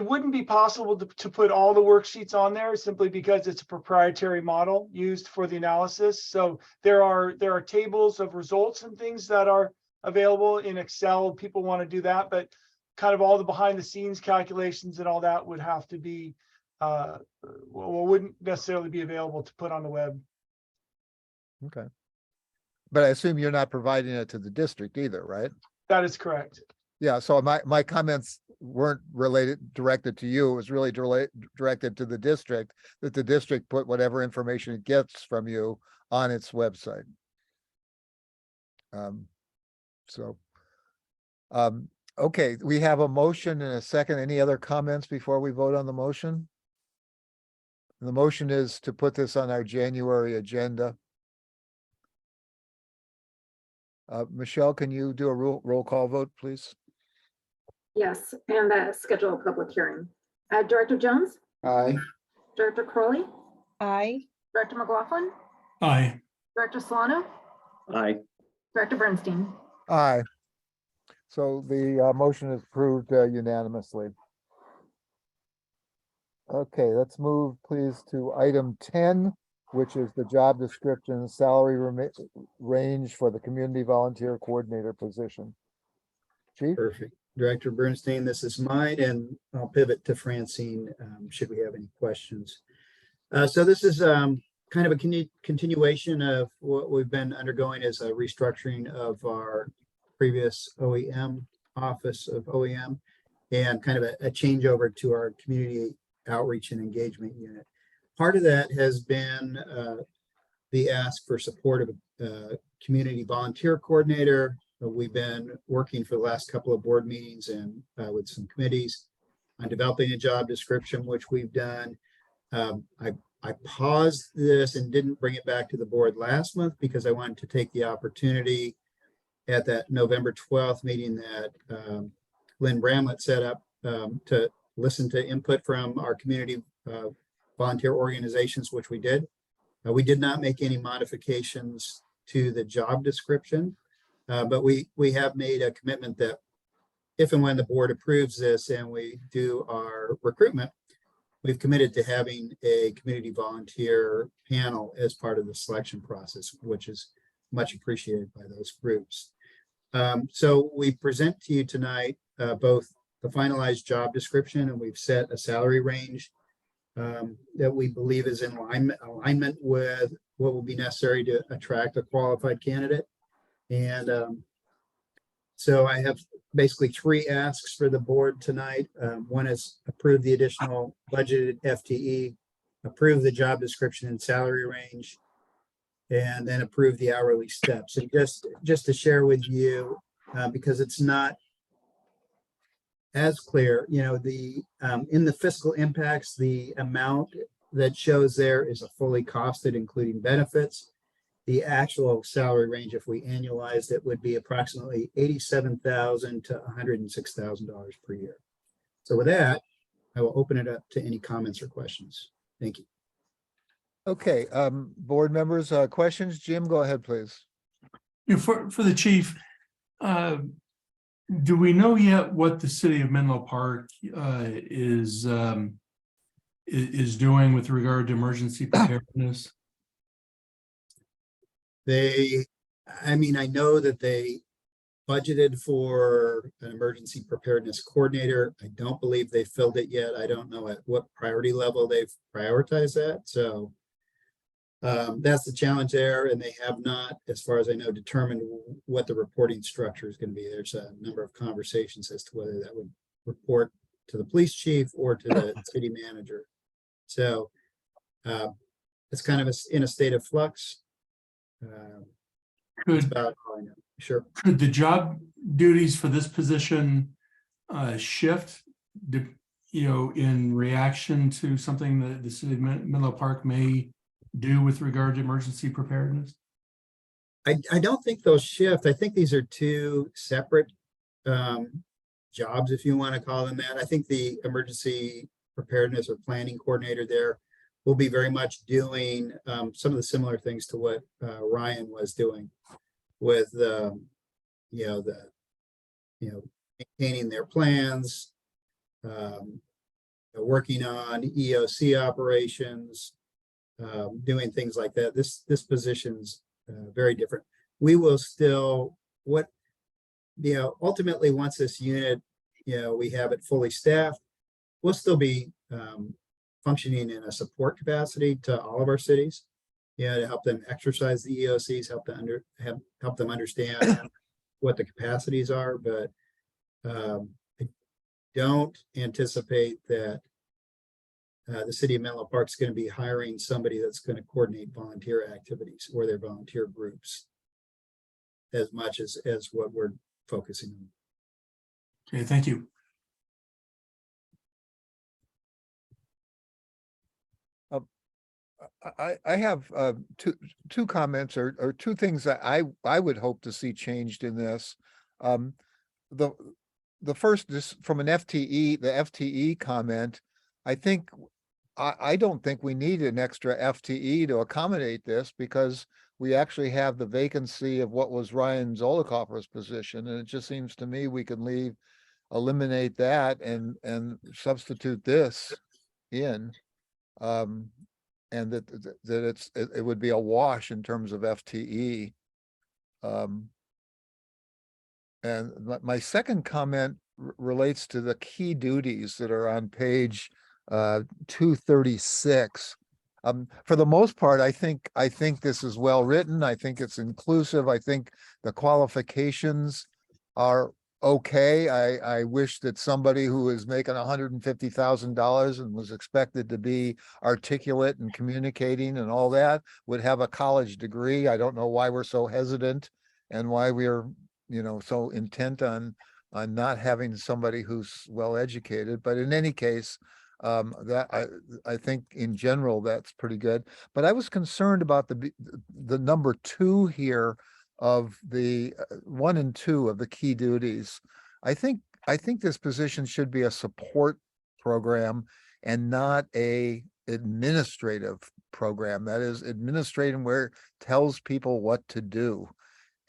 Speaker 14: wouldn't be possible to put all the worksheets on there simply because it's a proprietary model used for the analysis. So there are tables of results and things that are available in Excel. People want to do that, but kind of all the behind the scenes calculations and all that would have to be, wouldn't necessarily be available to put on the web.
Speaker 1: Okay. But I assume you're not providing it to the district either, right?
Speaker 14: That is correct.
Speaker 1: Yeah, so my comments weren't directed to you. It was really directed to the district, that the district put whatever information it gets from you on its website. So, okay, we have a motion and a second. Any other comments before we vote on the motion? The motion is to put this on our January agenda. Michelle, can you do a roll call vote, please?
Speaker 2: Yes, and schedule a public hearing. Director Jones,
Speaker 6: Aye.
Speaker 2: Director Crowley,
Speaker 4: Aye.
Speaker 2: Director McLaughlin,
Speaker 12: Aye.
Speaker 2: Director Solano,
Speaker 3: Aye.
Speaker 2: Director Bernstein.
Speaker 1: Aye. So the motion is approved unanimously. Okay, let's move please to item 10, which is the job description, salary range for the community volunteer coordinator position. Chief?
Speaker 5: Perfect. Director Bernstein, this is mine, and I'll pivot to Francine, should we have any questions. So this is kind of a continuation of what we've been undergoing as a restructuring of our previous OEM, Office of OEM, and kind of a changeover to our community outreach and engagement unit. Part of that has been the ask for support of a community volunteer coordinator. We've been working for the last couple of board meetings and with some committees on developing a job description, which we've done. I paused this and didn't bring it back to the board last month because I wanted to take the opportunity at that November 12th meeting that Lynn Bramlett set up to listen to input from our community volunteer organizations, which we did. We did not make any modifications to the job description, but we have made a commitment that if and when the board approves this and we do our recruitment, we've committed to having a community volunteer panel as part of the selection process, which is much appreciated by those groups. So we present to you tonight both the finalized job description, and we've set a salary range that we believe is in alignment with what will be necessary to attract a qualified candidate. And so I have basically three asks for the board tonight. One is approve the additional budgeted FTE, approve the job description and salary range, and then approve the hourly steps. And just to share with you, because it's not as clear, you know, the in the fiscal impacts, the amount that shows there is a fully costed, including benefits. The actual salary range, if we annualized it, would be approximately $87,000 to $106,000 per year. So with that, I will open it up to any comments or questions. Thank you.
Speaker 1: Okay, board members, questions? Jim, go ahead, please.
Speaker 12: For the chief, do we know yet what the city of Menlo Park is doing with regard to emergency preparedness?
Speaker 5: I know that they budgeted for an emergency preparedness coordinator. I don't believe they filled it yet. I don't know at what priority level they've prioritized that. So that's the challenge there. And they have not, as far as I know, determined what the reporting structure is going to be. There's a number of conversations as to whether that would report to the police chief or to the city manager. So it's kind of in a state of flux. That's about all I know. Sure.
Speaker 12: Could the job duties for this position shift, in reaction to something that the city of Menlo Park may do with regard to emergency preparedness?
Speaker 5: I don't think they'll shift. I think these are two separate jobs, if you want to call them that. I think the emergency preparedness or planning coordinator there will be very much doing some of the similar things to what Ryan was doing with maintaining their plans, working on EOC operations, doing things like that. This position's very different. We will still, ultimately once this unit, we have it fully staffed, we'll still be functioning in a support capacity to all of our cities, to help them exercise the EOCs, help them understand what the capacities are. But I don't anticipate that the city of Menlo Park is going to be hiring somebody that's going to coordinate volunteer activities or their volunteer groups as much as what we're focusing on.
Speaker 12: Okay, thank you.
Speaker 1: I have two comments or two things that I would hope to see changed in this. The first, just from an FTE, the FTE comment, I don't think we need an extra FTE to accommodate this because we actually have the vacancy of what was Ryan Zolikoffer's position, and it just seems to me we can eliminate that and substitute this in. And that it would be a wash in terms of FTE. And my second comment relates to the key duties that are on page 236. For the most part, I think this is well written. I think it's inclusive. I think the qualifications are okay. I wish that somebody who is making $150,000 and was expected to be articulate and communicating and all that would have a college degree. I don't know why we're so hesitant and why we're, so intent on not having somebody who's well educated. But in any case, that I think in general that's pretty good. But I was concerned about the number 2 here of the 1 and 2 of the key duties. I think this position should be a support program and not a administrative program. That is, administrating where it tells people what to do.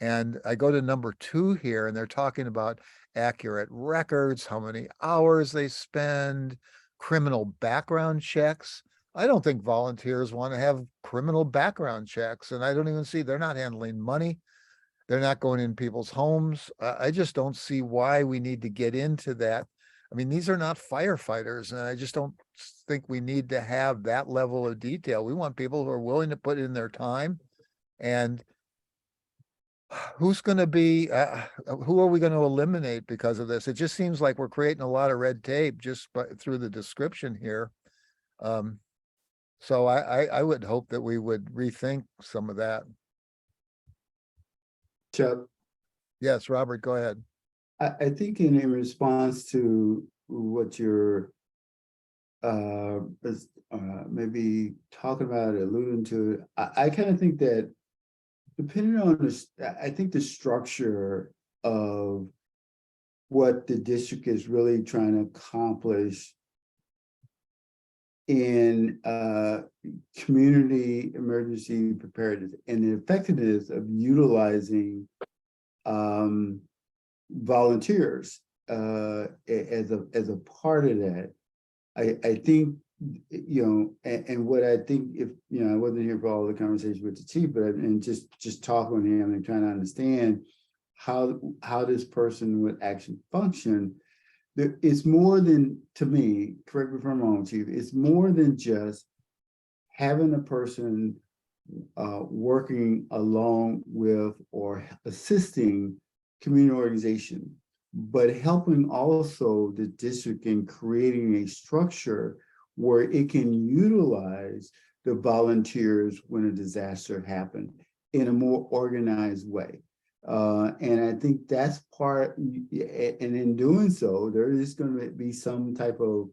Speaker 1: And I go to number 2 here, and they're talking about accurate records, how many hours they spend, criminal background checks. I don't think volunteers want to have criminal background checks, and I don't even see they're not handling money. They're not going in people's homes. I just don't see why we need to get into that. I mean, these are not firefighters, and I just don't think we need to have that level of detail. We want people who are willing to put in their time. And who's going to be, who are we going to eliminate because of this? It just seems like we're creating a lot of red tape just through the description here. So I would hope that we would rethink some of that.
Speaker 6: Chuck,
Speaker 1: Yes, Robert, go ahead.
Speaker 6: I think in response to what you're maybe talking about, alluding to, I kind of think that depending on this, I think the structure of what the district is really trying to accomplish in community emergency preparedness and the effectiveness of utilizing volunteers as a part of that. I think, and what I think, if I wasn't here for all the conversations with the chief, but and just talking with him and trying to understand how this person would actually function. It's more than, to me, correct me if I'm wrong, Chief, it's more than just having a person working along with or assisting community organization, but helping also the district in creating a structure where it can utilize the volunteers when a disaster happened in a more organized way. And I think that's part, and in doing so, there is going to be some type of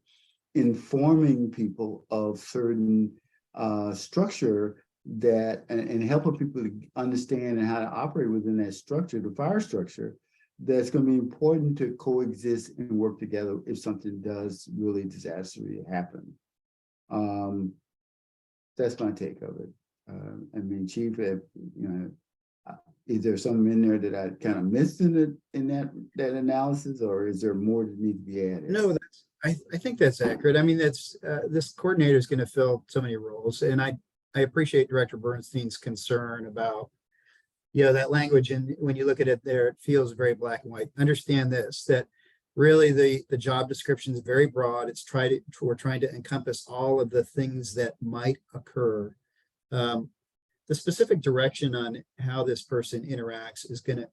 Speaker 6: informing people of certain structure that, and helping people to understand and how to operate within that structure, the fire structure, that's going to be important to coexist and work together if something does really disastrously happen. That's my take of it. I mean, Chief, is there something in there that I kind of missed in that analysis, or is there more that needs to be added?
Speaker 5: No, I think that's accurate. I mean, that's this coordinator is going to fill so many roles, and I appreciate Director Bernstein's concern about that language. And when you look at it there, it feels very black and white. Understand this, that really the job description is very broad. We're trying to encompass all of the things that might occur. The specific direction on how this person interacts is going to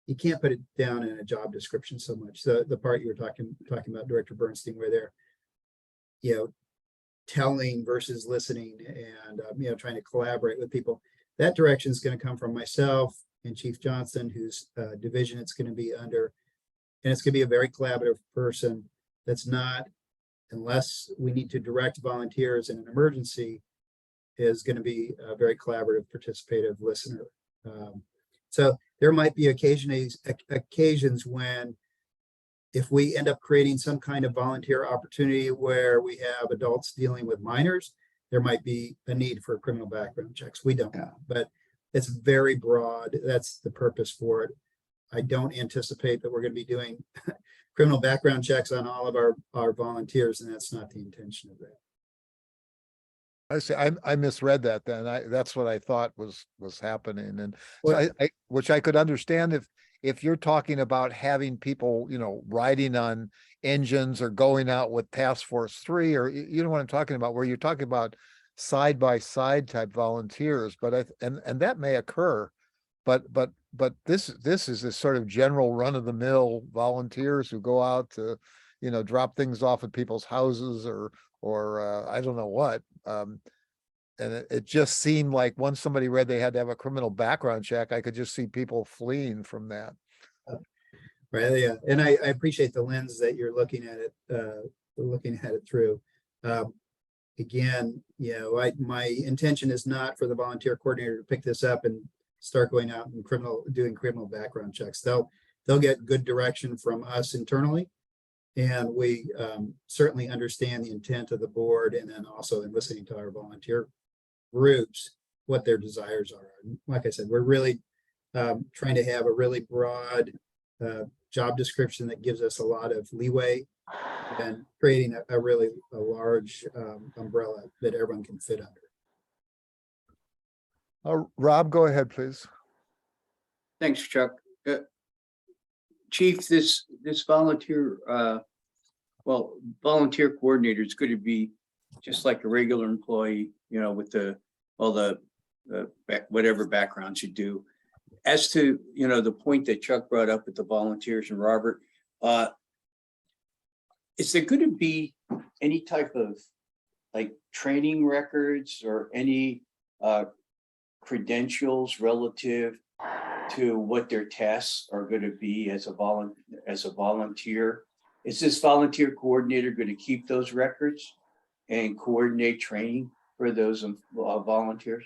Speaker 5: you can't put it down in a job description so much. The part you were talking about, Director Bernstein, where they're, telling versus listening and, trying to collaborate with people. That direction is going to come from myself and Chief Johnson, whose division it's going to be under. And it's going to be a very collaborative person that's not, unless we need to direct volunteers in an emergency, is going to be a very collaborative, participative listener. So there might be occasions when, if we end up creating some kind of volunteer opportunity where we have adults dealing with minors, there might be a need for criminal background checks. We don't know, but it's very broad. That's the purpose for it. I don't anticipate that we're going to be doing criminal background checks on all of our volunteers, and that's not the intention of that.
Speaker 1: I see, I misread that then. That's what I thought was happening. And so which I could understand if you're talking about having people, riding on engines or going out with Task Force 3, or you know what I'm talking about, where you're talking about side by side type volunteers, but and that may occur, but this is this sort of general run of the mill volunteers who go out to, drop things off at people's houses or I don't know what. And it just seemed like once somebody read they had to have a criminal background check, I could just see people fleeing from that.
Speaker 5: Right. Yeah. And I appreciate the lens that you're looking at it through. Again, my intention is not for the volunteer coordinator to pick this up and start going out and doing criminal background checks. They'll get good direction from us internally. And we certainly understand the intent of the board, and then also in listening to our volunteer groups, what their desires are. And like I said, we're really trying to have a really broad job description that gives us a lot of leeway and creating a really large umbrella that everyone can fit under.
Speaker 1: Rob, go ahead, please.
Speaker 3: Thanks, Chuck. Chief, this volunteer, volunteer coordinator is going to be just like a regular employee, with all the whatever backgrounds you do. As to, the point that Chuck brought up with the volunteers and Robert, is there going to be any type of training records or any credentials relative to what their tasks are going to be as a volunteer? Is this volunteer coordinator going to keep those records and coordinate training for those volunteers?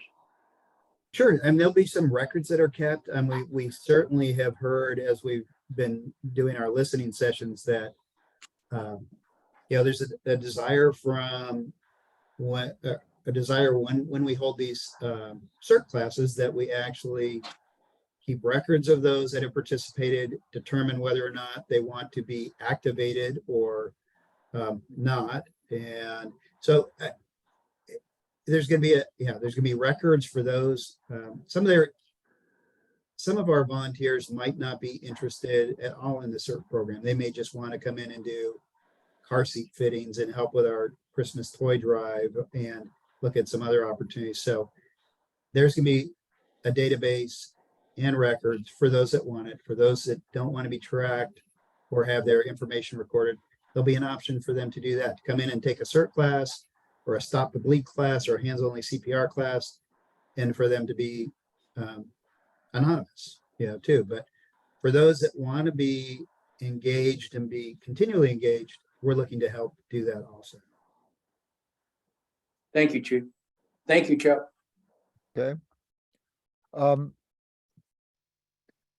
Speaker 5: Sure, and there'll be some records that are kept, and we certainly have heard as we've been doing our listening sessions that there's a desire from when we hold these CERT classes that we actually keep records of those that have participated, determine whether or not they want to be activated or not, and so. There's going to be records for those. Some of our volunteers might not be interested at all in the CERT program. They may just want to come in and do car seat fittings and help with our Christmas toy drive and look at some other opportunities. So there's going to be a database and records for those that want it. For those that don't want to be tracked or have their information recorded, there'll be an option for them to do that, to come in and take a CERT class or a stop the bleed class or a hands-only CPR class, and for them to be anonymous, too. But for those that want to be engaged and be continually engaged, we're looking to help do that also.
Speaker 3: Thank you, Chief. Thank you, Chuck.
Speaker 1: Okay.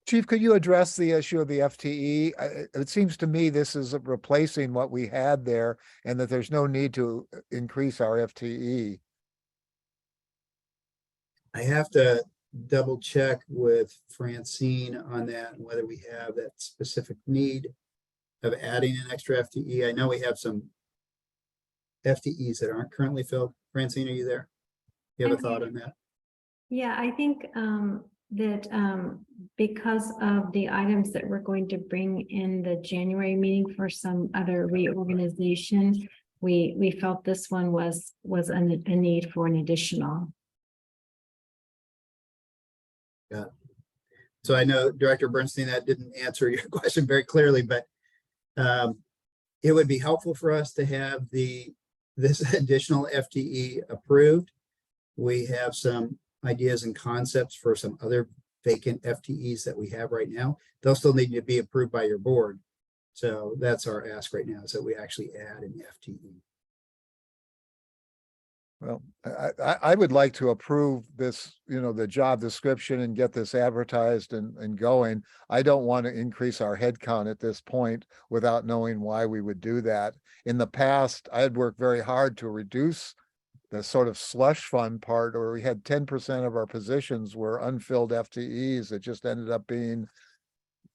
Speaker 1: Chief, could you address the issue of the FTE? It seems to me this is replacing what we had there and that there's no need to increase our FTE.
Speaker 5: I have to double check with Francine on that and whether we have that specific need of adding an extra FTE. I know we have some FTEs that aren't currently filled. Francine, are you there? You have a thought on that?
Speaker 16: Yeah, I think that because of the items that we're going to bring in the January meeting for some other reorganization, we felt this one was a need for an additional.
Speaker 5: Yeah. So I know Director Bernstein, that didn't answer your question very clearly, but it would be helpful for us to have this additional FTE approved. We have some ideas and concepts for some other vacant FTEs that we have right now. They'll still need to be approved by your board. So that's our ask right now, is that we actually add an FTE.
Speaker 1: Well, I would like to approve this, the job description and get this advertised and going. I don't want to increase our headcount at this point without knowing why we would do that. In the past, I had worked very hard to reduce the sort of slush fund part, where we had 10% of our positions were unfilled FTEs. It just ended up being,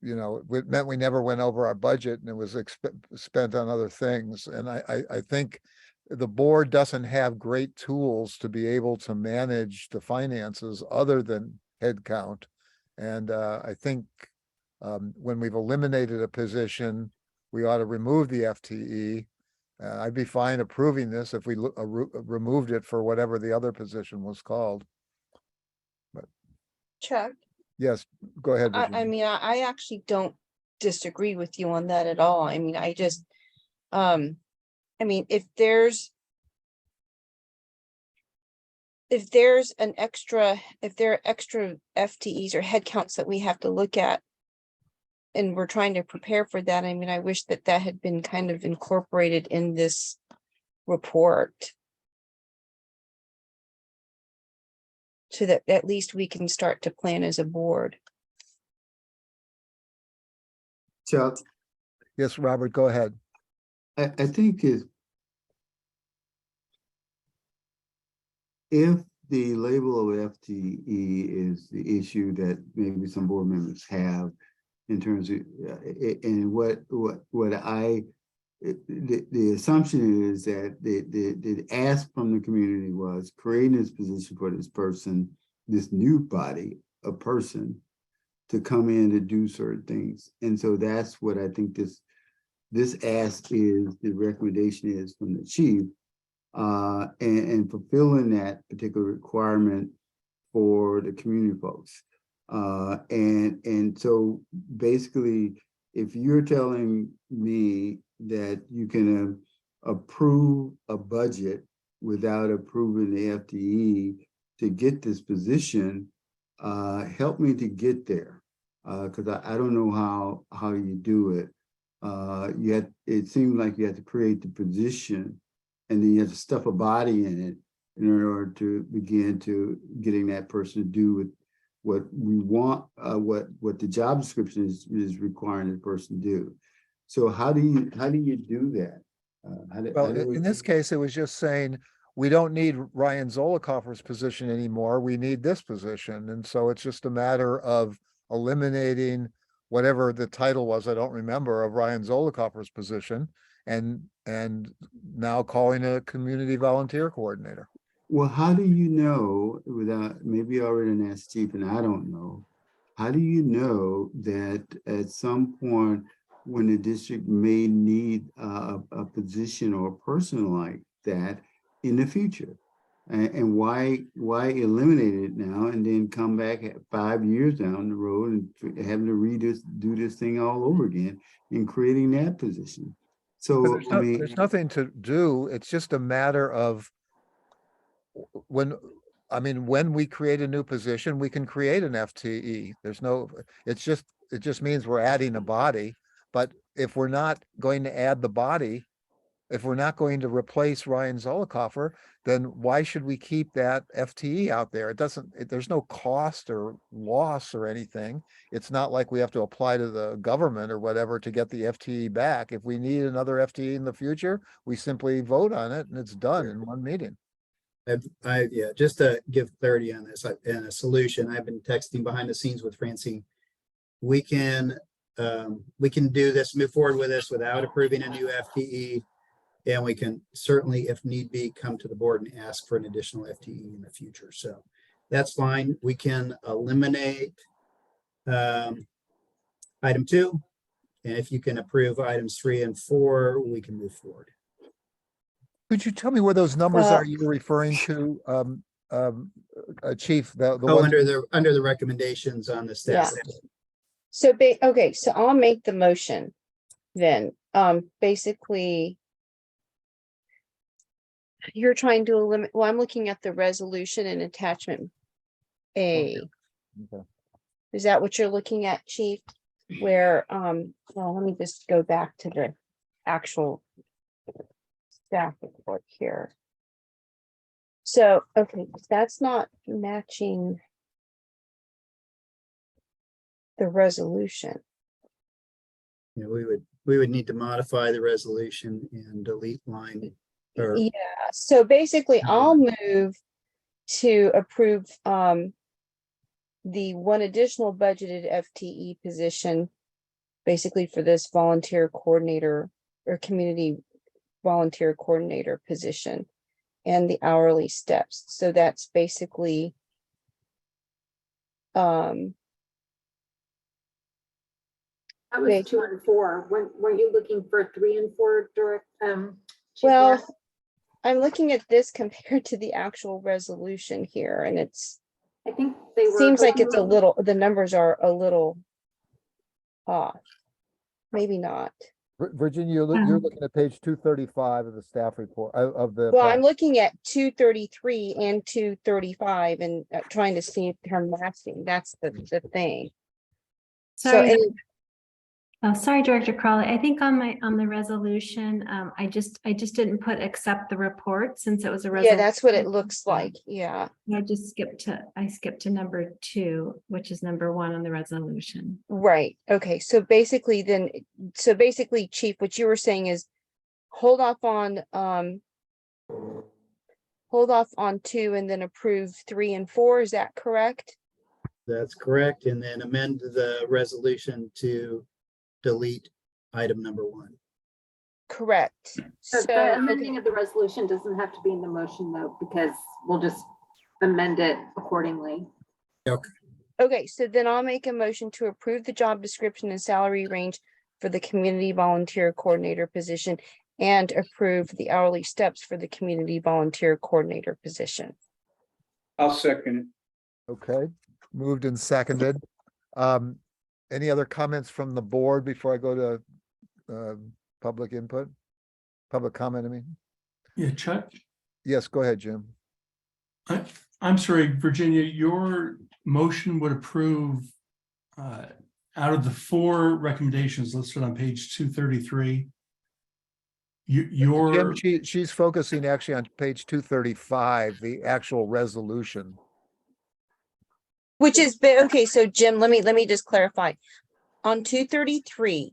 Speaker 1: it meant we never went over our budget and it was spent on other things. And I think the board doesn't have great tools to be able to manage the finances other than headcount. And I think when we've eliminated a position, we ought to remove the FTE. I'd be fine approving this if we removed it for whatever the other position was called. But
Speaker 4: Chuck,
Speaker 1: yes, go ahead.
Speaker 4: I
Speaker 1: Virginia.
Speaker 4: mean, I actually don't disagree with you on that at all. I mean, I just, if there are extra FTEs or headcounts that we have to look at, and we're trying to prepare for that, I mean, I wish that had been kind of incorporated in this report, so that at least we can start to plan as a board.
Speaker 6: Chuck,
Speaker 1: Yes, Robert, go ahead.
Speaker 6: I think if the label of FTE is the issue that maybe some board members have in terms of, and the assumption is that the ask from the community was creating this position for this person, this new body, a person, to come in to do certain things. And so that's what I think this ask is, the recommendation is from the chief, and fulfilling that particular requirement for the community folks. And so basically, if you're telling me that you can approve a budget without approving the FTE to get this position, help me to get there, because I don't know how you do it. It seems like you have to create the position, and then you have to stuff a body in it in order to begin to getting that person to do what we want, what the job description is requiring the person to do. So how do you do that?
Speaker 1: In this case, it was just saying, we don't need Ryan Zollicoffer's position anymore. We need this position. And so it's just a matter of eliminating whatever the title was, I don't remember, of Ryan Zollicoffer's position, and now calling a community volunteer coordinator.
Speaker 6: Well, how do you know, without, maybe you already asked Chief and I don't know, how do you know that at some point when the district may need a position or a person like that in the future? And why eliminate it now and then come back at 5 years down the road and having to do this thing all over again in creating that position? So
Speaker 1: there's nothing to do. It's just a matter of when we create a new position, we can create an FTE. It just means we're adding a body. But if we're not going to add the body, if we're not going to replace Ryan Zollicoffer, then why should we keep that FTE out there? There's no cost or loss or anything. It's not like we have to apply to the government or whatever to get the FTE back. If we need another FTE in the future, we simply vote on it and it's done in one meeting.
Speaker 5: Just to give clarity on this and a solution, I've been texting behind the scenes with Francine. We can do this, move forward with this without approving a new FTE. And we can certainly, if need be, come to the board and ask for an additional FTE in the future. So that's fine. We can eliminate item 2. And if you can approve items 3 and 4, we can move forward.
Speaker 1: Could you tell me where those numbers are you're referring to, Chief, the
Speaker 5: Oh,
Speaker 1: one,
Speaker 5: under the recommendations on the staff.
Speaker 15: So okay, so I'll make the motion then. Basically, you're trying to eliminate, well, I'm looking at the resolution and attachment A.
Speaker 1: Okay.
Speaker 15: Is that what you're looking at, Chief? Where, well, let me just go back to the actual staff report here. So, okay, that's not matching the resolution.
Speaker 5: Yeah, we would need to modify the resolution and delete line. Or,
Speaker 15: Yeah, so basically I'll move to approve the one additional budgeted FTE position, basically for this volunteer coordinator or community volunteer coordinator position and the hourly steps. So that's basically
Speaker 2: That was 2 and 4. Weren't you looking for 3 and 4 direct? Chief
Speaker 15: well,
Speaker 2: Warren?
Speaker 15: I'm looking at this compared to the actual resolution here, and it's
Speaker 2: I think they were.
Speaker 15: seems like it's a
Speaker 2: going-
Speaker 15: little, the numbers are a little off. Maybe not.
Speaker 1: Virginia, you're looking at page 235 of the staff report, of the.
Speaker 15: Well, I'm looking at 233 and 235 and trying to see if they're matching. That's the thing. So,
Speaker 16: Sorry,
Speaker 15: and-
Speaker 16: sorry, Director Crawley. I think on the resolution, I just didn't put accept the report since it was a
Speaker 15: yeah,
Speaker 16: resolution.
Speaker 15: that's what it looks like. Yeah.
Speaker 16: I skipped to number 2, which is number 1 on the resolution.
Speaker 15: Right. Okay. So basically Chief, what you were saying is hold off on 2 and then approve 3 and 4. Is that correct?
Speaker 5: that's correct. And then amend the resolution to delete item number 1.
Speaker 15: Correct.
Speaker 2: So
Speaker 15: So,
Speaker 2: the amending of the resolution doesn't have to be in the motion though, because we'll just amend it accordingly.
Speaker 15: okay, so then I'll make a motion to approve the job description and salary range for the community volunteer coordinator position and approve the hourly steps for the community volunteer coordinator position.
Speaker 3: I'll second it.
Speaker 1: Okay, moved and seconded. Any other comments from the board before I go to public input? Public comment, I mean?
Speaker 12: Yeah, Chuck,
Speaker 1: Yes, go ahead, Jim.
Speaker 12: I'm sorry, Virginia, your motion would approve out of the 4 recommendations listed on page 233. Your,
Speaker 1: Jim, she's focusing actually on page 235, the actual resolution.
Speaker 15: Which is, okay, so Jim, let me just clarify. On 233,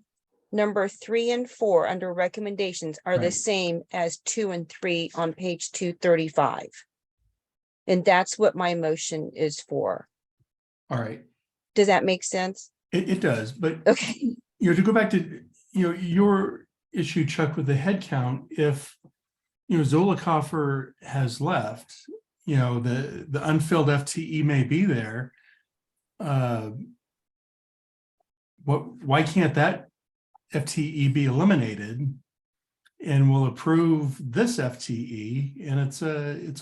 Speaker 15: number 3 and 4 under recommendations are the
Speaker 12: Right.
Speaker 15: same as 2 and 3 on page 235. And that's what my motion is for.
Speaker 12: all right,
Speaker 15: Does that make sense?
Speaker 12: it does, but
Speaker 15: Okay.
Speaker 12: to go back to, your issue, Chuck, with the head count, if, Zollicoffer has left, the unfilled FTE may be there. Why can't that FTE be eliminated? And we'll approve this FTE and it's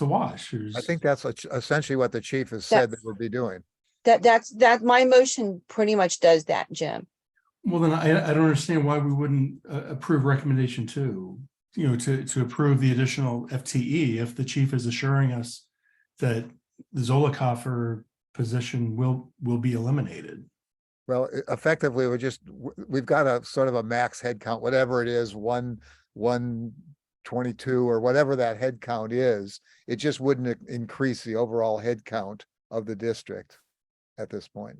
Speaker 12: a wash.
Speaker 1: I think that's essentially what the chief has said that we'll be doing.
Speaker 15: That's my motion pretty much does that, Jim.
Speaker 12: Well, then I don't understand why we wouldn't approve recommendation 2, to approve the additional FTE if the chief is assuring us that the Zollicoffer position will be eliminated.
Speaker 1: Well, effectively, we've got a sort of a max head count, whatever it is, 122 or whatever that head count is. It just wouldn't increase the overall head count of the district at this point.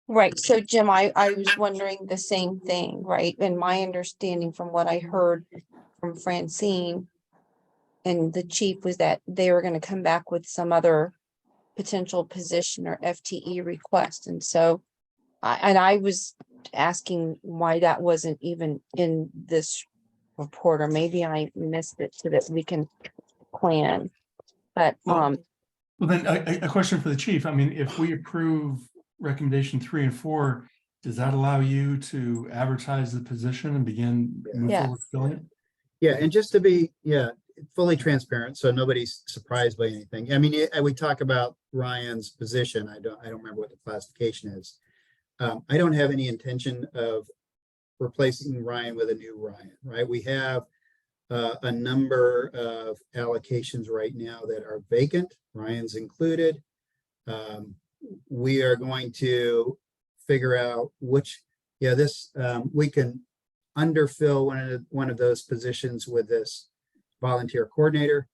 Speaker 15: Right. So Jim, I was wondering the same thing, right? And my understanding from what I heard from Francine and the chief was that they were going to come back with some other potential position or FTE request. And so I was asking why that wasn't even in this report, or maybe I missed it so that we can plan. But
Speaker 12: Well, then a question for the chief. I mean, if we approve recommendation 3 and 4, does that allow you to advertise the position and begin moving
Speaker 15: Yes.
Speaker 12: forward filling it?
Speaker 5: Yeah, and just to be, fully transparent, so nobody's surprised by anything. I mean, we talk about Ryan's position. I don't remember what the classification is. I don't have any intention of replacing Ryan with a new Ryan, right? We have a number of allocations right now that are vacant, Ryan's included. We are going to figure out which, we can underfill one of those positions with this volunteer coordinator.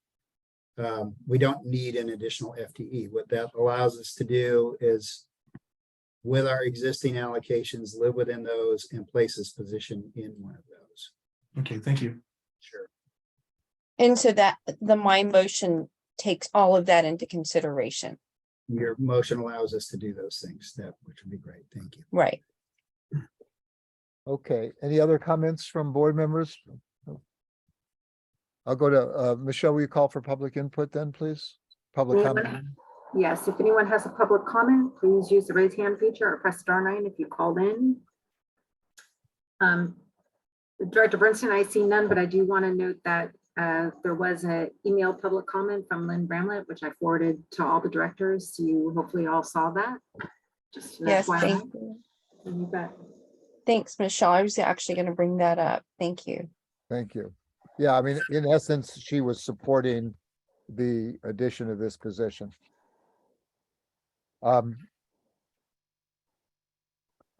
Speaker 5: We don't need an additional FTE. What that allows us to do is, with our existing allocations, live within those and place this position in one of those.
Speaker 12: Okay, thank you.
Speaker 5: Sure.
Speaker 15: And so that my motion takes all of that into consideration.
Speaker 5: Your motion allows us to do those things, which would be great. Thank you.
Speaker 15: Right.
Speaker 1: Okay, any other comments from board members? I'll go to, Michelle, will you call for public input then, please? Public
Speaker 2: Anyone?
Speaker 1: comment?
Speaker 2: Yes, if anyone has a public comment, please use the raise hand feature or press *9 if you called in. Director Bernstein, I see none, but I do want to note that there was an email public comment from Lynn Bramlett, which I forwarded to all the directors. You hopefully all saw that. Just an
Speaker 15: Yes,
Speaker 2: FYI.
Speaker 15: thank you.
Speaker 2: You bet.
Speaker 15: Thanks, Michelle. I was actually going to bring that up. Thank you.
Speaker 1: Thank you. Yeah, I mean, in essence, she was supporting the addition of this position.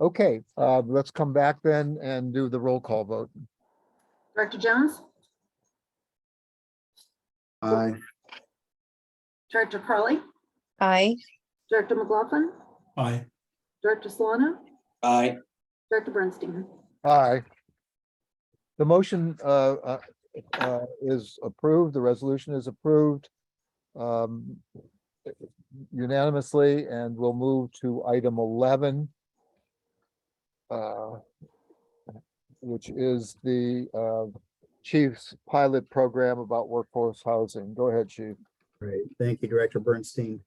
Speaker 1: Okay, let's come back then and do the roll call vote.
Speaker 2: Director Jones,
Speaker 6: Aye.
Speaker 2: Director Crawley,
Speaker 15: Aye.
Speaker 2: Director McLaughlin,
Speaker 12: Aye.
Speaker 2: Director Solano,
Speaker 3: Aye.
Speaker 2: Director Bernstein.
Speaker 1: Aye. The motion is approved. The resolution is approved unanimously, and we'll move to item 11, which is the Chief's pilot program about workforce housing. Go ahead, Chief.
Speaker 5: Great. Thank you, Director Bernstein.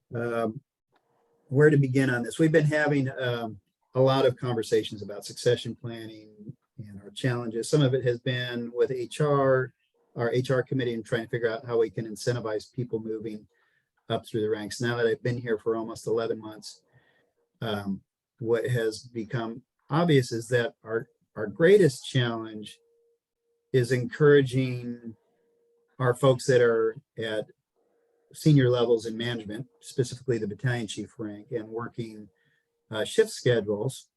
Speaker 5: Where to begin on this? We've been having a lot of conversations about succession planning and our challenges. Some of it has been with HR, our HR committee, and trying to figure out how we can incentivize people moving up through the ranks. Now that I've been here for almost 11 months, what has become obvious is that our greatest challenge is encouraging our folks that are at senior levels in management, specifically the battalion chief rank, and working shift schedules,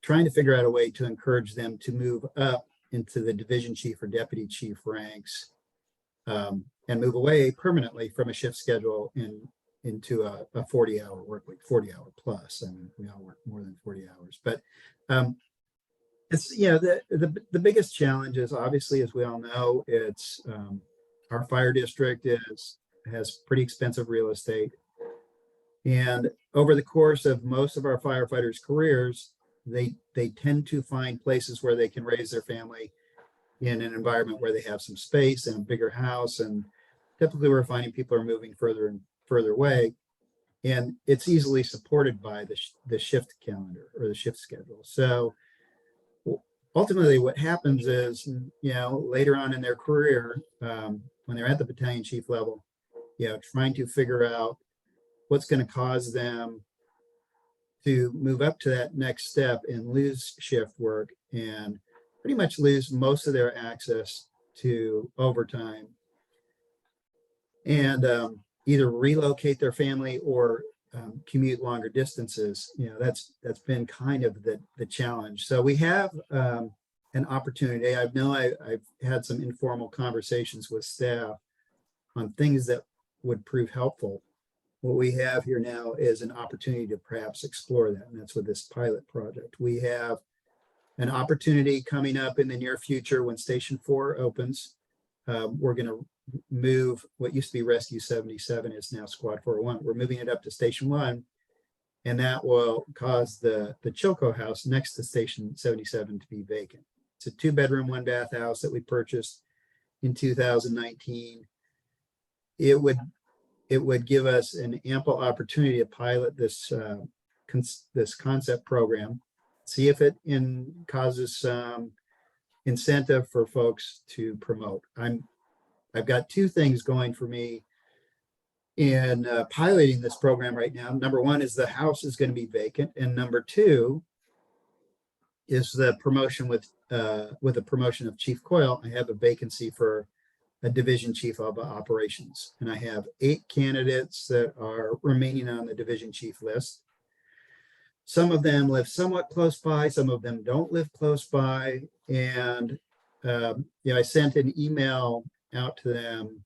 Speaker 5: trying to figure out a way to encourage them to move up into the division chief or deputy chief ranks, and move away permanently from a shift schedule into a 40-hour work week, 40-hour plus. I mean, we all work more than 40 hours, but it's, the biggest challenge is, obviously, as we all know, it's our fire district has pretty expensive real estate. And over the course of most of our firefighters' careers, they tend to find places where they can raise their family in an environment where they have some space and a bigger house. And typically we're finding people are moving further and further away. And it's easily supported by the shift calendar or the shift schedule. So ultimately what happens is, later on in their career, when they're at the battalion chief level, trying to figure out what's going to cause them to move up to that next step and lose shift work and pretty much lose most of their access to overtime, and either relocate their family or commute longer distances. That's been kind of the challenge. So we have an opportunity. I've had some informal conversations with staff on things that would prove helpful. What we have here now is an opportunity to perhaps explore that, and that's with this pilot project. We have an opportunity coming up in the near future when Station 4 opens. We're going to move what used to be Rescue 77 is now Squad 401. We're moving it up to Station 1, and that will cause the Chilco house next to Station 77 to be vacant. It's a 2-bedroom, 1-bath house that we purchased in 2019. It would give us an ample opportunity to pilot this concept program, see if it causes some incentive for folks to promote. I've got two things going for me in piloting this program right now. Number one is the house is going to be vacant, and number two is the promotion with the promotion of Chief Coyle. I have a vacancy for a division chief of operations, and I have 8 candidates that are remaining on the division chief list. Some of them live somewhat close by, some of them don't live close by, and I sent an email out to them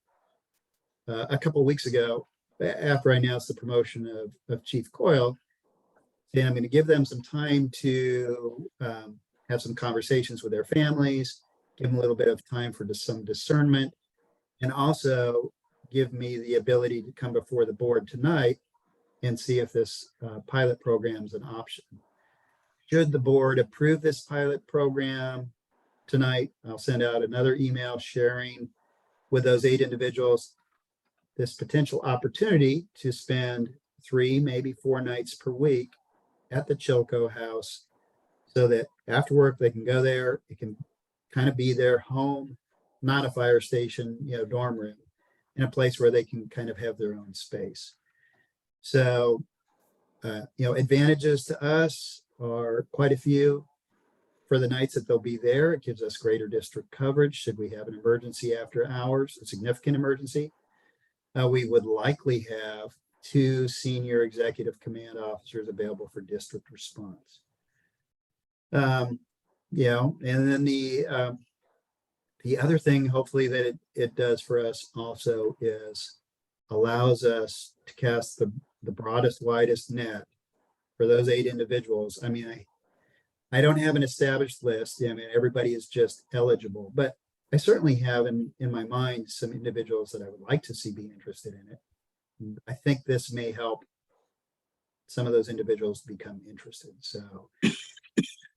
Speaker 5: a couple of weeks ago after I announced the promotion of Chief Coyle. And I'm going to give them some time to have some conversations with their families, give them a little bit of time for some discernment, and also give me the ability to come before the board tonight and see if this pilot program is an option. Should the board approve this pilot program tonight, I'll send out another email sharing with those 8 individuals this potential opportunity to spend 3, maybe 4 nights per week at the Chilco House, so that after work they can go there. It can kind of be their home, not a fire station, dorm room, in a place where they can kind of have their own space. So, advantages to us are quite a few. For the nights that they'll be there, it gives us greater district coverage should we have an emergency after hours, a significant emergency. We would likely have 2 senior executive command officers available for district response. And then the other thing, hopefully, that it does for us also is allows us to cast the broadest, widest net for those 8 individuals. I mean, I don't have an established list. I mean, everybody is just eligible, but I certainly have in my mind some individuals that I would like to see be interested in it. And I think this may help some of those individuals become interested. So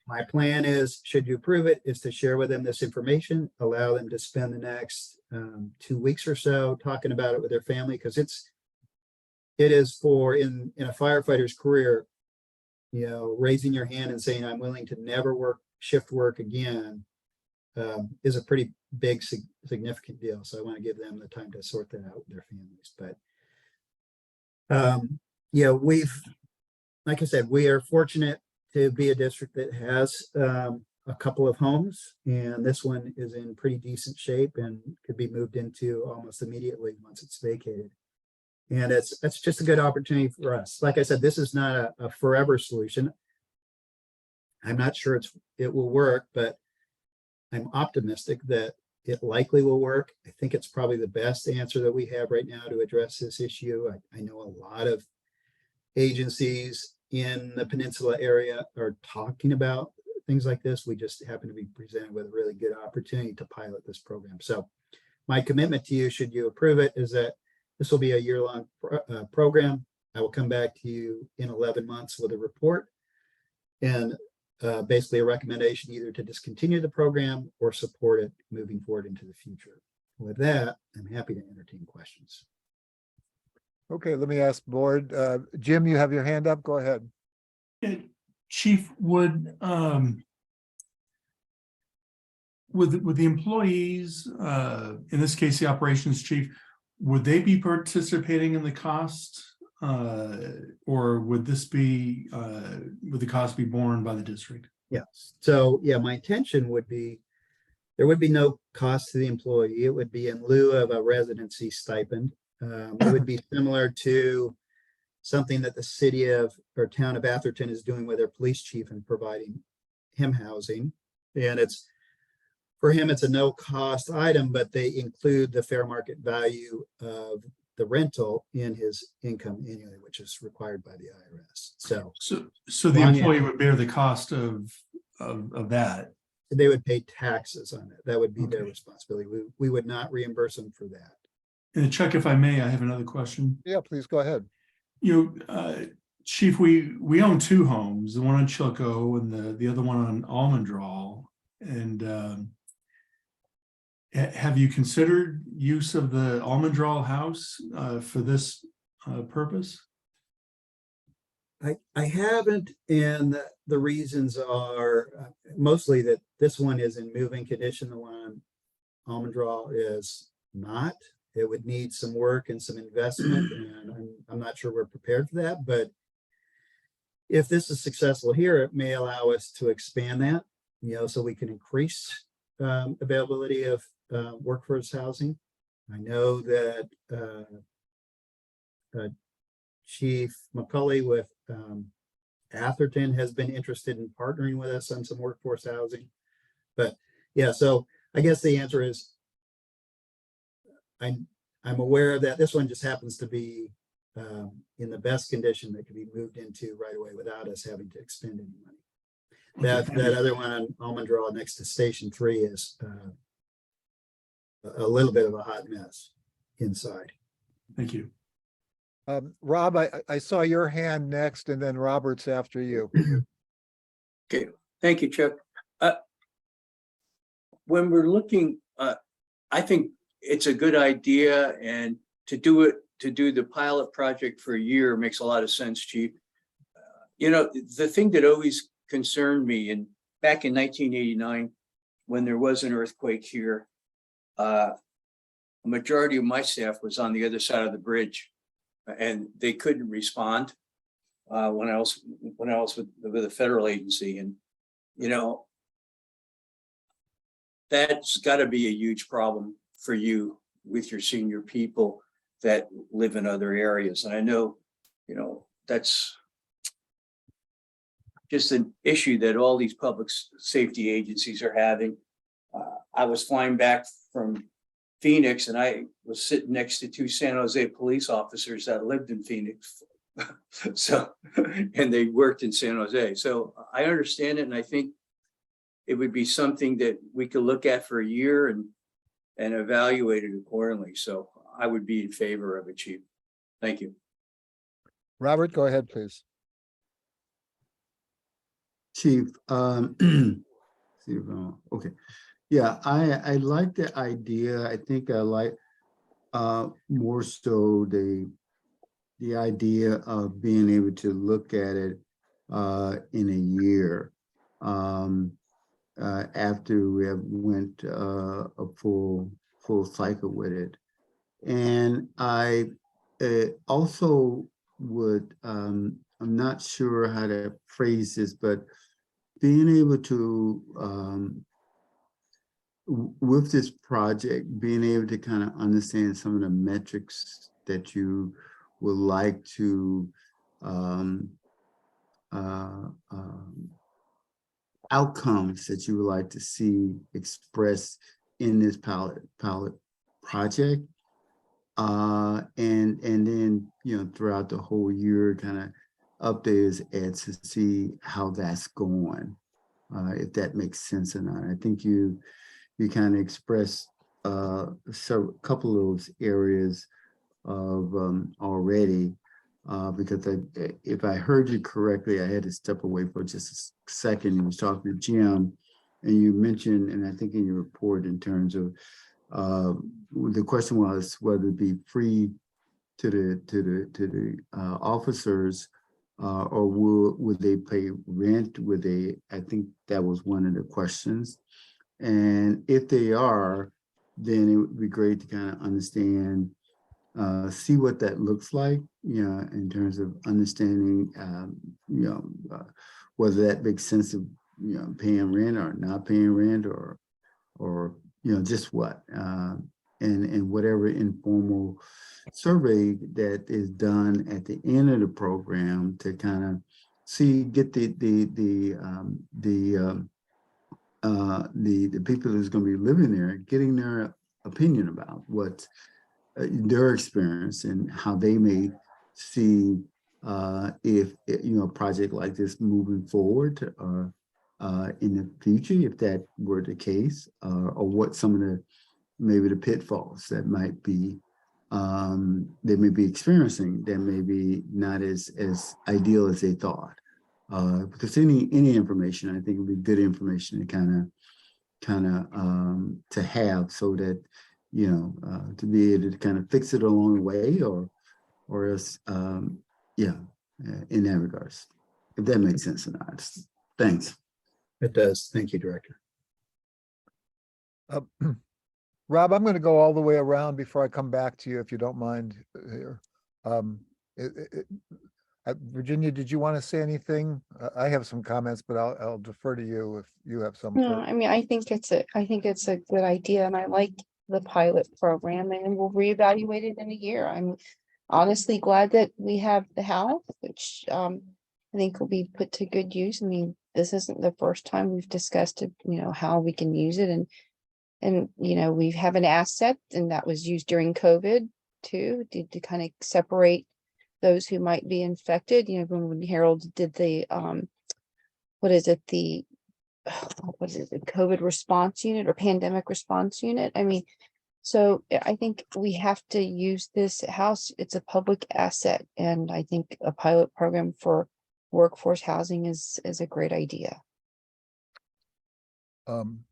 Speaker 5: my plan is, should you approve it, is to share with them this information, allow them to spend the next 2 weeks or so talking about it with their family, because it is for in a firefighter's career, raising your hand and saying, I'm willing to never shift work again, is a pretty big, significant deal. So I want to give them the time to sort that out with their families. But like I said, we are fortunate to be a district that has a couple of homes, and this one is in pretty decent shape and could be moved into almost immediately once it's vacated. And it's just a good opportunity for us. Like I said, this is not a forever solution. I'm not sure it will work, but I'm optimistic that it likely will work. I think it's probably the best answer that we have right now to address this issue. I know a lot of agencies in the peninsula area are talking about things like this. We just happen to be presented with a really good opportunity to pilot this program. So my commitment to you, should you approve it, is that this will be a year-long program. I will come back to you in 11 months with a report and basically a recommendation either to discontinue the program or support it moving forward into the future. With that, I'm happy to entertain questions.
Speaker 1: Okay, let me ask board. Jim, you have your hand up. Go ahead.
Speaker 12: Chief, would the employees, in this case, the operations chief, would they be participating in the cost, or would the cost be borne by the district?
Speaker 5: Yes. So my intention would be there would be no cost to the employee. It would be in lieu of a residency stipend. It would be similar to something that the city of or town of Atherton is doing with their police chief and providing him housing. And for him, it's a no cost item, but they include the fair market value of the rental in his income annually, which is required by the IRS. So
Speaker 12: the employee would bear the cost of that.
Speaker 5: They would pay taxes on it. That would be their responsibility. We would not reimburse them for that.
Speaker 12: And Chuck, if I may, I have another question.
Speaker 1: Yeah, please go ahead.
Speaker 12: Chief, we own 2 homes, the one on Chilco and the other one on Almondral. And have you considered use of the Almondral house for this purpose?
Speaker 5: I haven't, and the reasons are mostly that this one is in moving condition, the one on Almond Draw is not. It would need some work and some investment, and I'm not sure we're prepared for that, but if this is successful here, it may allow us to expand that, so we can increase availability of workforce housing. I know that Chief McCulley with Atherton has been interested in partnering with us on some workforce housing. But yeah, so I guess the answer is I'm aware of that. This one just happens to be in the best condition that can be moved into right away without us having to expend any money. That other one on Almond Draw next to Station 3 is a little bit of a hot mess inside.
Speaker 12: Thank you.
Speaker 1: Rob, I saw your hand next, and then Robert's after you.
Speaker 3: Okay, thank you, Chuck. When we're looking, I think it's a good idea, and to do the pilot project for a year makes a lot of sense, Chief. The thing that always concerned me, and back in 1989, when there was an earthquake here, a majority of my staff was on the other side of the bridge, and they couldn't respond when I was with a federal agency, and that's got to be a huge problem for you with your senior people that live in other areas. And I know, that's just an issue that all these public safety agencies are having. I was flying back from Phoenix, and I was sitting next to two San Jose police officers that lived in Phoenix. So, and they worked in San Jose. So I understand it. And I think it would be something that we could look at for a year and evaluate it accordingly. So I would be in favor of it, Chief. Thank you.
Speaker 1: Robert, go ahead, please.
Speaker 6: Chief, okay. Yeah, I like the idea. I think I like more so the idea of being able to look at it in a year after we have went a full cycle with it. And I also would, I'm not sure how to phrase this, but being able to, with this project, being able to kind of understand some of the metrics that you would like to outcomes that you would like to see expressed in this pilot project, and then throughout the whole year, kind of updates and to see how that's going, if that makes sense or not. I think you kind of expressed a couple of those areas of already, because if I heard you correctly, I had to step away for just a second. You was talking to Jim, and you mentioned, and I think in your report, in terms of the question was whether it be free to the officers, or would they pay rent? Would they? I think that was one of the questions. And if they are, then it would be great to kind of understand, see what that looks like, in terms of understanding, whether that makes sense of, paying rent or not paying rent, or just what, and whatever informal survey that is done at the end of the program to kind of get the people who's going to be living there, getting their opinion about what their experience and how they may see if a project like this moving forward in the future, if that were the case, or what some of the maybe the pitfalls that might be they may be experiencing that may be not as ideal as they thought. Because any information, I think, would be good information to kind of to have, so that to be able to kind of fix it along the way, or else in that regards, if that makes sense or not. Thanks.
Speaker 5: It does. Thank you, Director.
Speaker 1: Rob, I'm going to go all the way around before I come back to you, if you don't mind here. Virginia, did you want to say anything? I have some comments, but I'll defer to you if you have some.
Speaker 15: No, I mean, I think it's a good idea and I like the pilot program and we'll reevaluate it in a year. I'm honestly glad that we have the house, which I think will be put to good use. I mean, this isn't the first time we've discussed it, how we can use it and we have an asset and that was used during COVID too, to kind of separate those who might be infected. When Harold did the what is it, the COVID response unit or pandemic response unit. I mean, so I think we have to use this house. It's a public asset. And I think a pilot program for workforce housing is a great idea.
Speaker 1: I'm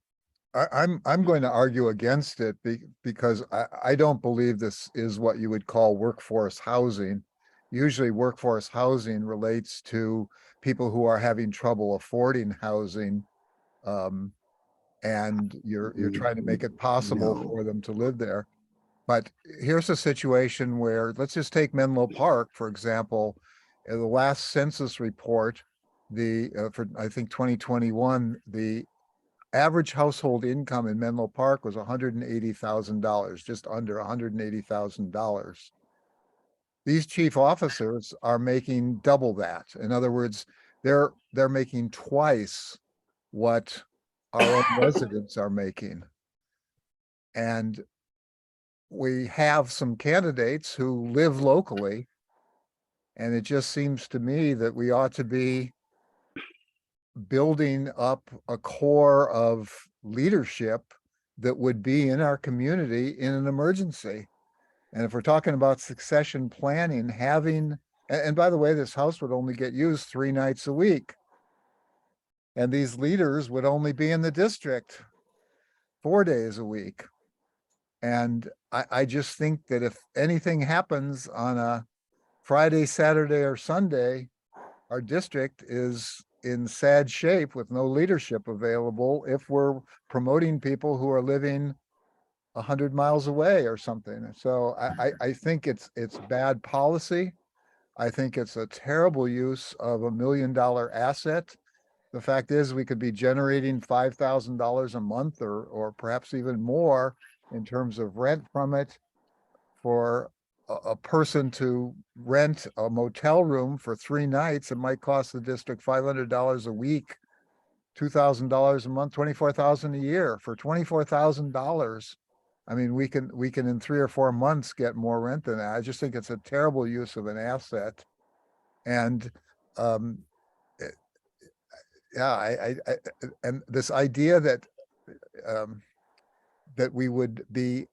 Speaker 1: going to argue against it because I don't believe this is what you would call workforce housing. Usually workforce housing relates to people who are having trouble affording housing. And you're trying to make it possible
Speaker 6: No.
Speaker 1: for them to live there. But here's a situation where, let's just take Menlo Park, for example. In the last census report, for I think 2021, the average household income in Menlo Park was $180,000, just under $180,000. These chief officers are making double that. In other words, they're making twice what our own residents are making. And we have some candidates who live locally. And it just seems to me that we ought to be building up a core of leadership that would be in our community in an emergency. And if we're talking about succession planning, and by the way, this house would only get used 3 nights a week. And these leaders would only be in the district 4 days a week. And I just think that if anything happens on a Friday, Saturday, or Sunday, our district is in sad shape with no leadership available if we're promoting people who are living 100 miles away or something. So I think it's bad policy. I think it's a terrible use of $1 million asset. The fact is, we could be generating $5,000 a month or perhaps even more in terms of rent from it. For a person to rent a motel room for 3 nights, it might cost the district $500 a week, $2,000 a month, $24,000 a year. For $24,000, I mean, we can in 3 or 4 months get more rent than that. I just think it's a terrible use of an asset. And yeah, and this idea that that we would be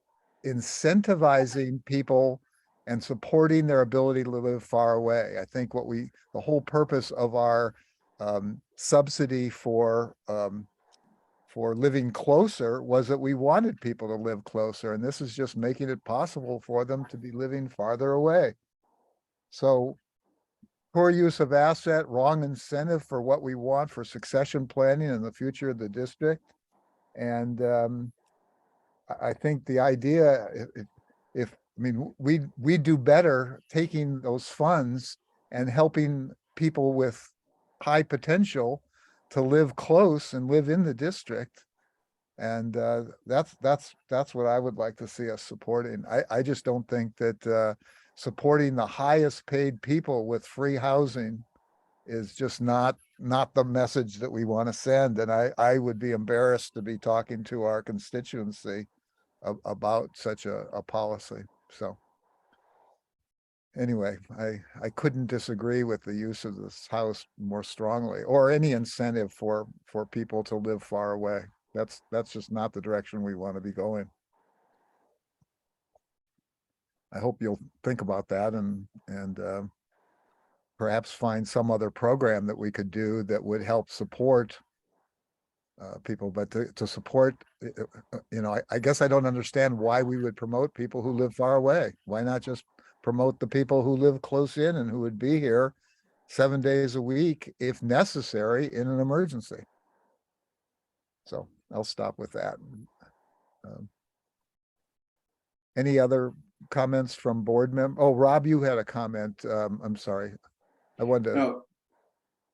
Speaker 1: incentivizing people and supporting their ability to live far away. I think the whole purpose of our subsidy for living closer was that we wanted people to live closer, and this is just making it possible for them to be living farther away. So poor use of asset, wrong incentive for what we want for succession planning and the future of the district. And I think the idea, we do better taking those funds and helping people with high potential to live close and live in the district. And that's what I would like to see us supporting. I just don't think that supporting the highest paid people with free housing is just not the message that we want to send. And I would be embarrassed to be talking to our constituency about such a policy. So anyway, I couldn't disagree with the use of this house more strongly, or any incentive for people to live far away. That's just not the direction we want to be going. I hope you'll think about that and perhaps find some other program that we could do that would help support people. But to support, I guess I don't understand why we would promote people who live far away. Why not just promote the people who live close in and who would be here 7 days a week if necessary in an emergency. So I'll stop with that. Any other comments from board Oh, Rob, you had a comment. I'm sorry. I wanted to.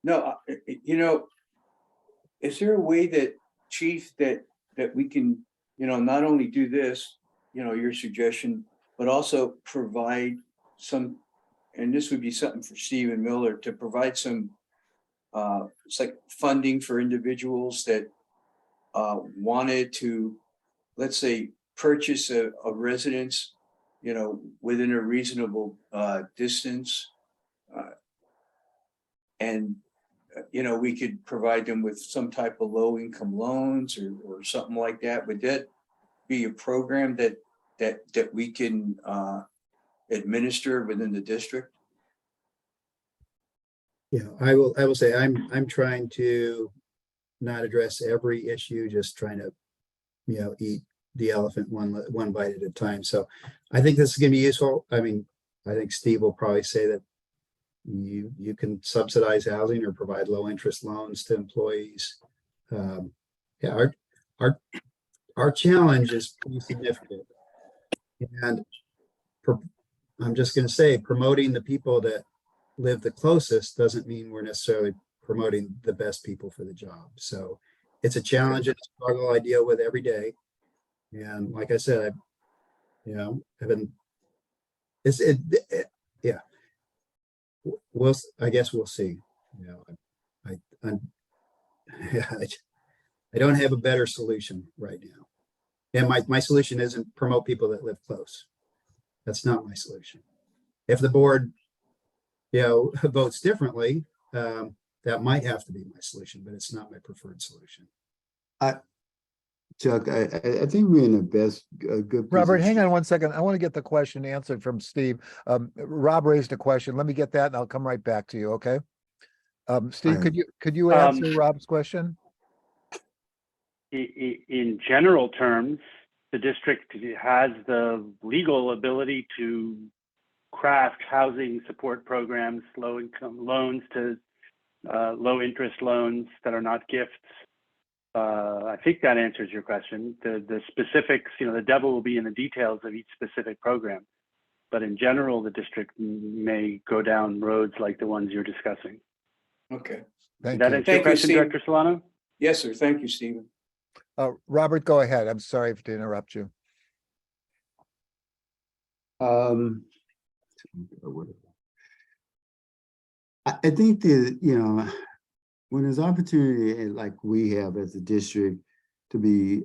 Speaker 3: No, is there a way that, Chief, that we can, not only do this, your suggestion, but also provide some, and this would be something for Stephen Miller, to provide some, it's like funding for individuals that wanted to, let's say, purchase a residence, within a reasonable distance. And we could provide them with some type of low income loans or something like that. Would that be a program that we can administer within the district?
Speaker 5: Yeah, I will say I'm trying to not address every issue, just trying to, eat the elephant one bite at a time. So I think this is gonna be useful. I mean, I think Steve will probably say that you can subsidize housing or provide low interest loans to employees. Yeah, our challenge is pretty significant. And I'm just going to say, promoting the people that live the closest doesn't mean we're necessarily promoting the best people for the job. So it's a challenge and a struggle I deal with every day. And like I said, I've been, yeah. I guess we'll see. I don't have a better solution right now. And my solution isn't promote people that live close. That's not my solution. If the board, votes differently, that might have to be my solution, but it's not my preferred solution.
Speaker 6: Chuck, I think we're in the best, good.
Speaker 1: Robert, hang on 1 second. I want to get the question answered from Steve. Rob raised a question. Let me get that and I'll come right back to you. Okay. Steve, could you answer Rob's question?
Speaker 11: In general terms, the district has the legal ability to craft housing support programs, low income loans to low interest loans that are not gifts. I think that answers your question. The specifics, the devil will be in the details of each specific program. But in general, the district may go down roads like the ones you're discussing.
Speaker 3: Okay.
Speaker 1: Thank
Speaker 11: That
Speaker 1: you.
Speaker 11: answer your question, Director Solano?
Speaker 3: Yes, sir. Thank you, Stephen.
Speaker 1: Robert, go ahead. I'm sorry to interrupt you.
Speaker 6: I think that, when there's opportunity like we have as a district to be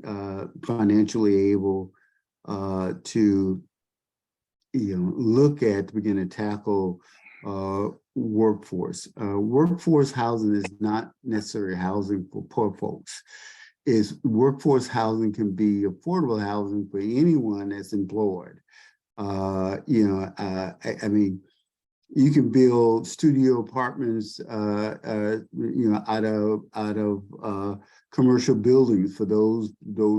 Speaker 6: financially able to, look at, begin to tackle workforce. Workforce housing is not necessarily housing for poor folks. Workforce housing can be affordable housing for anyone that's employed. I mean, you can build studio apartments, out of commercial buildings for those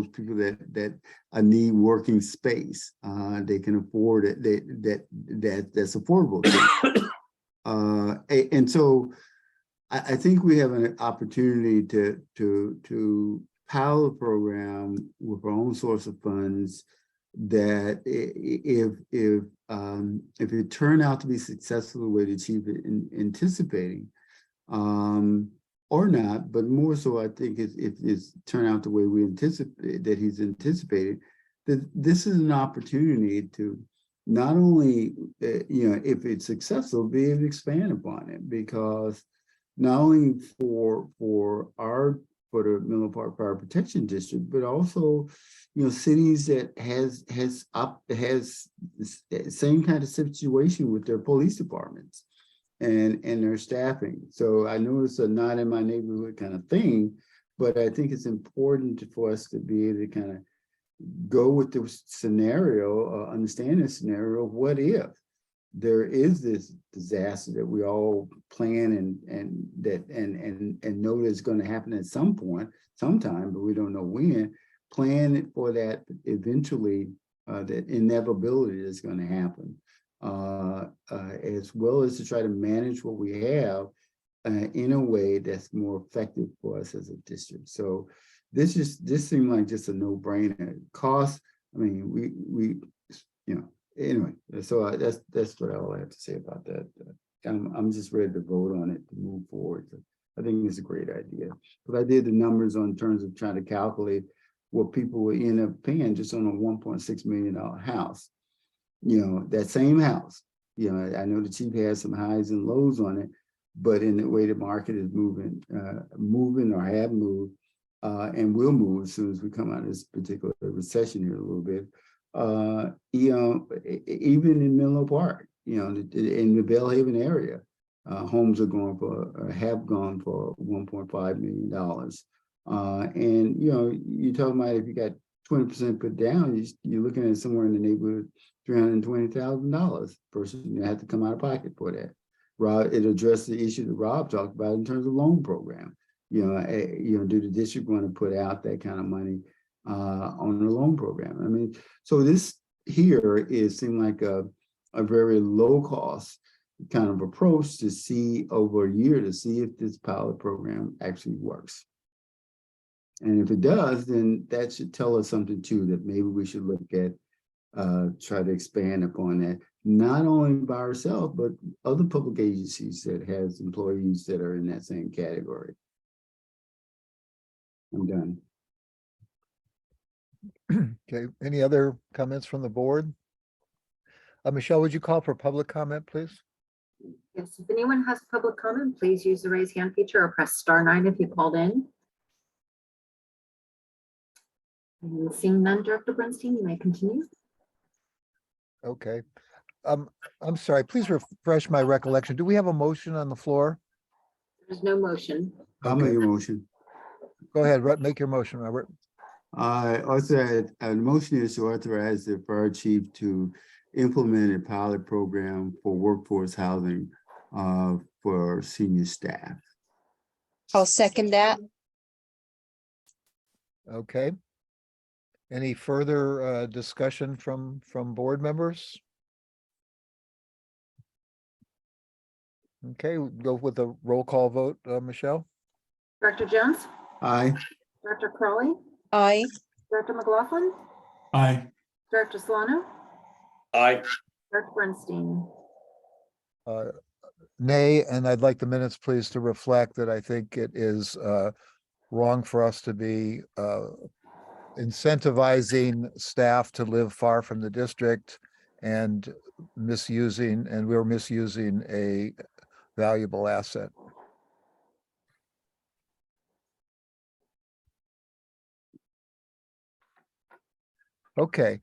Speaker 6: people that need working space. They can afford it. That's affordable. And so, I think we have an opportunity to pilot a program with our own source of funds that if it turned out to be successful the way the chief is anticipating, or not, but more so, I think if it's turned out the way we anticipate that he's anticipated, that this is an opportunity to not only, if it's successful, be able to expand upon it, because not only for the Menlo Park Fire Protection District, but also, cities that has the same kind of situation with their police departments and their staffing. So I know it's a not in my neighborhood kind of thing, but I think it's important for us to be able to kind of go with the scenario, understand the scenario of what if there is this disaster that we all plan and know that's going to happen at some point, sometime, but we don't know when. Plan for that eventually, that inevitability is going to happen. as well as to try to manage what we have in a way that's more effective for us as a district. So this seemed like just a no-brainer. Cost, I mean, we anyway, so that's what all I have to say about that. I'm just ready to vote on it to move forward. I think it's a great idea. But I did the numbers on terms of trying to calculate what people would end up paying just on a $1.6 million house. That same house, I know the chief has some highs and lows on it, but in the way the market is moving or have moved, and will move as soon as we come out of this particular recession here a little bit. Even in Menlo Park, in the Bellhaven area, homes are going for, or have gone for $1.5 million. And you're talking about if you got 20% put down, you're looking at somewhere in the neighborhood $320,000 versus you have to come out of pocket for that. Rob, it addressed the issue that Rob talked about in terms of loan program. Do the district want to put out that kind of money on the loan program? I mean, so this here seemed like a very low cost kind of approach to see over a year to see if this pilot program actually works. And if it does, then that should tell us something too, that maybe we should look at try to expand upon that, not only by ourselves, but other public agencies that has employees that are in that same category. I'm done.
Speaker 1: Okay, any other comments from the board? Michelle, would you call for public comment, please?
Speaker 2: Yes, if anyone has public comment, please use the raise hand feature or press *9 if you called in. And seeing none, Director Bernstein, you may continue.
Speaker 1: Okay. I'm sorry, please refresh my recollection. Do we have a motion on the floor?
Speaker 2: There's no motion.
Speaker 6: I'll make a motion.
Speaker 1: Go ahead, make your motion, Robert.
Speaker 6: Also, the motion is to authorize the fire chief to implement a pilot program for workforce housing for senior staff.
Speaker 4: I'll second that.
Speaker 1: Okay. Any further discussion from board members? Okay, we'll go with a roll call vote, Michelle?
Speaker 2: Director Jones?
Speaker 6: Aye.
Speaker 2: Director Crawley?
Speaker 4: Aye.
Speaker 2: Director McLaughlin?
Speaker 12: Aye.
Speaker 2: Director Solano?
Speaker 3: Aye.
Speaker 2: Director Bernstein?
Speaker 1: Nay, and I'd like the minutes, please, to reflect that I think it is wrong for us to be incentivizing staff to live far from the district and we're misusing a valuable asset. Okay.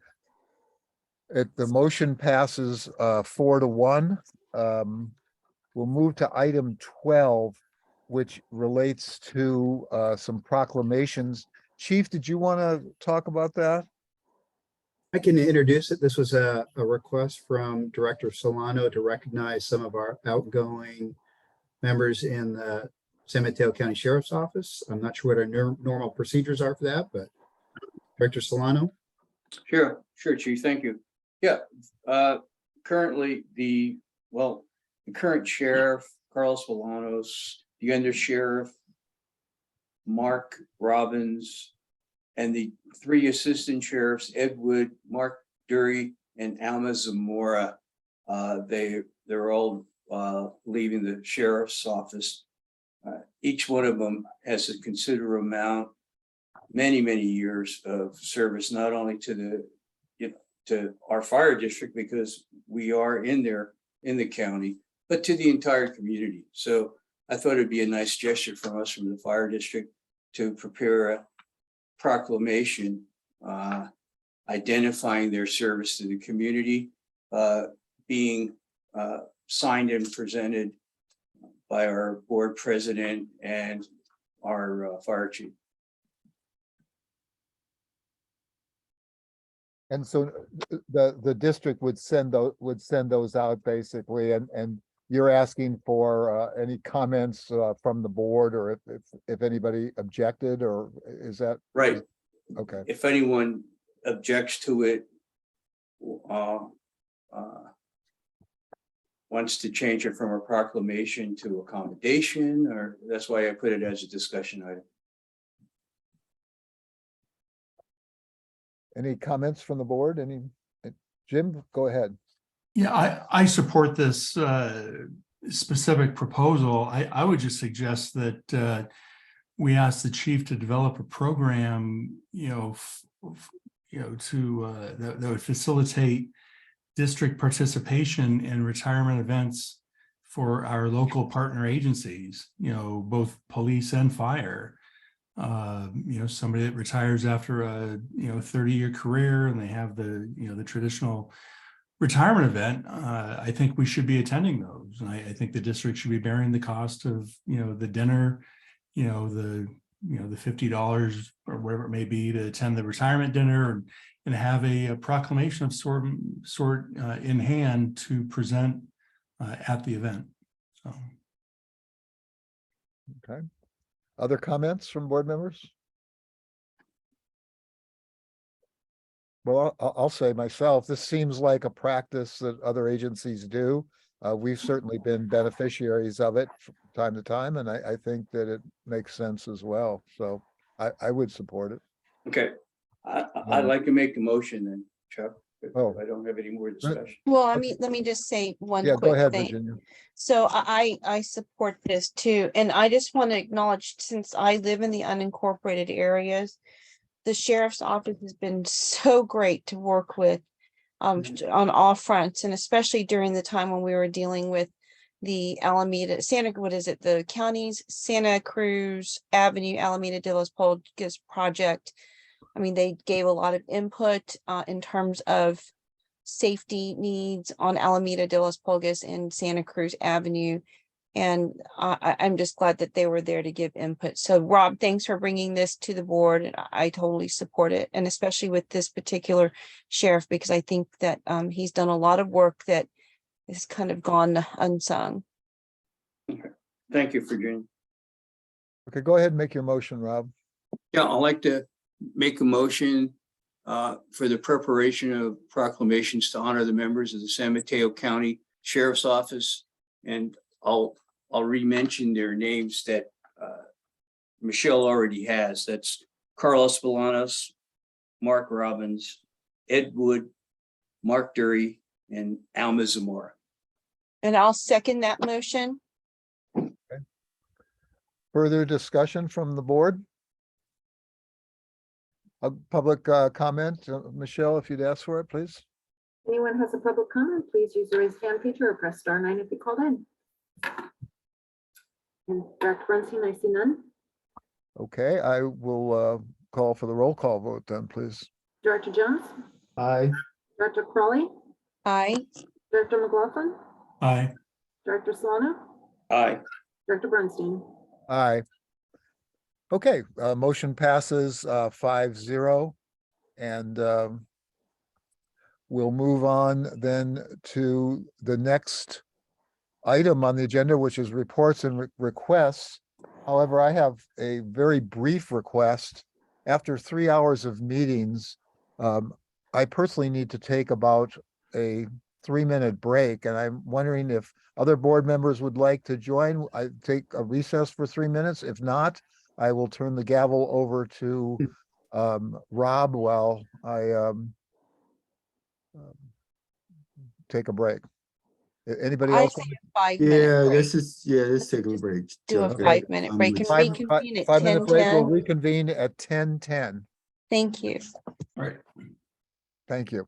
Speaker 1: The motion passes 4-1. We'll move to item 12, which relates to some proclamations. Chief, did you want to talk about that?
Speaker 5: I can introduce it. This was a request from Director Solano to recognize some of our outgoing members in the San Mateo County Sheriff's Office. I'm not sure what our normal procedures are for that, but Director Solano.
Speaker 3: Sure, Chief, thank you. Yeah, currently the current sheriff, Carlos Bolanos, the under sheriff, Mark Robbins, and the 3 assistant sheriffs, Ed Wood, Mark Dury, and Alma Zamora. They're all leaving the sheriff's office. Each one of them has a considerable amount, many years of service, not only to our fire district, because we are in the county, but to the entire community. So I thought it'd be a nice gesture from us from the fire district to prepare a proclamation identifying their service to the community, being signed and presented by our board president and our fire chief.
Speaker 1: And so the district would send those out basically, and you're asking for any comments from the board, or if anybody objected, or is that
Speaker 3: right?
Speaker 1: Okay.
Speaker 3: If anyone objects to it, wants to change it from a proclamation to accommodation, or that's why I put it as a discussion item.
Speaker 1: Any comments from the board? Jim, go ahead.
Speaker 12: Yeah, I support this specific proposal. I would just suggest that we ask the chief to develop a program, that would facilitate district participation in retirement events for our local partner agencies, both police and fire. Somebody that retires after a 30-year career and they have the traditional retirement event. I think we should be attending those, and I think the district should be bearing the cost of the dinner, the $50 or whatever it may be to attend the retirement dinner, and have a proclamation of sort in hand to present at the event. So.
Speaker 1: Okay. Other comments from board members? Well, I'll say myself, this seems like a practice that other agencies do. We've certainly been beneficiaries of it from time to time, and I think that it makes sense as well. So I would support it.
Speaker 3: Okay, I'd like to make the motion then, Chuck.
Speaker 1: Oh.
Speaker 3: I don't have any more discussion.
Speaker 4: Well, let me just say one
Speaker 1: Yeah, go
Speaker 4: quick
Speaker 1: ahead,
Speaker 4: thing.
Speaker 1: Virginia.
Speaker 4: So I support this too, and I just want to acknowledge, since I live in the unincorporated areas, the sheriff's office has been so great to work with on all fronts, and especially during the time when we were dealing with the Alameda, the county's Santa Cruz Avenue, Alameda de los Pulgas project. I mean, they gave a lot of input in terms of safety needs on Alameda de los Pulgas and Santa Cruz Avenue. And I'm just glad that they were there to give input. So Rob, thanks for bringing this to the board. And I totally support it. And especially with this particular sheriff, because I think that he's done a lot of work that has kind of gone unsung.
Speaker 3: Okay. Thank you, Virginia.
Speaker 1: Okay, go ahead and make your motion, Rob.
Speaker 3: Yeah, I'd like to make a motion for the preparation of proclamations to honor the members of the San Mateo County Sheriff's Office. And I'll re-mention their names that Michelle already has. That's Carlos Bolanos, Mark Robbins, Ed Wood, Mark Dury, and Alma Zamora.
Speaker 4: And I'll second that motion.
Speaker 1: Further discussion from the board? A public comment, Michelle, if you'd ask for it, please.
Speaker 2: Anyone has a public comment, please use the raise hand feature or press *9 if you called in. And Dr. Bernstein, I see none.
Speaker 1: Okay, I will call for the roll call vote then, please.
Speaker 2: Director Jones,
Speaker 5: Aye.
Speaker 2: Director Crawley,
Speaker 4: Aye.
Speaker 2: Director McLaughlin,
Speaker 12: Aye.
Speaker 2: Director Solano,
Speaker 3: Aye.
Speaker 2: Director Bernstein.
Speaker 1: Aye. Okay, motion passes 5-0. And we'll move on then to the next item on the agenda, which is reports and requests. However, I have a very brief request. After 3 hours of meetings, I personally need to take about a 3-minute break, and I'm wondering if other board members would like to join. I take a recess for 3 minutes. If not, I will turn the gavel over to Rob while I take a break. Anybody
Speaker 4: I
Speaker 1: else?
Speaker 4: say a 5-minute
Speaker 6: Yeah,
Speaker 4: break.
Speaker 6: let's take a break.
Speaker 4: Do a
Speaker 6: Chuck.
Speaker 4: 5-minute
Speaker 6: I'm
Speaker 4: break
Speaker 6: with
Speaker 4: and
Speaker 6: you.
Speaker 4: reconvene at
Speaker 1: 5-minute break. We'll
Speaker 4: 10:10.
Speaker 1: reconvene at 10:10.
Speaker 4: Thank you.
Speaker 12: All right.
Speaker 1: Thank you.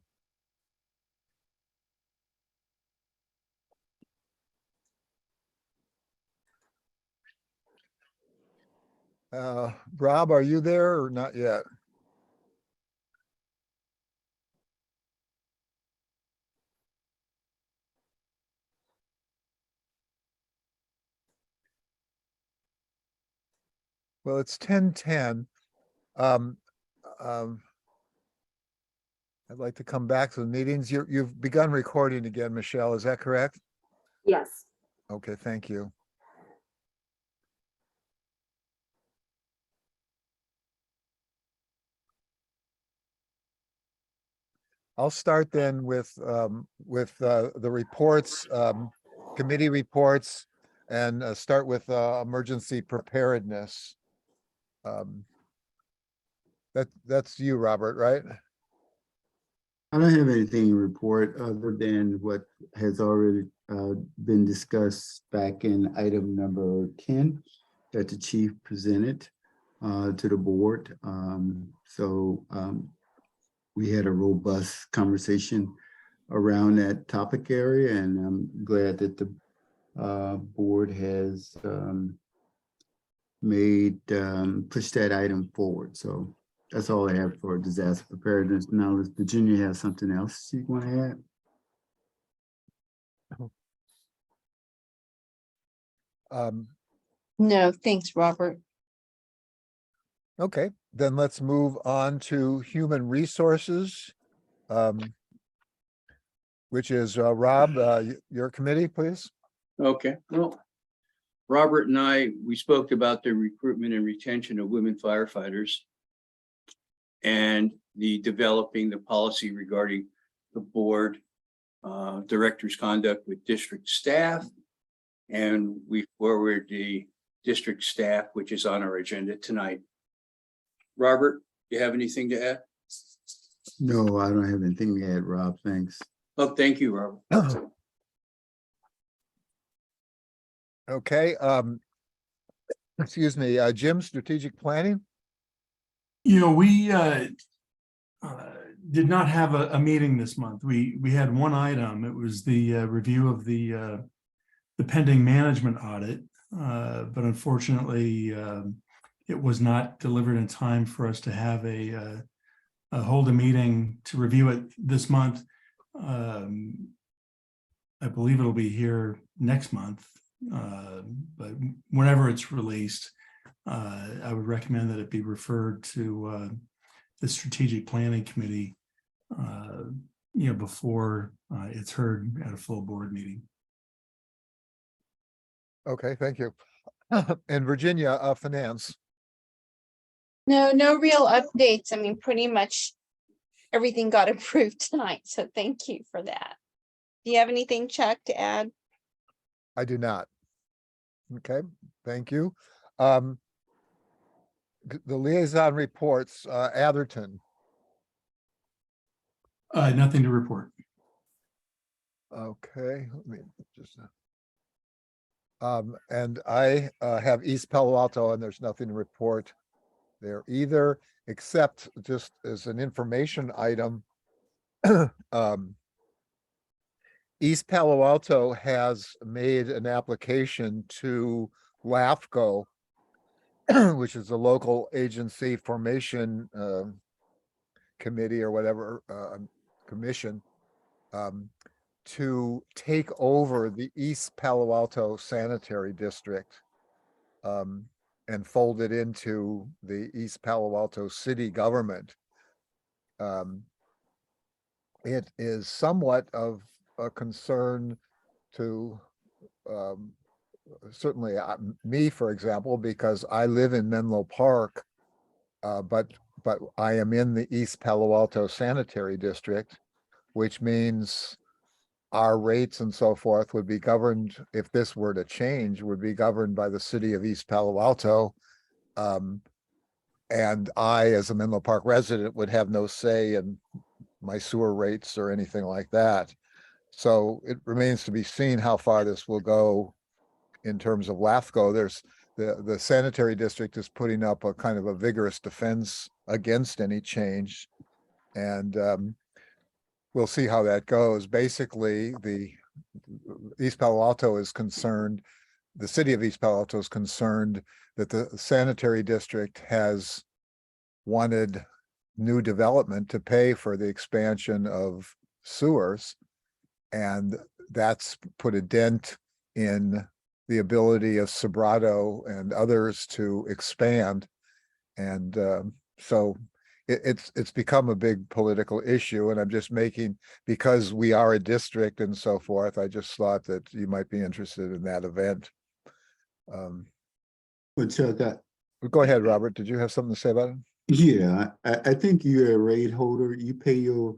Speaker 1: Rob, are you there or not yet? Well, it's 10:10. I'd like to come back to the meetings. You've begun recording again, Michelle, is that correct?
Speaker 2: Yes.
Speaker 1: Okay, thank you. I'll start then with the reports. committee reports and start with emergency preparedness. That's you, Robert, right?
Speaker 6: I don't have anything to report other than what has already been discussed back in item number 10 that the chief presented to the board. We had a robust conversation around that topic area, and I'm glad that the board has pushed that item forward. So that's all I have for disaster preparedness. Now, does Virginia have something else you want to add?
Speaker 15: No, thanks, Robert.
Speaker 1: Okay, then let's move on to human resources, which is Rob, your committee, please.
Speaker 3: Okay, well, Robert and I, we spoke about the recruitment and retention of women firefighters and the developing the policy regarding the board director's conduct with district staff. And we forward the district staff, which is on our agenda tonight. Robert, you have anything to add?
Speaker 6: No, I don't have anything to add, Rob. Thanks.
Speaker 3: Oh, thank you, Robert.
Speaker 1: Okay, excuse me, Jim, strategic planning?
Speaker 12: You know, we did not have a meeting this month. We had one item. It was the review of the pending management audit, but unfortunately, it was not delivered in time for us to have hold a meeting to review it this month. I believe it'll be here next month, but whenever it's released, I would recommend that it be referred to the Strategic Planning Committee, before it's heard at a full board meeting.
Speaker 1: Okay, thank you. And Virginia, finance.
Speaker 15: No real updates. I mean, pretty much everything got approved tonight. So thank you for that. Do you have anything, Chuck, to add?
Speaker 1: I do not. Okay, thank you. The liaison reports, Atherton.
Speaker 12: Nothing to report.
Speaker 1: Okay, let me just. And I have East Palo Alto, and there's nothing to report there either, except just as an information item. East Palo Alto has made an application to LAFCO, which is the local agency formation committee or whatever commission, to take over the East Palo Alto Sanitary District and fold it into the East Palo Alto city government. It is somewhat of a concern to certainly me, for example, because I live in Menlo Park, but I am in the East Palo Alto Sanitary District, which means our rates and so forth would be governed, if this were to change, would be governed by the city of East Palo Alto. And I, as a Menlo Park resident, would have no say in my sewer rates or anything like that. So it remains to be seen how far this will go in terms of LAFCO. There's the sanitary district is putting up a kind of a vigorous defense against any change. And we'll see how that goes. Basically, the East Palo Alto is concerned, the city of East Palo Alto is concerned that the sanitary district has wanted new development to pay for the expansion of sewers. And that's put a dent in the ability of Sobrato and others to expand. And so it's become a big political issue, and I'm just making, because we are a district and so forth, I just thought that you might be interested in that event.
Speaker 6: Well, Chuck,
Speaker 1: Go ahead, Robert. Did you have something to say about it?
Speaker 6: yeah, I think you're a rate holder. You pay your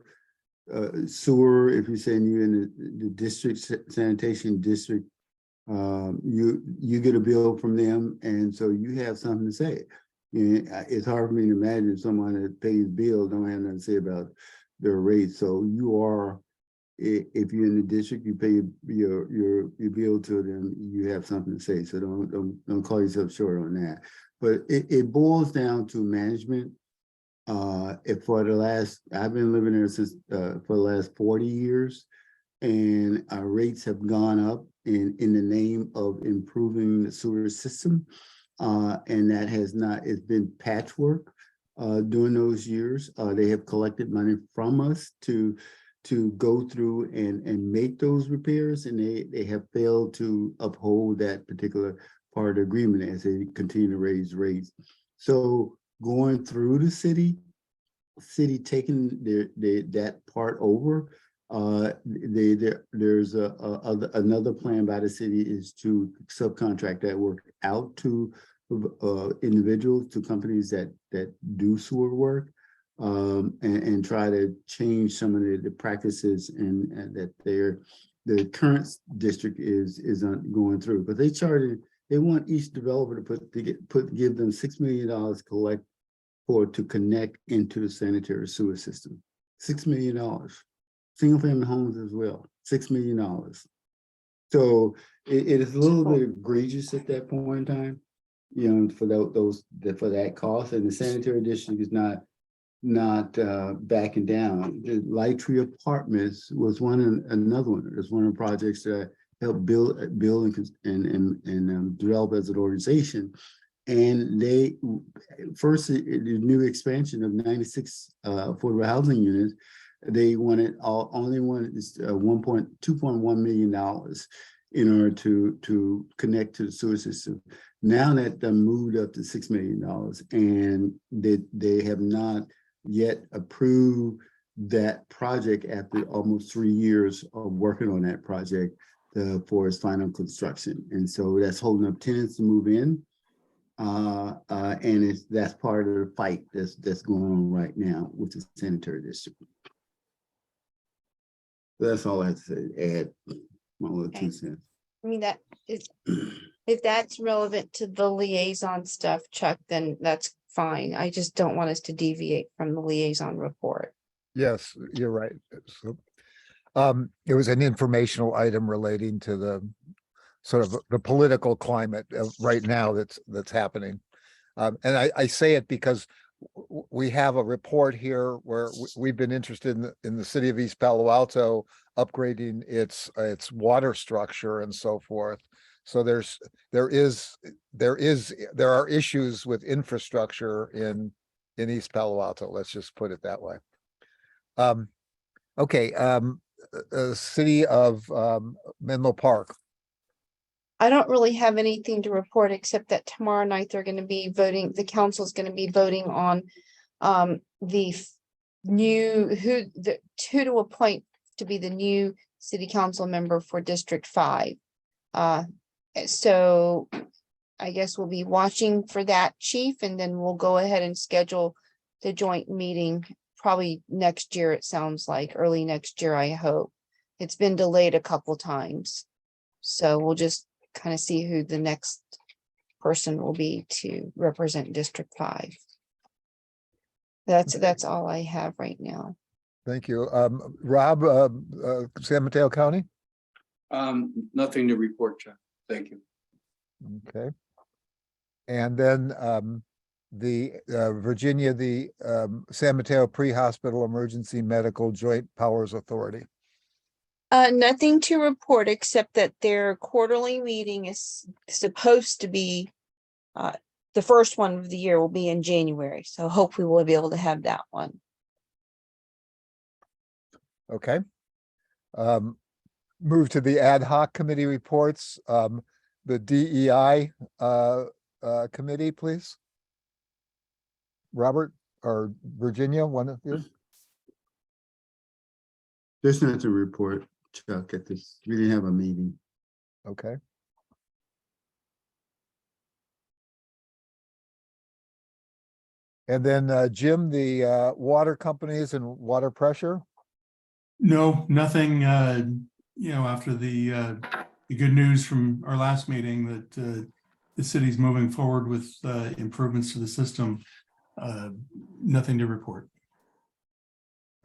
Speaker 6: sewer, if you're saying you're in the district sanitation district, you get a bill from them, and so you have something to say. It's hard for me to imagine someone that pays bills don't have nothing to say about their rates. So you are, if you're in the district, you pay your bill to them, you have something to say. So don't call yourself short on that. But it boils down to management. I've been living there since for the last 40 years, and our rates have gone up in the name of improving the sewer system. And that it's been patchwork during those years. They have collected money from us to go through and make those repairs, and they have failed to uphold that particular part of the agreement as they continue to raise rates. So going through the city taking that part over, there's another plan by the city is to subcontract that work out to individuals, to companies that do sewer work, and try to change some of the practices and that the current district is going through. But they want each developer to give them $6 million to connect into the sanitary sewer system. $6 million. Single family homes as well, $6 million. So it is a little bit egregious at that point in time, for that cost, and the sanitary district is not backing down. The Light Tree Apartments was another one. It's one of the projects that helped build and develop as an organization. And they the new expansion of 96 affordable housing units, they only wanted $2.1 million in order to connect to the sewer system. Now that they moved up to $6 million, and they have not yet approved that project after almost 3 years of working on that project for its final construction. And so that's holding up tenants to move in. And that's part of the fight that's going on right now with the sanitary district. That's all I have to say. Add my little 2 cents.
Speaker 15: I mean, that is, if that's relevant to the liaison stuff, Chuck, then that's fine. I just don't want us to deviate from the liaison report.
Speaker 1: Yes, you're right. So, it was an informational item relating to the sort of the political climate of right now that's happening. And I say it because we have a report here where we've been interested in the city of East Palo Alto upgrading its water structure and so forth. So there are issues with infrastructure in East Palo Alto. Let's just put it that way. Okay, city of Menlo Park.
Speaker 15: I don't really have anything to report except that tomorrow night they're going to be voting, the council is going to be voting on the who to appoint to be the new city council member for District 5. So I guess we'll be watching for that, Chief, and then we'll go ahead and schedule the joint meeting probably next year. It sounds like early next year, I hope. It's been delayed a couple times. So we'll just kind of see who the next person will be to represent District 5. That's all I have right now.
Speaker 1: Thank you. Rob, San Mateo County?
Speaker 3: Nothing to report, Chuck. Thank you.
Speaker 1: Okay. And then the Virginia, the San Mateo Pre-Hospital Emergency Medical Joint Powers Authority.
Speaker 15: Nothing to report except that their quarterly meeting is supposed to be the first one of the year will be in January. So hopefully we'll be able to have that one.
Speaker 1: Okay. Move to the ad hoc committee reports. The DEI committee, please. Robert or Virginia, one of you.
Speaker 6: There's nothing to report, Chuck, at this. We didn't have a meeting.
Speaker 1: Okay. And then Jim, the water companies and water pressure.
Speaker 12: No, nothing, after the good news from our last meeting that the city's moving forward with improvements to the system. Nothing to report.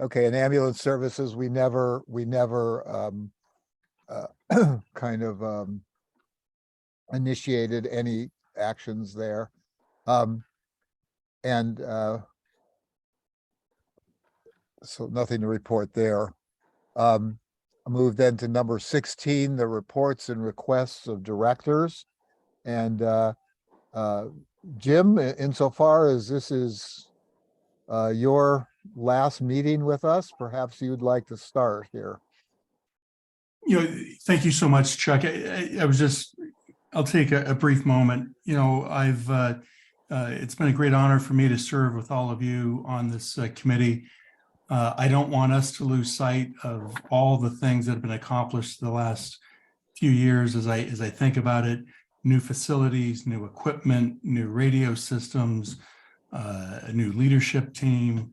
Speaker 1: Okay, and ambulance services, we never kind of initiated any actions there. And so nothing to report there. I move then to number 16, the reports and requests of directors. And Jim, insofar as this is your last meeting with us, perhaps you'd like to start here.
Speaker 12: Thank you so much, Chuck. I'll take a brief moment. It's been a great honor for me to serve with all of you on this committee. I don't want us to lose sight of all the things that have been accomplished the last few years as I think about it. New facilities, new equipment, new radio systems, a new leadership team.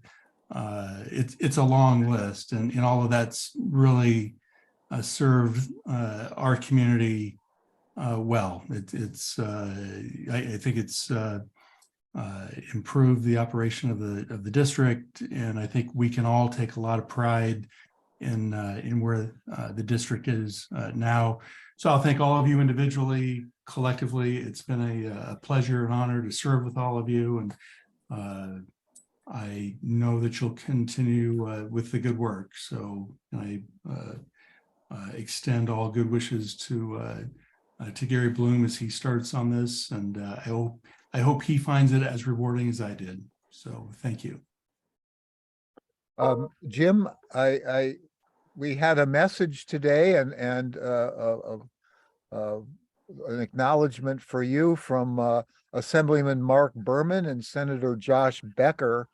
Speaker 12: It's a long list, and all of that's really served our community well. I think it's improve the operation of the district, and I think we can all take a lot of pride in where the district is now. So I'll thank all of you individually, collectively. It's been a pleasure and honor to serve with all of you, and I know that you'll continue with the good work. So I extend all good wishes to Gary Bloom as he starts on this, and I hope he finds it as rewarding as I did. So thank you.
Speaker 1: Jim, we had a message today and an acknowledgement for you from Assemblyman Mark Berman and Senator Josh Becker.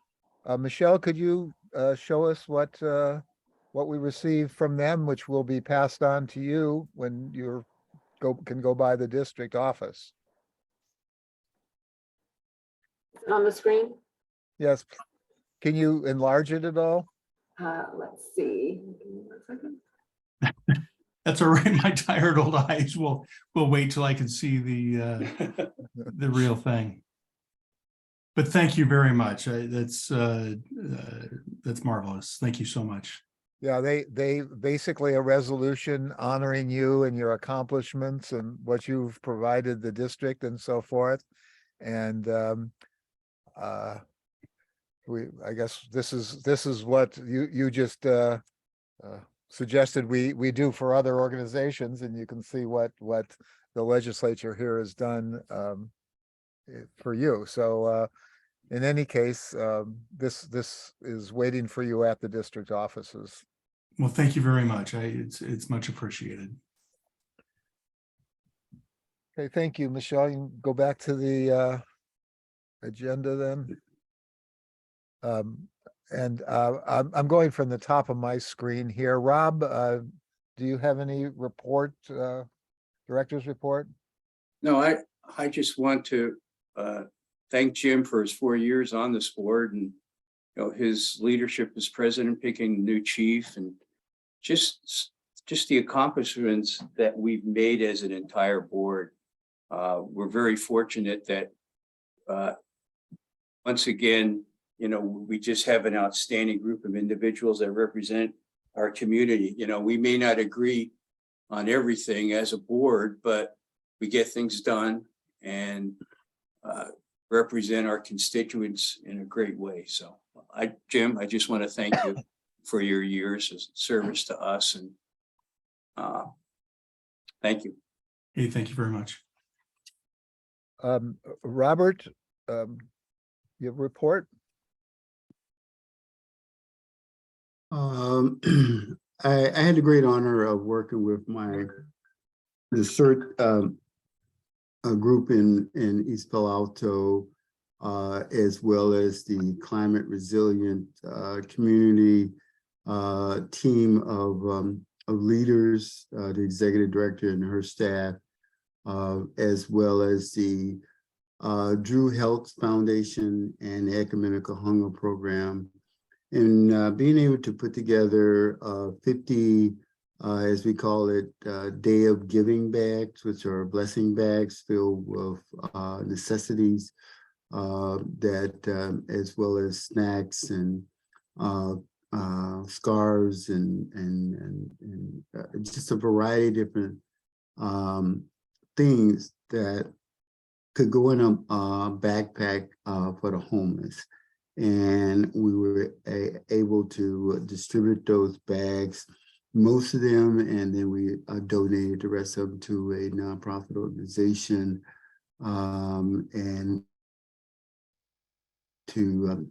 Speaker 1: Michelle, could you show us what we received from them, which will be passed on to you when you can go by the district office?
Speaker 2: On the screen?
Speaker 1: Yes. Can you enlarge it at all?
Speaker 2: Let's see. Give me 1 second.
Speaker 12: That's all right. My tired old eyes will wait till I can see the real thing. But thank you very much. That's marvelous. Thank you so much.
Speaker 1: Yeah, they basically a resolution honoring you and your accomplishments and what you've provided the district and so forth. And I guess this is what you just suggested we do for other organizations, and you can see what the legislature here has done for you. So in any case, this is waiting for you at the district offices.
Speaker 12: Well, thank you very much. It's much appreciated.
Speaker 1: Okay, thank you, Michelle. You can go back to the agenda then. I'm going from the top of my screen here. Rob, do you have any report, director's report?
Speaker 3: No, I just want to thank Jim for his 4 years on this board, and his leadership as president, picking the new chief, and just the accomplishments that we've made as an entire board. We're very fortunate that once again, we just have an outstanding group of individuals that represent our community. We may not agree on everything as a board, but we get things done and represent our constituents in a great way. So Jim, I just want to thank you for your years of service to us, and thank you.
Speaker 12: Hey, thank you very much.
Speaker 1: Robert, your report?
Speaker 6: I had the great honor of working with the CERT group in East Palo Alto, as well as the climate resilient community team of leaders, the executive director and her staff, as well as the Drew Health Foundation and the Ecumenical Hunger Program. and being able to put together 50, as we call it, Day of Giving bags, which are blessing bags filled with necessities that, as well as snacks and scarves and just a variety of different things that could go in a backpack for the homeless. And we were able to distribute those bags, most of them, and then we donated the rest of them to a nonprofit organization and to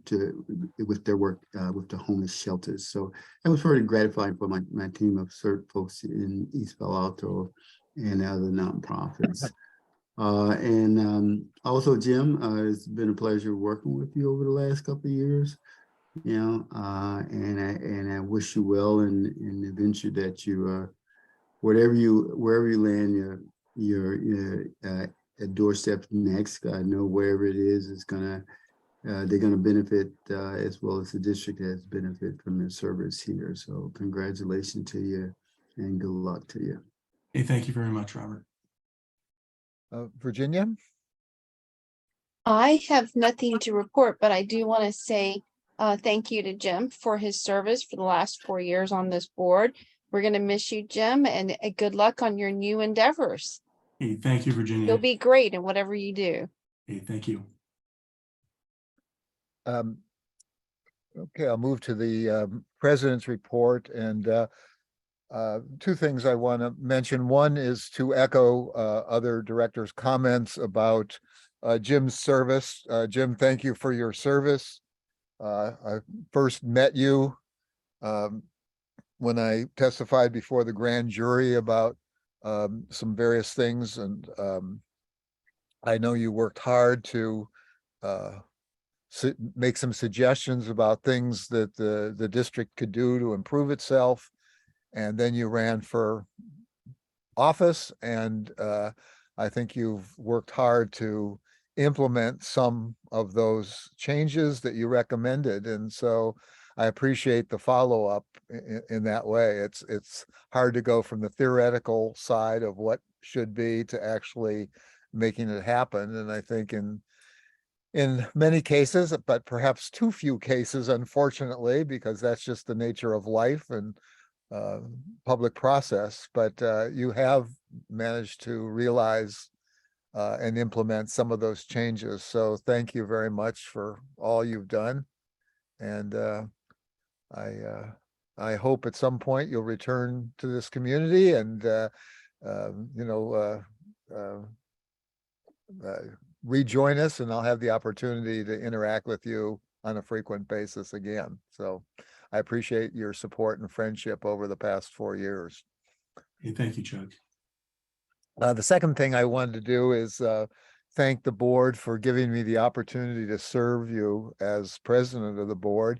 Speaker 6: with their work with the homeless shelters. So that was very gratifying for my team of CERT folks in East Palo Alto and other nonprofits. Also, Jim, it's been a pleasure working with you over the last couple of years. You know, and I wish you well in the venture that you wherever you land your doorstep next. I know wherever it is, it's gonna they're gonna benefit as well as the district has benefit from their service here. So congratulations to you and good luck to you.
Speaker 12: Hey, thank you very much, Robert.
Speaker 1: Virginia?
Speaker 15: I have nothing to report, but I do want to say thank you to Jim for his service for the last 4 years on this board. We're going to miss you, Jim, and good luck on your new endeavors.
Speaker 12: Hey, thank you, Virginia.
Speaker 15: You'll be great in whatever you do.
Speaker 12: Hey, thank you.
Speaker 1: Okay, I'll move to the president's report, and two things I want to mention. One is to echo other directors' comments about Jim's service. Jim, thank you for your service. I first met you when I testified before the grand jury about some various things, and I know you worked hard to make some suggestions about things that the district could do to improve itself. And then you ran for office, and I think you've worked hard to implement some of those changes that you recommended. And so I appreciate the follow-up in that way. It's hard to go from the theoretical side of what should be to actually making it happen. And I think in many cases, but perhaps too few cases, unfortunately, because that's just the nature of life and public process, but you have managed to realize and implement some of those changes. So thank you very much for all you've done. And I hope at some point you'll return to this community and rejoin us, and I'll have the opportunity to interact with you on a frequent basis again. So I appreciate your support and friendship over the past 4 years.
Speaker 12: Hey, thank you, Chuck.
Speaker 1: The second thing I wanted to do is thank the board for giving me the opportunity to serve you as president of the board.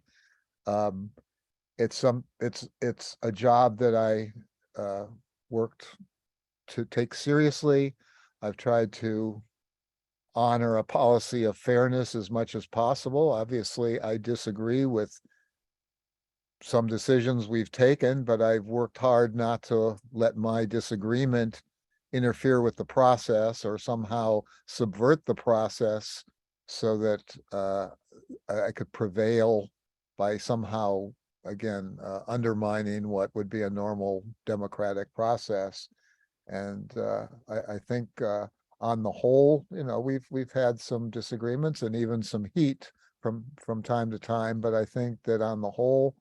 Speaker 1: It's a job that I worked to take seriously. I've tried to honor a policy of fairness as much as possible. Obviously, I disagree with some decisions we've taken, but I've worked hard not to let my disagreement interfere with the process or somehow subvert the process so that I could prevail by somehow, again, undermining what would be a normal democratic process. And I think on the whole, we've had some disagreements and even some heat from time to time, but I think that on the whole,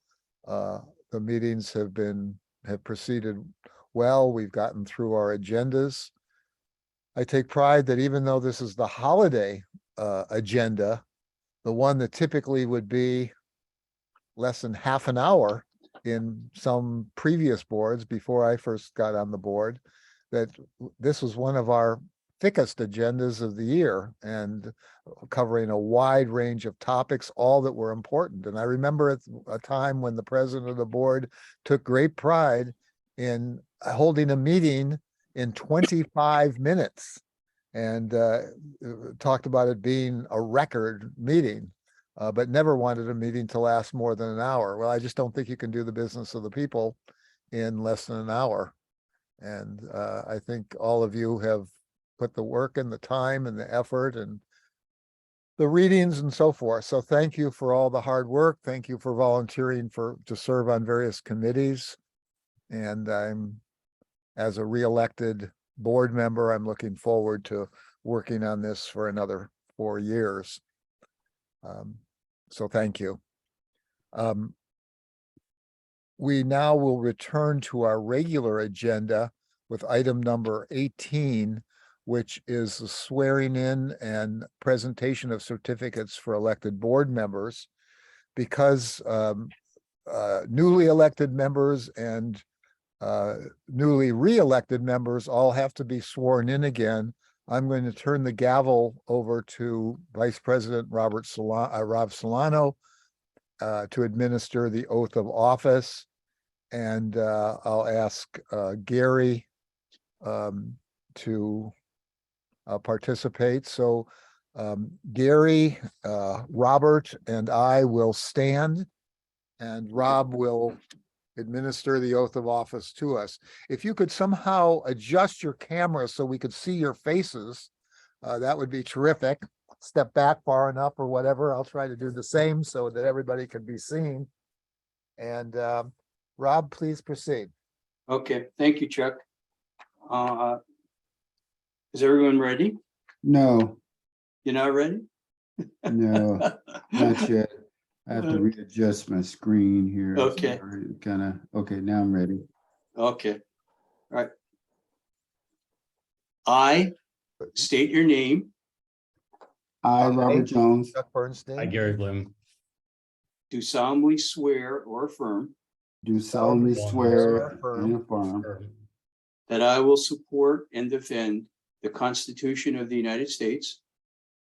Speaker 1: the meetings have proceeded well. We've gotten through our agendas. I take pride that even though this is the holiday agenda, the one that typically would be less than half an hour in some previous boards before I first got on the board, that this was one of our thickest agendas of the year and covering a wide range of topics, all that were important. And I remember a time when the president of the board took great pride in holding a meeting in 25 minutes and talked about it being a record meeting. but never wanted a meeting to last more than an hour. Well, I just don't think you can do the business of the people in less than an hour. And I think all of you have put the work and the time and the effort and the readings and so forth. So thank you for all the hard work. Thank you for volunteering to serve on various committees. And as a re-elected board member, I'm looking forward to working on this for another 4 years. So thank you. We now will return to our regular agenda with item number 18, which is the swearing in and presentation of certificates for elected board members. Because newly elected members and newly re-elected members all have to be sworn in again, I'm going to turn the gavel over to Vice President Rob Solano to administer the oath of office. And I'll ask Gary to participate. So Gary, Robert, and I will stand, and Rob will administer the oath of office to us. If you could somehow adjust your camera so we could see your faces, that would be terrific. Step back far enough or whatever. I'll try to do the same so that everybody can be seen. And Rob, please proceed.
Speaker 3: Okay, thank you, Chuck. Is everyone ready?
Speaker 6: No,
Speaker 3: You're not ready?
Speaker 6: no, not yet. I have to readjust my screen here.
Speaker 3: Okay.
Speaker 6: Okay, now I'm ready.
Speaker 3: Okay, all right. I state your name,
Speaker 6: I, Robert Jones,
Speaker 1: Chuck Bernstein.
Speaker 13: Hi, Gary Bloom.
Speaker 3: do solemnly swear or affirm
Speaker 6: do solemnly swear and affirm
Speaker 3: that I will support and defend the Constitution of the United States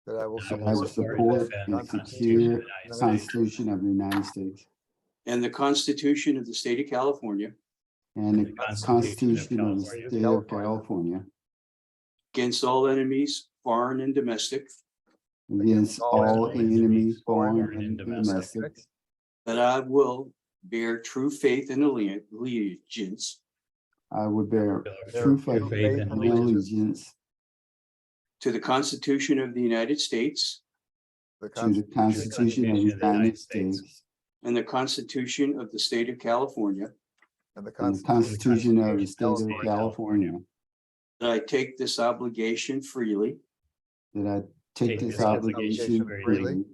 Speaker 1: That I will
Speaker 6: that I will support and secure the Constitution of the United States
Speaker 3: and the Constitution of the State of California
Speaker 6: and the Constitution of the State of California
Speaker 3: against all enemies, foreign and domestic,
Speaker 6: against all enemies, foreign and domestic,
Speaker 3: that I will bear true faith and allegiance
Speaker 6: I would bear true faith and allegiance
Speaker 3: to the Constitution of the United States
Speaker 6: to the Constitution of the United States
Speaker 3: and the Constitution of the State of California,
Speaker 1: and the
Speaker 6: and the Constitution of the State of California,
Speaker 3: that I take this obligation freely
Speaker 6: that I take this obligation freely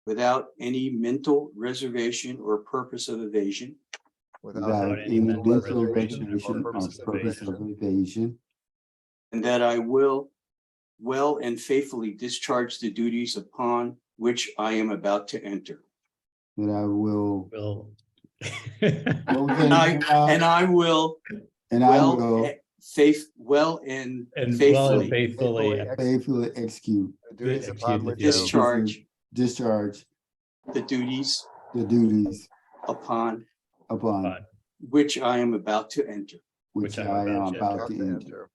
Speaker 3: without any mental reservation or purpose of evasion,
Speaker 6: without any mental reservation or purpose of evasion,
Speaker 3: and that I will well and faithfully discharge the duties upon which I am about to enter.
Speaker 6: that I will.
Speaker 13: Will.
Speaker 3: And I will
Speaker 6: And I will
Speaker 3: well and
Speaker 13: And
Speaker 3: faithfully
Speaker 6: faithfully execute,
Speaker 1: the duties
Speaker 13: execute
Speaker 1: upon
Speaker 13: the
Speaker 1: which
Speaker 13: duties.
Speaker 3: discharge
Speaker 6: the
Speaker 3: the duties
Speaker 6: duties
Speaker 3: upon
Speaker 6: upon
Speaker 3: which I am about to enter.
Speaker 6: which I am about to enter.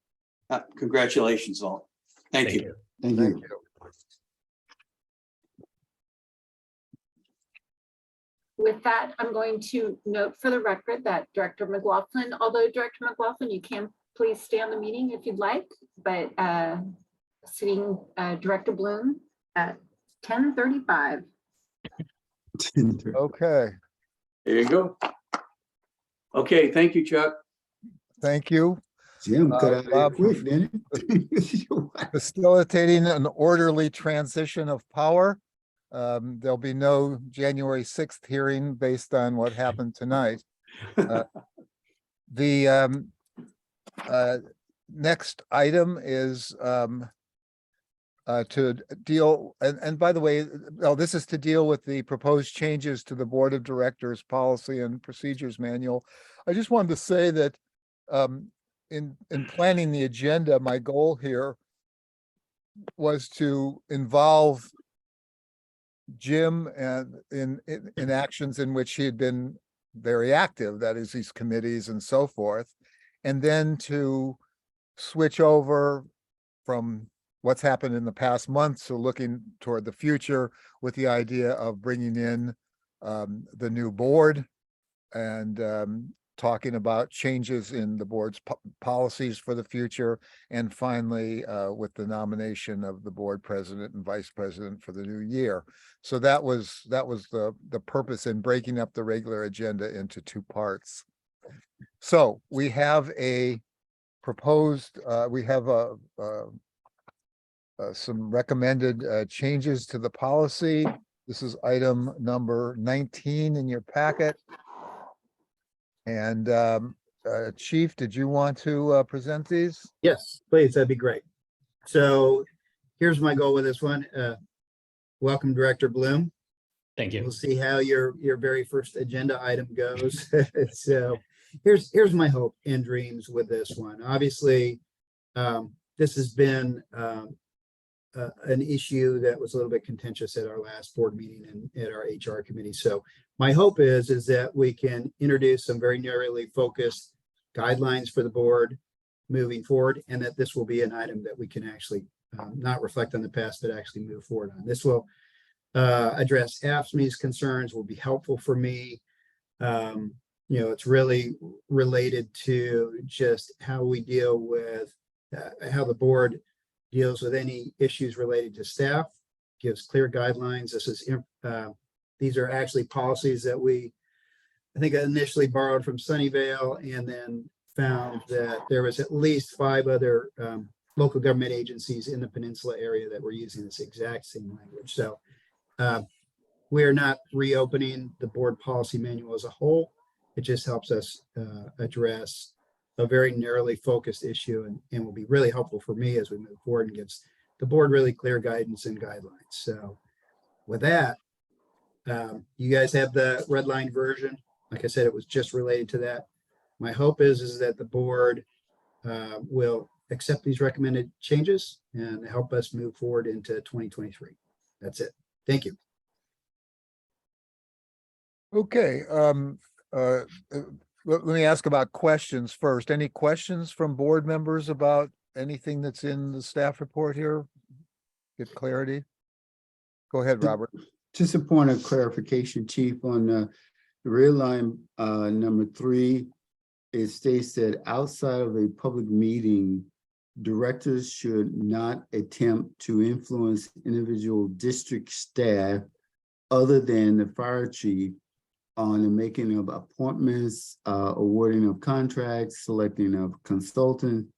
Speaker 3: Congratulations all. Thank you.
Speaker 6: Thank
Speaker 1: Thank
Speaker 6: you.
Speaker 1: you.
Speaker 2: With that, I'm going to note for the record that Director McLaughlin, although Director McLaughlin, you can please stay on the meeting if you'd like, but sitting Director Bloom at 10:35.
Speaker 1: Okay,
Speaker 3: There you go. Okay, thank you, Chuck.
Speaker 1: thank you.
Speaker 6: Jim cut out
Speaker 1: Bob,
Speaker 6: that quick, didn't it?
Speaker 1: Facilitating an orderly transition of power. There'll be no January 6th hearing based on what happened tonight. The next item is to deal, and by the way, this is to deal with the proposed changes to the Board of Directors Policy and Procedures Manual. I just wanted to say that in planning the agenda, my goal here was to involve Jim and in actions in which he had been very active, that is these committees and so forth, and then to switch over from what's happened in the past month, so looking toward the future with the idea of bringing in the new board and talking about changes in the board's policies for the future. And finally, with the nomination of the board president and vice president for the new year. So that was the purpose in breaking up the regular agenda into two parts. So we have a proposed, we have some recommended changes to the policy. This is item number 19 in your packet. And Chief, did you want to present these?
Speaker 5: Yes, please, that'd be great. So here's my goal with this one. Welcome, Director Bloom.
Speaker 13: Thank you.
Speaker 5: We'll see how your very first agenda item goes. So here's my hope and dreams with this one. Obviously, this has been an issue that was a little bit contentious at our last board meeting and at our HR committee. So my hope is that we can introduce some very narrowly focused guidelines for the board moving forward, and that this will be an item that we can actually not reflect on the past, but actually move forward on. This will address AFSCME's concerns, will be helpful for me. It's really related to just how we deal with how the board deals with any issues related to staff, gives clear guidelines. These are actually policies that I think initially borrowed from Sunnyvale, and then found that there was at least 5 other local government agencies in the peninsula area that were using this exact same language. So we're not reopening the board policy manual as a whole. It just helps us address a very narrowly focused issue, and will be really helpful for me as we move forward, and gives the board really clear guidance and guidelines. So with that, you guys have the red line version. Like I said, it was just related to that. My hope is that the board will accept these recommended changes and help us move forward into 2023. That's it. Thank you.
Speaker 1: Okay, let me ask about questions first. Any questions from board members about anything that's in the staff report here? Get clarity? Go ahead, Robert.
Speaker 6: Just a point of clarification, Chief, on the red line number 3, it states that outside of a public meeting, directors should not attempt to influence individual district staff other than the fire chief on the making of appointments, awarding of contracts, selecting of consultants,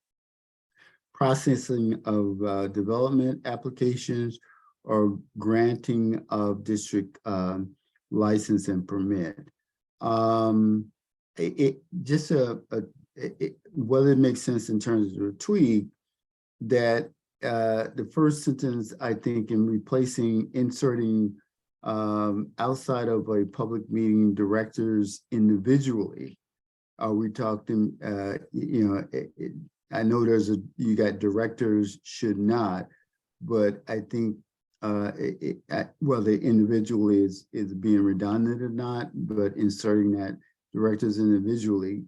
Speaker 6: processing of development applications, or granting of district license and permit. Whether it makes sense in terms of a tweak, that the first sentence, I think, in inserting outside of a public meeting, directors individually, we talking, I know you got directors should not, but I think whether individually is being redundant or not, but inserting that directors individually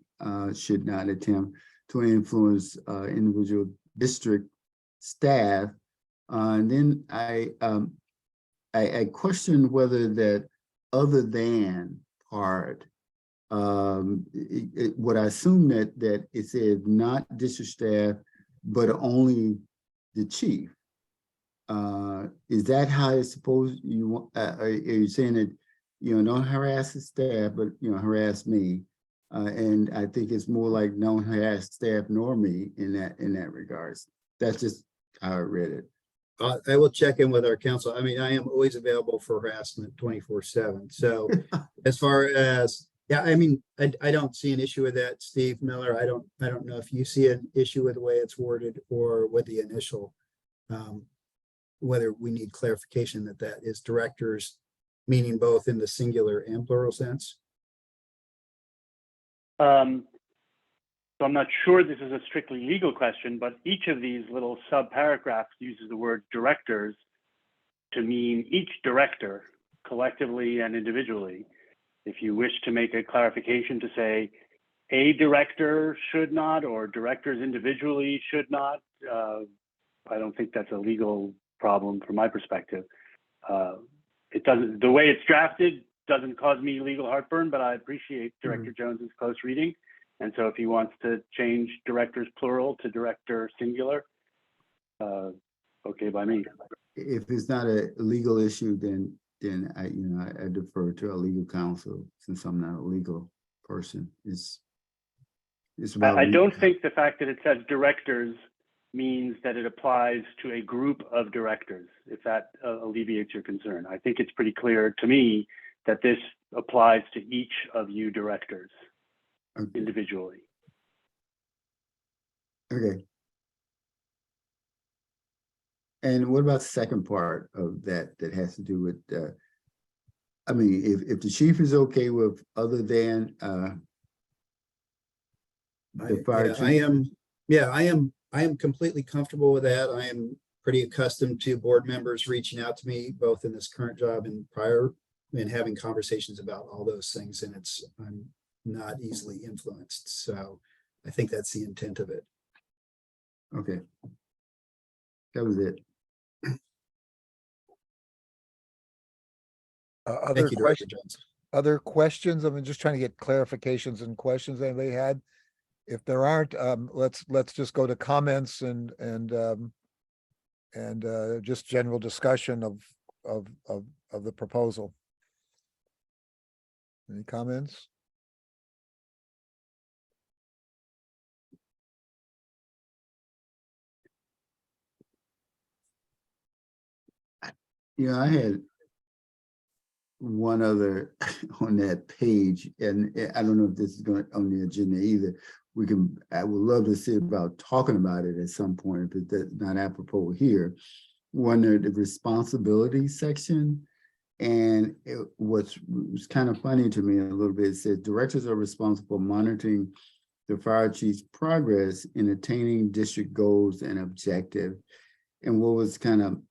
Speaker 6: should not attempt to influence individual district staff. And then I question whether that other than part, would I assume that it says not district staff, but only the chief. Is that how it's supposed you want? Are you saying that, don't harass the staff, but, harass me? And I think it's more like don't harass staff nor me in that regards. That's just how I read it.
Speaker 5: I will check in with our council. I mean, I am always available for harassment 24/7. So as far as, I mean, I don't see an issue with that, Steve Miller. I don't know if you see an issue with the way it's worded or with the initial, whether we need clarification that is directors, meaning both in the singular and plural sense.
Speaker 11: So I'm not sure this is a strictly legal question, but each of these little sub-paragraphs uses the word directors to mean each director collectively and individually. If you wish to make a clarification to say a director should not, or directors individually should not, I don't think that's a legal problem from my perspective. It doesn't, the way it's drafted doesn't cause me legal heartburn, but I appreciate Director Jones's close reading. And so if he wants to change directors plural to director singular, okay by me.
Speaker 6: If it's not a legal issue, then I, I defer to our legal counsel since I'm not a legal person. It's about.
Speaker 11: I don't think the fact that it says directors means that it applies to a group of directors, if that alleviates your concern. I think it's pretty clear to me that this applies to each of you directors individually.
Speaker 6: Okay. And what about the second part of that has to do with, I mean, if the chief is okay with other than the fire chief?
Speaker 5: I am completely comfortable with that. I am pretty accustomed to board members reaching out to me, both in this current job and prior, and having conversations about all those things. And I'm not easily influenced. So I think that's the intent of it.
Speaker 6: Okay. That was it.
Speaker 1: Other
Speaker 5: Thank you, Director
Speaker 1: questions?
Speaker 5: Jones.
Speaker 1: Other questions? I'm just trying to get clarifications and questions anybody had. If there aren't, let's just go to comments and just general discussion of the proposal. Any comments?
Speaker 6: Yeah, I had one other on that page, and I don't know if this is going on the agenda either. I would love to see about talking about it at some point, but that's not apropos here. One of the responsibility section, and it was kind of funny to me a little bit. It said directors are responsible for monitoring the fire chief's progress in attaining district goals and objectives. And what was kind of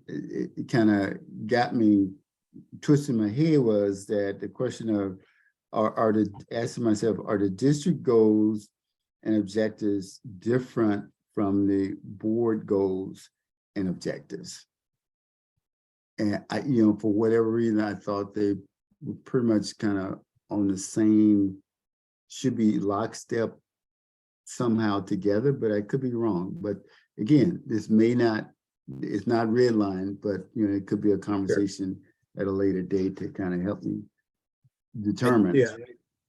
Speaker 6: it kind of got me twisting my head was that the question of asking myself, are the district goals and objectives different from the board goals and objectives? And I, for whatever reason, I thought they were pretty much kind of on the same, should be lockstep somehow together, but I could be wrong. But again, this may not, it's not redlined, but it could be a conversation at a later date to kind of help me determine.
Speaker 5: Yeah,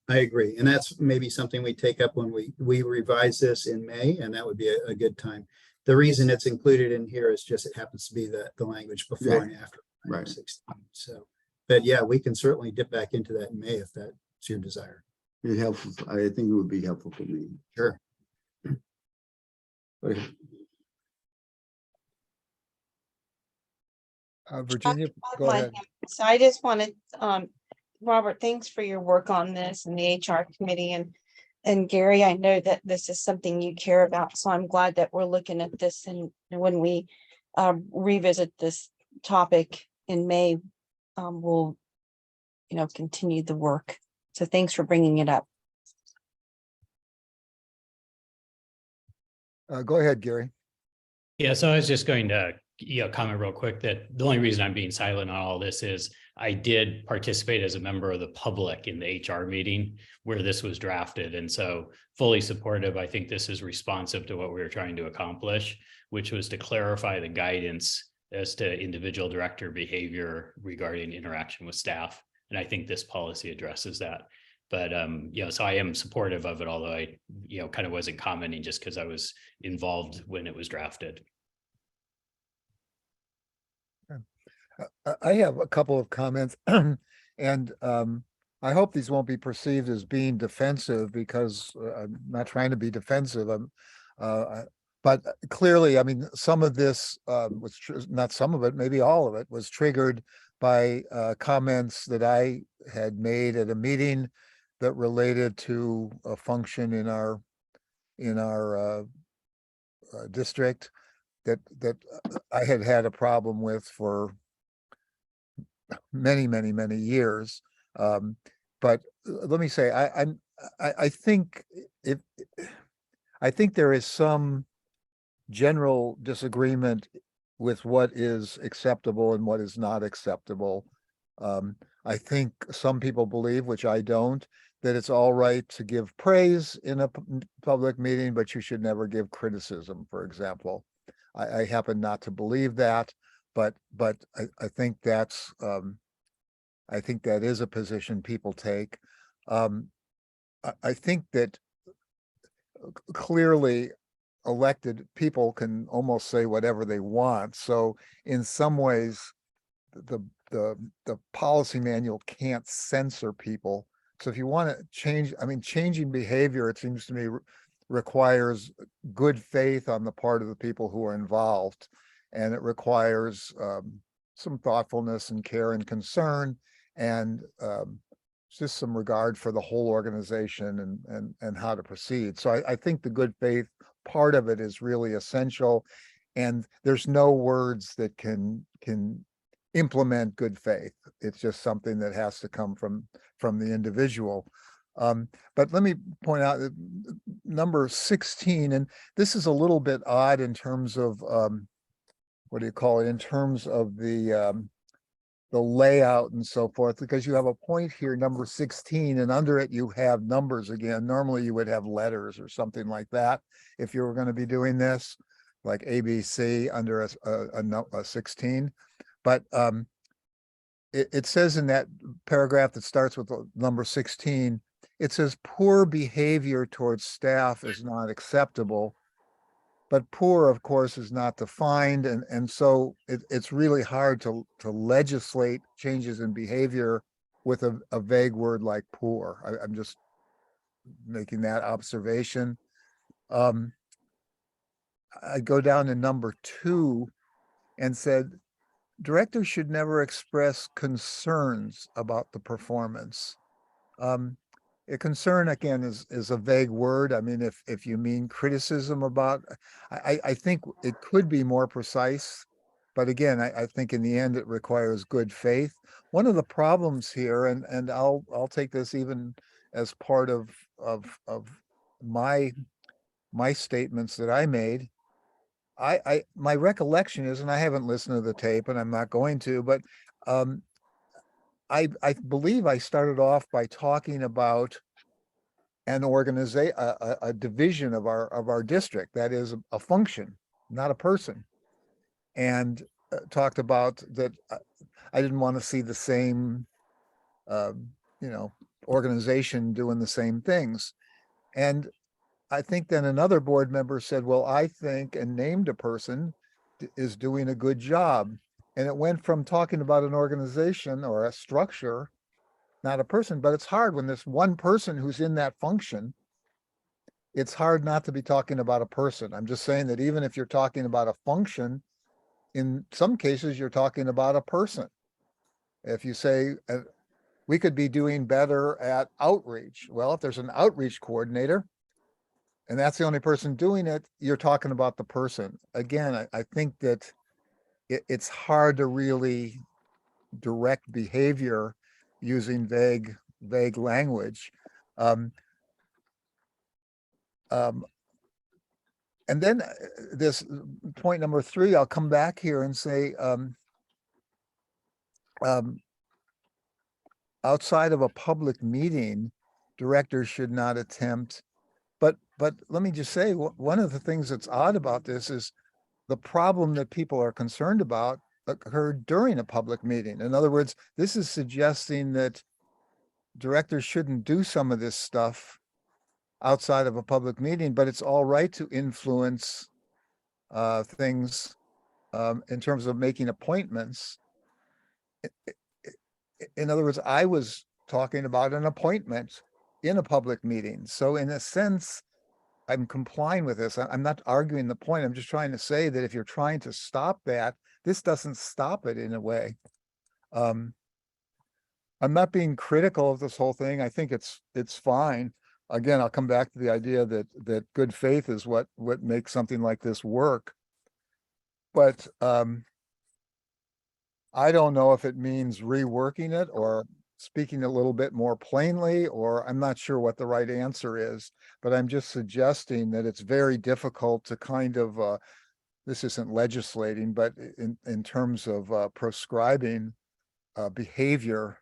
Speaker 5: I agree. And that's maybe something we take up when we revise this in May, and that would be a good time. The reason it's included in here is just it happens to be the language before and after.
Speaker 6: Right.
Speaker 5: 16. So, but yeah, we can certainly dip back into that in May if that's your desire.
Speaker 6: It helps. I think it would be helpful for me.
Speaker 5: Sure.
Speaker 6: Okay.
Speaker 1: Virginia, go ahead.
Speaker 4: So I just wanted, Robert, thanks for your work on this and the HR committee, and Gary, I know that this is something you care about, so I'm glad that we're looking at this, and when we revisit this topic in May, we'll continue the work. So thanks for bringing it up.
Speaker 1: Go ahead, Gary.
Speaker 13: Yeah, so I was just going to comment real quick that the only reason I'm being silent on all this is I did participate as a member of the public in the HR meeting where this was drafted. And so fully supportive. I think this is responsive to what we were trying to accomplish, which was to clarify the guidance as to individual director behavior regarding interaction with staff. And I think this policy addresses that. But, so I am supportive of it, although I, kind of wasn't commenting just because I was involved when it was drafted.
Speaker 1: I have a couple of comments and I hope these won't be perceived as being defensive because I'm not trying to be defensive. But clearly, I mean, some of this was not some of it, maybe all of it was triggered by comments that I had made at a meeting that related to a function in our district that I had a problem with for many years. But let me say, I think there is some general disagreement with what is acceptable and what is not acceptable. I think some people believe, which I don't, that it's all right to give praise in a public meeting, but you should never give criticism, for example. I happen not to believe that, but I think that's I think that is a position people take. I think that clearly elected people can almost say whatever they want. So in some ways, the policy manual can't censor people. So if you want to change, I mean, changing behavior, it seems to me requires good faith on the part of the people who are involved. And it requires some thoughtfulness and care and concern, and just some regard for the whole organization and how to proceed. So I think the good faith part of it is really essential. And there's no words that can implement good faith. It's just something that has to come from the individual. But let me point out that number 16, and this is a little bit odd in terms of what do you call it, in terms of the layout and so forth, because you have a point here, number 16, and under it you have numbers again. Normally you would have letters or something like that if you were going to be doing this, like ABC under a 16. But it says in that paragraph that starts with the number 16, it says poor behavior towards staff is not acceptable. But poor, of course, is not defined. And so it's really hard to legislate changes in behavior with a vague word like poor. I'm just making that observation. I go down to number 2 and said, directors should never express concerns about the performance. A concern, again, is a vague word. I mean, if you mean criticism about, I think it could be more precise. But again, I think in the end, it requires good faith. One of the problems here, and I'll take this even as part of my statements that I made. My recollection is, and I haven't listened to the tape and I'm not going to, but I believe I started off by talking about an organization, a division of our district, that is a function, not a person, and talked about that. I didn't want to see the same, organization doing the same things. And I think then another board member said, well, I think, and named a person is doing a good job. And it went from talking about an organization or a structure, not a person, but it's hard when there's one person who's in that function. It's hard not to be talking about a person. I'm just saying that even if you're talking about a function, in some cases, you're talking about a person. If you say, we could be doing better at outreach. Well, if there's an outreach coordinator, and that's the only person doing it, you're talking about the person. Again, I think that it's hard to really direct behavior using vague language. And then this point number 3, I'll come back here and say, outside of a public meeting, directors should not attempt. But let me just say, one of the things that's odd about this is the problem that people are concerned about occurred during a public meeting. In other words, this is suggesting that directors shouldn't do some of this stuff outside of a public meeting, but it's all right to influence things in terms of making appointments. In other words, I was talking about an appointment in a public meeting. So in a sense, I'm complying with this. I'm not arguing the point. I'm just trying to say that if you're trying to stop that, this doesn't stop it in a way. I'm not being critical of this whole thing. I think it's fine. Again, I'll come back to the idea that good faith is what makes something like this work. But I don't know if it means reworking it or speaking a little bit more plainly, or I'm not sure what the right answer is, but I'm just suggesting that it's very difficult to kind of, this isn't legislating, but in terms of proscribing behavior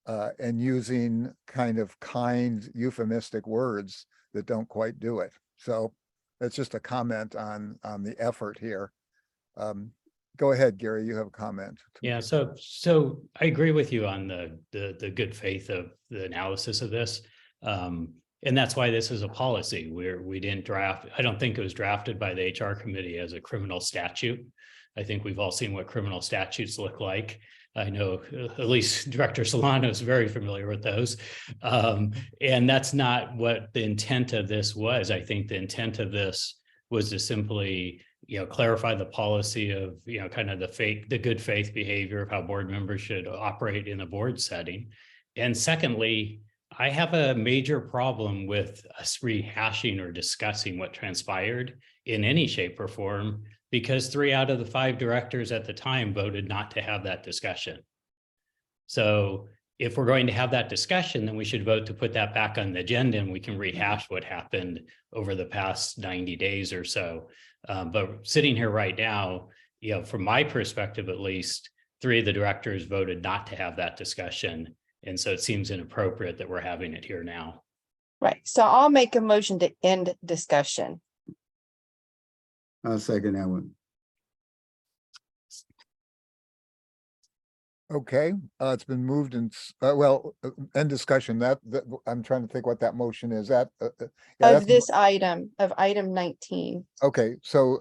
Speaker 1: and using kind of kind euphemistic words that don't quite do it. So that's just a comment on the effort here. Go ahead, Gary, you have a comment.
Speaker 13: Yeah, so I agree with you on the good faith of the analysis of this. And that's why this is a policy where we didn't draft, I don't think it was drafted by the HR committee as a criminal statute. I think we've all seen what criminal statutes look like. I know at least Director Solano is very familiar with those. And that's not what the intent of this was. I think the intent of this was to simply, clarify the policy of, kind of the good faith behavior of how board members should operate in a board setting. And secondly, I have a major problem with us rehashing or discussing what transpired in any shape or form, because 3 out of the 5 directors at the time voted not to have that discussion. So if we're going to have that discussion, then we should vote to put that back on the agenda and we can rehash what happened over the past 90 days or so. But sitting here right now, from my perspective, at least 3 of the directors voted not to have that discussion. And so it seems inappropriate that we're having it here now.
Speaker 15: Right. So I'll make a motion to end discussion.
Speaker 6: I'll second that one.
Speaker 1: Okay, it's been moved and, end discussion, that, I'm trying to think what that motion is, that. Yeah,
Speaker 15: Of
Speaker 1: that's-
Speaker 15: this item, of item 19.
Speaker 1: Okay, so,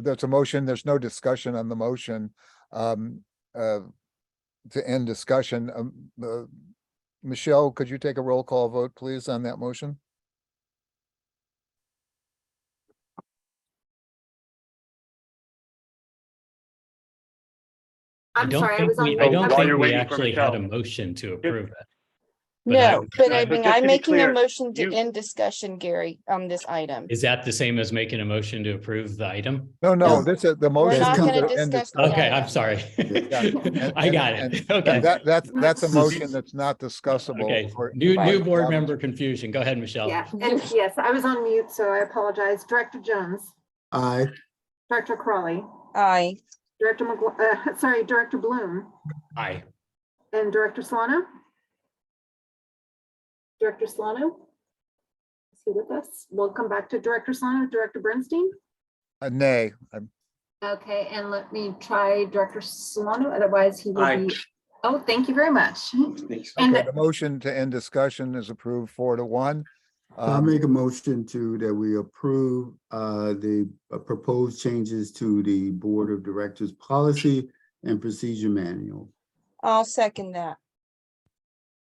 Speaker 1: that's a motion, there's no discussion on the motion, to end discussion. Michelle, could you take a roll call vote, please, on that motion?
Speaker 2: I'm sorry, I was on.
Speaker 13: I don't
Speaker 11: While
Speaker 13: think
Speaker 11: you're
Speaker 13: we
Speaker 11: waiting for
Speaker 13: actually had a
Speaker 11: Michelle.
Speaker 13: motion to approve it.
Speaker 15: No, but I
Speaker 11: But
Speaker 15: mean,
Speaker 11: just to
Speaker 15: I'm
Speaker 11: be
Speaker 15: making a
Speaker 11: clear,
Speaker 15: motion to
Speaker 11: you-
Speaker 15: end discussion, Gary, on this item.
Speaker 13: Is that the same as making a motion to approve the item?
Speaker 1: No,
Speaker 15: No.
Speaker 1: this is the
Speaker 15: We're
Speaker 1: motion.
Speaker 15: not
Speaker 1: to
Speaker 15: gonna
Speaker 1: end
Speaker 15: discuss the
Speaker 1: discussion.
Speaker 13: Okay, I'm
Speaker 15: item.
Speaker 13: sorry.
Speaker 1: Yeah,
Speaker 13: I got
Speaker 1: and
Speaker 13: it. Okay.
Speaker 1: That's a motion that's not discussable.
Speaker 13: Okay,
Speaker 1: or-
Speaker 13: new
Speaker 15: Right.
Speaker 13: board member confusion. Go ahead, Michelle.
Speaker 2: Yeah, and yes, I was on mute, so I apologize. Director Jones,
Speaker 6: Aye.
Speaker 2: Director Crawley,
Speaker 15: Aye.
Speaker 2: Director Bloom,
Speaker 13: Aye.
Speaker 2: and Director Solano. Director Solano? Is he with us? We'll come back to Director Solano, Director Bernstein.
Speaker 1: Nay,
Speaker 2: Okay, and let me try Director Solano, otherwise he will
Speaker 3: Aye.
Speaker 2: be. Oh, thank you very much.
Speaker 3: Thanks.
Speaker 2: And
Speaker 1: okay, the motion to end discussion is approved 4-1.
Speaker 6: I'll make a motion that we approve the proposed changes to the Board of Directors Policy and Procedure Manual.
Speaker 15: I'll second that.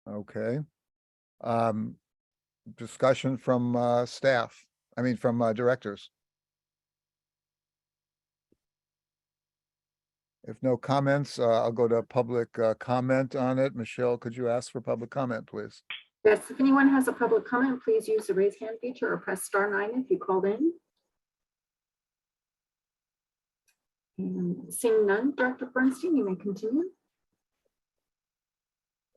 Speaker 1: Okay. Discussion from staff, from directors. If no comments, I'll go to public comment on it. Michelle, could you ask for public comment, please?
Speaker 2: yes, if anyone has a public comment, please use the raise hand feature or press *9 if you called in. And seeing none, Director Bernstein, you may continue.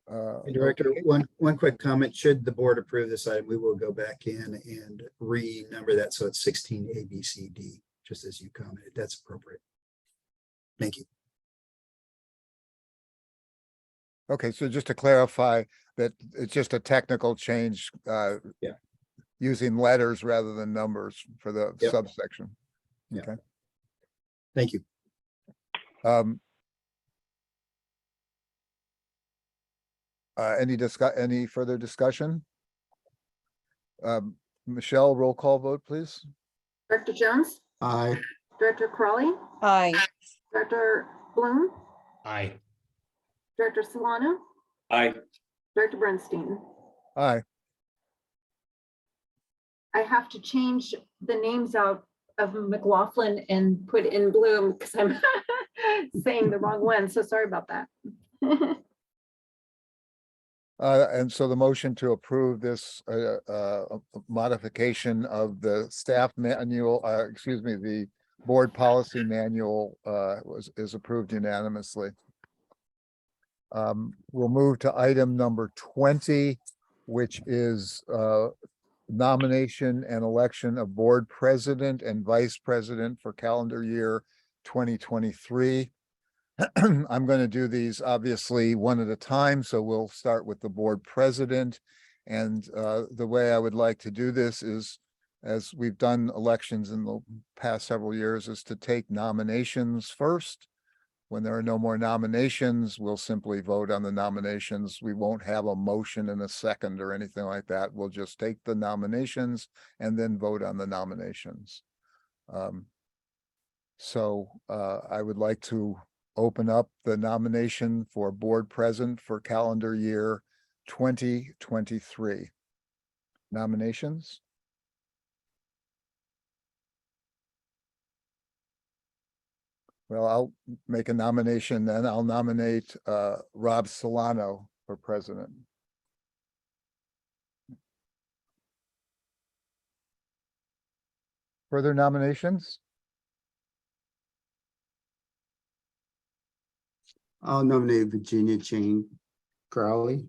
Speaker 5: Hey, Director,
Speaker 1: Okay.
Speaker 5: one quick comment. Should the board approve this item, we will go back in and renumber that so it's 16 A, B, C, D, just as you commented. That's appropriate. Thank you.
Speaker 1: Okay, so just to clarify that it's just a technical change.
Speaker 5: Yeah.
Speaker 1: Using letters rather than numbers for the
Speaker 5: Yep.
Speaker 1: subsection.
Speaker 5: Yeah.
Speaker 1: Okay.
Speaker 5: Thank you.
Speaker 1: Any further discussion? Michelle, roll call vote, please.
Speaker 2: Director Jones,
Speaker 6: Aye.
Speaker 2: Director Crawley,
Speaker 15: Aye.
Speaker 2: Director Bloom,
Speaker 13: Aye.
Speaker 2: Director Solano,
Speaker 3: Aye.
Speaker 2: Director Bernstein.
Speaker 1: Aye.
Speaker 2: I have to change the names out of McLaughlin and put in Bloom because I'm saying the wrong one. So sorry about that.
Speaker 1: And so the motion to approve this modification of the staff manual, the board policy manual is approved unanimously. We'll move to item number 20, which is nomination and election of board president and vice president for calendar year 2023. I'm going to do these obviously one at a time, so we'll start with the board president. And the way I would like to do this is, as we've done elections in the past several years, is to take nominations first. When there are no more nominations, we'll simply vote on the nominations. We won't have a motion and a second or anything like that. We'll just take the nominations and then vote on the nominations. So I would like to open up the nomination for board president for calendar year 2023. Nominations? Well, I'll make a nomination then. I'll nominate Rob Solano for president. Further nominations?
Speaker 6: I'll nominate Virginia Chang Crowley.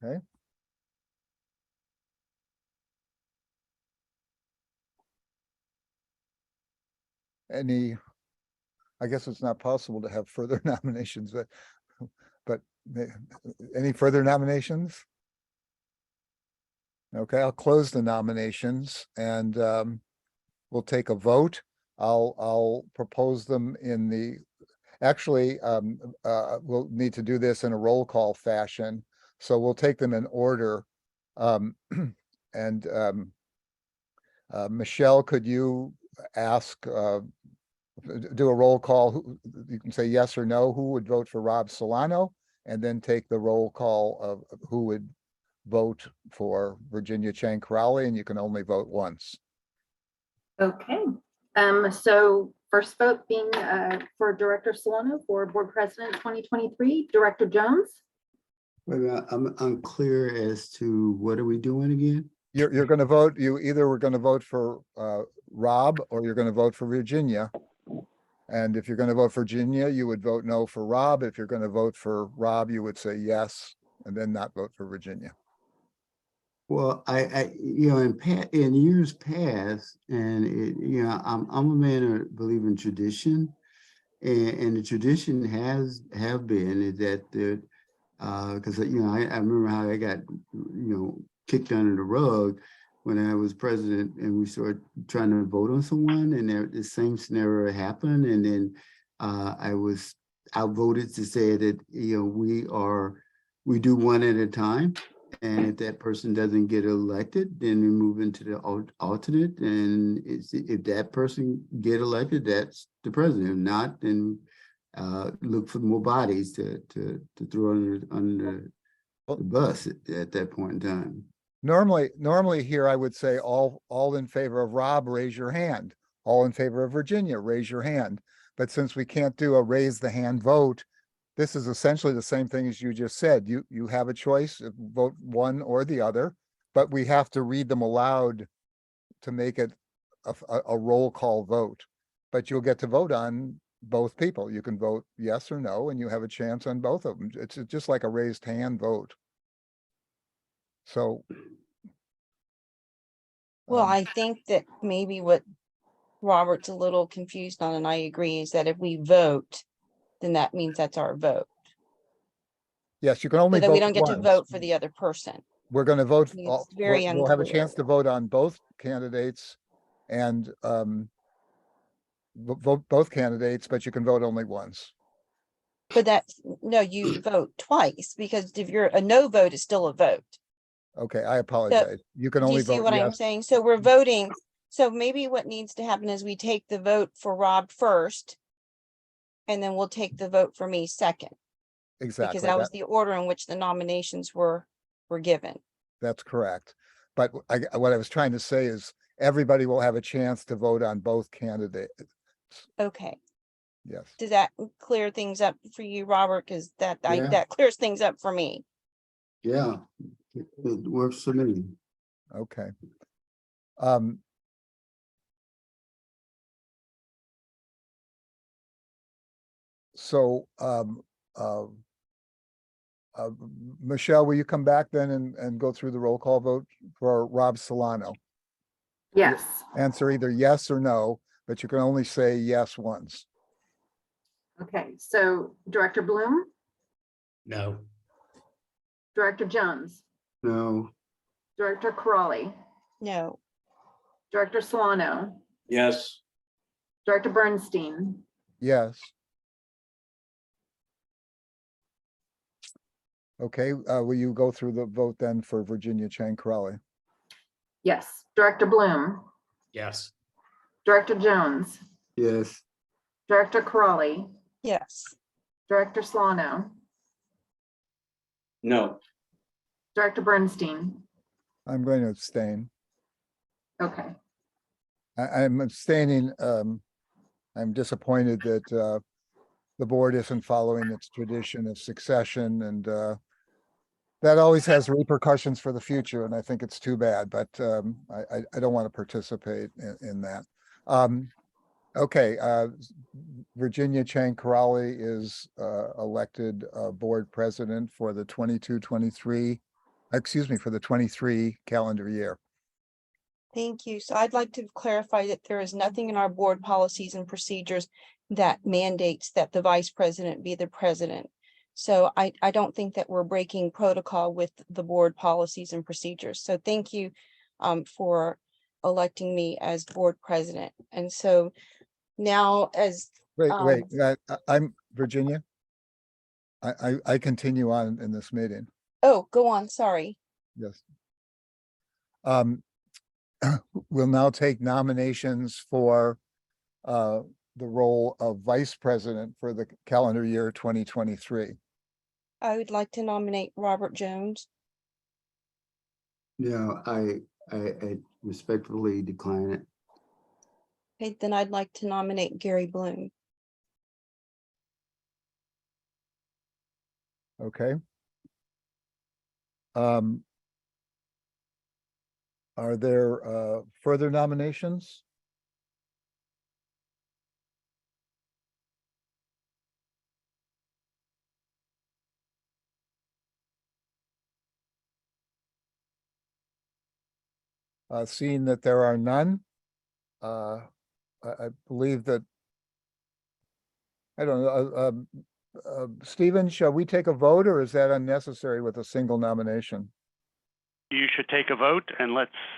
Speaker 1: Okay. Any, I guess it's not possible to have further nominations, but any further nominations? Okay, I'll close the nominations and we'll take a vote. I'll propose them in the, actually, we'll need to do this in a roll call fashion. So we'll take them in order. Michelle, could you ask, do a roll call? You can say yes or no. Who would vote for Rob Solano? And then take the roll call of who would vote for Virginia Chang Crowley, and you can only vote once.
Speaker 2: Okay, so first vote being for Director Solano for Board President 2023, Director Jones.
Speaker 6: Wait a minute, I'm unclear as to what are we doing again?
Speaker 1: You're going to vote, you either were going to vote for Rob or you're going to vote for Virginia. And if you're going to vote for Virginia, you would vote no for Rob. If you're going to vote for Rob, you would say yes and then not vote for Virginia.
Speaker 6: Well, you know, in years past, and you know, I'm a man who believe in tradition, and the tradition have been is that the because you know I remember how I got kicked under the rug when I was president, and we started trying to vote on someone, and the same scenario happened, and then I voted to say that we do one at a time. And if that person doesn't get elected, then we move into the alternate. And if that person get elected, that's the president. If not, then look for more bodies to throw under the bus at that point in time.
Speaker 1: Normally here, I would say all in favor of Rob, raise your hand. All in favor of Virginia, raise your hand. But since we can't do a raise the hand vote, this is essentially the same thing as you just said. You have a choice, vote one or the other, but we have to read them aloud to make it a roll call vote. But you'll get to vote on both people. You can vote yes or no, and you have a chance on both of them. It's just like a raised hand vote. So.
Speaker 15: Well, I think that maybe what Robert's a little confused on, and I agree, is that if we vote, then that means that's our vote.
Speaker 1: Yes, you can only
Speaker 15: So that
Speaker 1: vote
Speaker 15: we don't get to
Speaker 1: once.
Speaker 15: vote for the other person.
Speaker 1: We're going to vote.
Speaker 15: It's very
Speaker 1: We'll have a
Speaker 15: unclear.
Speaker 1: chance to vote on both candidates and vote both candidates, but you can vote only once.
Speaker 15: But no, you vote twice, because if you're a no vote, it's still a vote.
Speaker 1: Okay, I apologize. You can
Speaker 15: Do
Speaker 1: only
Speaker 15: you see
Speaker 1: vote
Speaker 15: what I'm
Speaker 1: yes.
Speaker 15: saying? So we're voting. So maybe what needs to happen is we take the vote for Rob first, and then we'll take the vote for me second.
Speaker 1: Exactly.
Speaker 15: Because that was the order in which the nominations were given.
Speaker 1: That's correct. But what I was trying to say is everybody will have a chance to vote on both candidates.
Speaker 15: Okay.
Speaker 1: Yes.
Speaker 15: Does that clear things up for you, Robert? Because
Speaker 6: Yeah.
Speaker 15: that clears things up for me.
Speaker 6: Yeah, it works for me.
Speaker 1: Okay. So, Michelle, will you come back then and go through the roll call vote for Rob Solano?
Speaker 2: Yes.
Speaker 1: Answer either yes or no, but you can only say yes once.
Speaker 2: Okay, so Director Bloom,
Speaker 13: No.
Speaker 2: Director Jones,
Speaker 6: No,
Speaker 2: Director Corrali,
Speaker 15: No,
Speaker 2: Director Solano,
Speaker 3: Yes.
Speaker 2: Director Bernstein,
Speaker 1: Yes. Okay, will you go through the vote then for Virginia Chang Corrali?
Speaker 2: yes. Director Bloom,
Speaker 13: Yes.
Speaker 2: Director Jones,
Speaker 6: yes,
Speaker 2: Director Corrali,
Speaker 15: yes,
Speaker 2: Director Solano,
Speaker 3: No.
Speaker 2: Director Bernstein.
Speaker 1: I'm going to abstain.
Speaker 2: Okay,
Speaker 1: I'm abstaining. I'm disappointed that the board isn't following its tradition of succession, and that always has repercussions for the future, and I think it's too bad, but I don't want to participate in that. Okay, Virginia Chang Corrali is elected board president for the 22-23, excuse me, for the 23 calendar year.
Speaker 15: thank you. So I'd like to clarify that there is nothing in our board policies and procedures that mandates that the vice president be the president. So I don't think that we're breaking protocol with the board policies and procedures. So thank you for electing me as board president. And so now as
Speaker 1: Wait, I'm Virginia. I continue on in this meeting.
Speaker 15: oh, go on, sorry.
Speaker 1: Yes. We'll now take nominations for the role of vice president for the calendar year 2023.
Speaker 15: I would like to nominate Robert Jones.
Speaker 6: no, I respectfully decline it.
Speaker 15: Okay, then I'd like to nominate Gary Bloom.
Speaker 1: Okay. Are there further nominations? Seeing that there are none, I believe that, I don't know, Stephen, shall we take a vote, or is that unnecessary with a single nomination?
Speaker 11: You should take a vote, and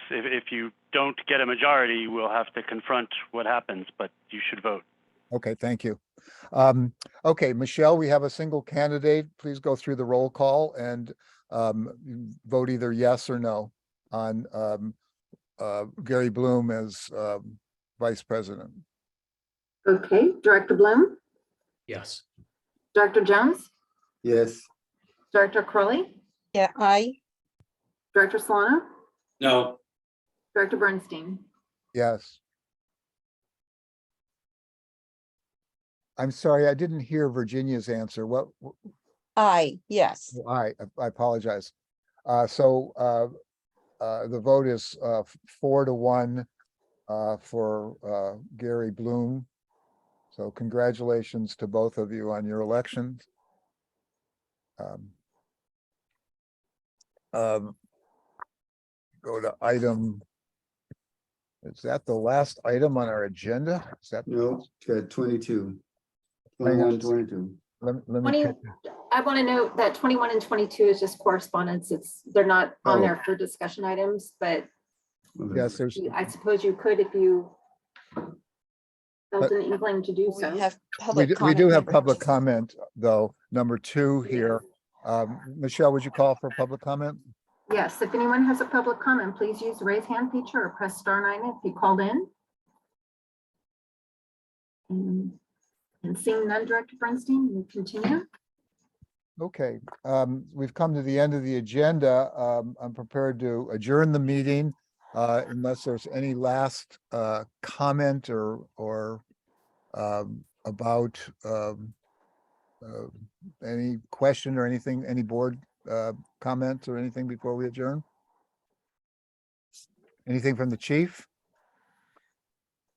Speaker 11: if you don't get a majority, we'll have to confront what happens, but you should vote.
Speaker 1: Okay, thank you. Okay, Michelle, we have a single candidate. Please go through the roll call and vote either yes or no on Gary Bloom as vice president.
Speaker 2: okay. Director Bloom,
Speaker 13: Yes.
Speaker 2: Director Jones,
Speaker 6: Yes,
Speaker 2: Director Corrali,
Speaker 15: Yeah, I.
Speaker 2: Director Solano,
Speaker 3: No.
Speaker 2: Director Bernstein.
Speaker 1: Yes. I'm sorry, I didn't hear Virginia's answer. What?
Speaker 15: I, yes.
Speaker 1: I apologize. So the vote is 4-1 for Gary Bloom. So congratulations to both of you on your elections. Go to item. Is that the last item on our agenda? Is that?
Speaker 6: no, 22.
Speaker 1: Hang on.
Speaker 6: 22.
Speaker 1: Let me
Speaker 2: 20,
Speaker 1: check.
Speaker 2: I want to note that 21 and 22 is just correspondence. They're not on
Speaker 6: Oh.
Speaker 2: there for discussion items, but
Speaker 1: Yes, there's,
Speaker 2: I suppose you could if you felt
Speaker 1: But-
Speaker 2: an inkling to do
Speaker 15: We
Speaker 2: so.
Speaker 15: have
Speaker 1: we
Speaker 15: public
Speaker 1: do
Speaker 15: comment.
Speaker 1: have
Speaker 15: members.
Speaker 1: public comment, though, number 2 here. Michelle, would you call for public comment?
Speaker 2: Yes, if anyone has a public comment, please use the raise hand feature or press *9 if you called in. And seeing none, Director Bernstein, we continue.
Speaker 1: Okay, we've come to the end of the agenda. I'm prepared to adjourn the meeting unless there's any last comment or about any question or anything, any board comments or anything before we adjourn? Anything from the chief?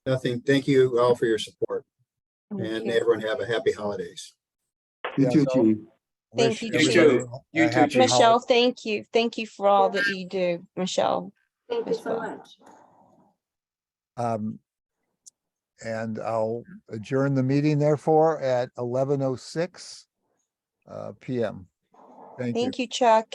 Speaker 5: Nothing. Thank you all for your support,
Speaker 15: Thank
Speaker 5: and
Speaker 15: you.
Speaker 5: everyone have a happy holidays.
Speaker 6: You
Speaker 1: Yeah,
Speaker 6: too,
Speaker 1: so
Speaker 6: Chief.
Speaker 4: Thank
Speaker 1: wish
Speaker 4: you,
Speaker 3: You
Speaker 4: Chief.
Speaker 3: too.
Speaker 1: everybody a
Speaker 3: You too,
Speaker 1: happy
Speaker 3: Chief.
Speaker 4: Michelle,
Speaker 1: holiday.
Speaker 4: thank you. Thank you for all that you do, Michelle.
Speaker 2: Thank you
Speaker 4: as
Speaker 2: so
Speaker 4: well.
Speaker 2: much.
Speaker 1: And I'll adjourn the meeting therefore at 11:06 PM. Thank you.
Speaker 4: Thank you, Chuck.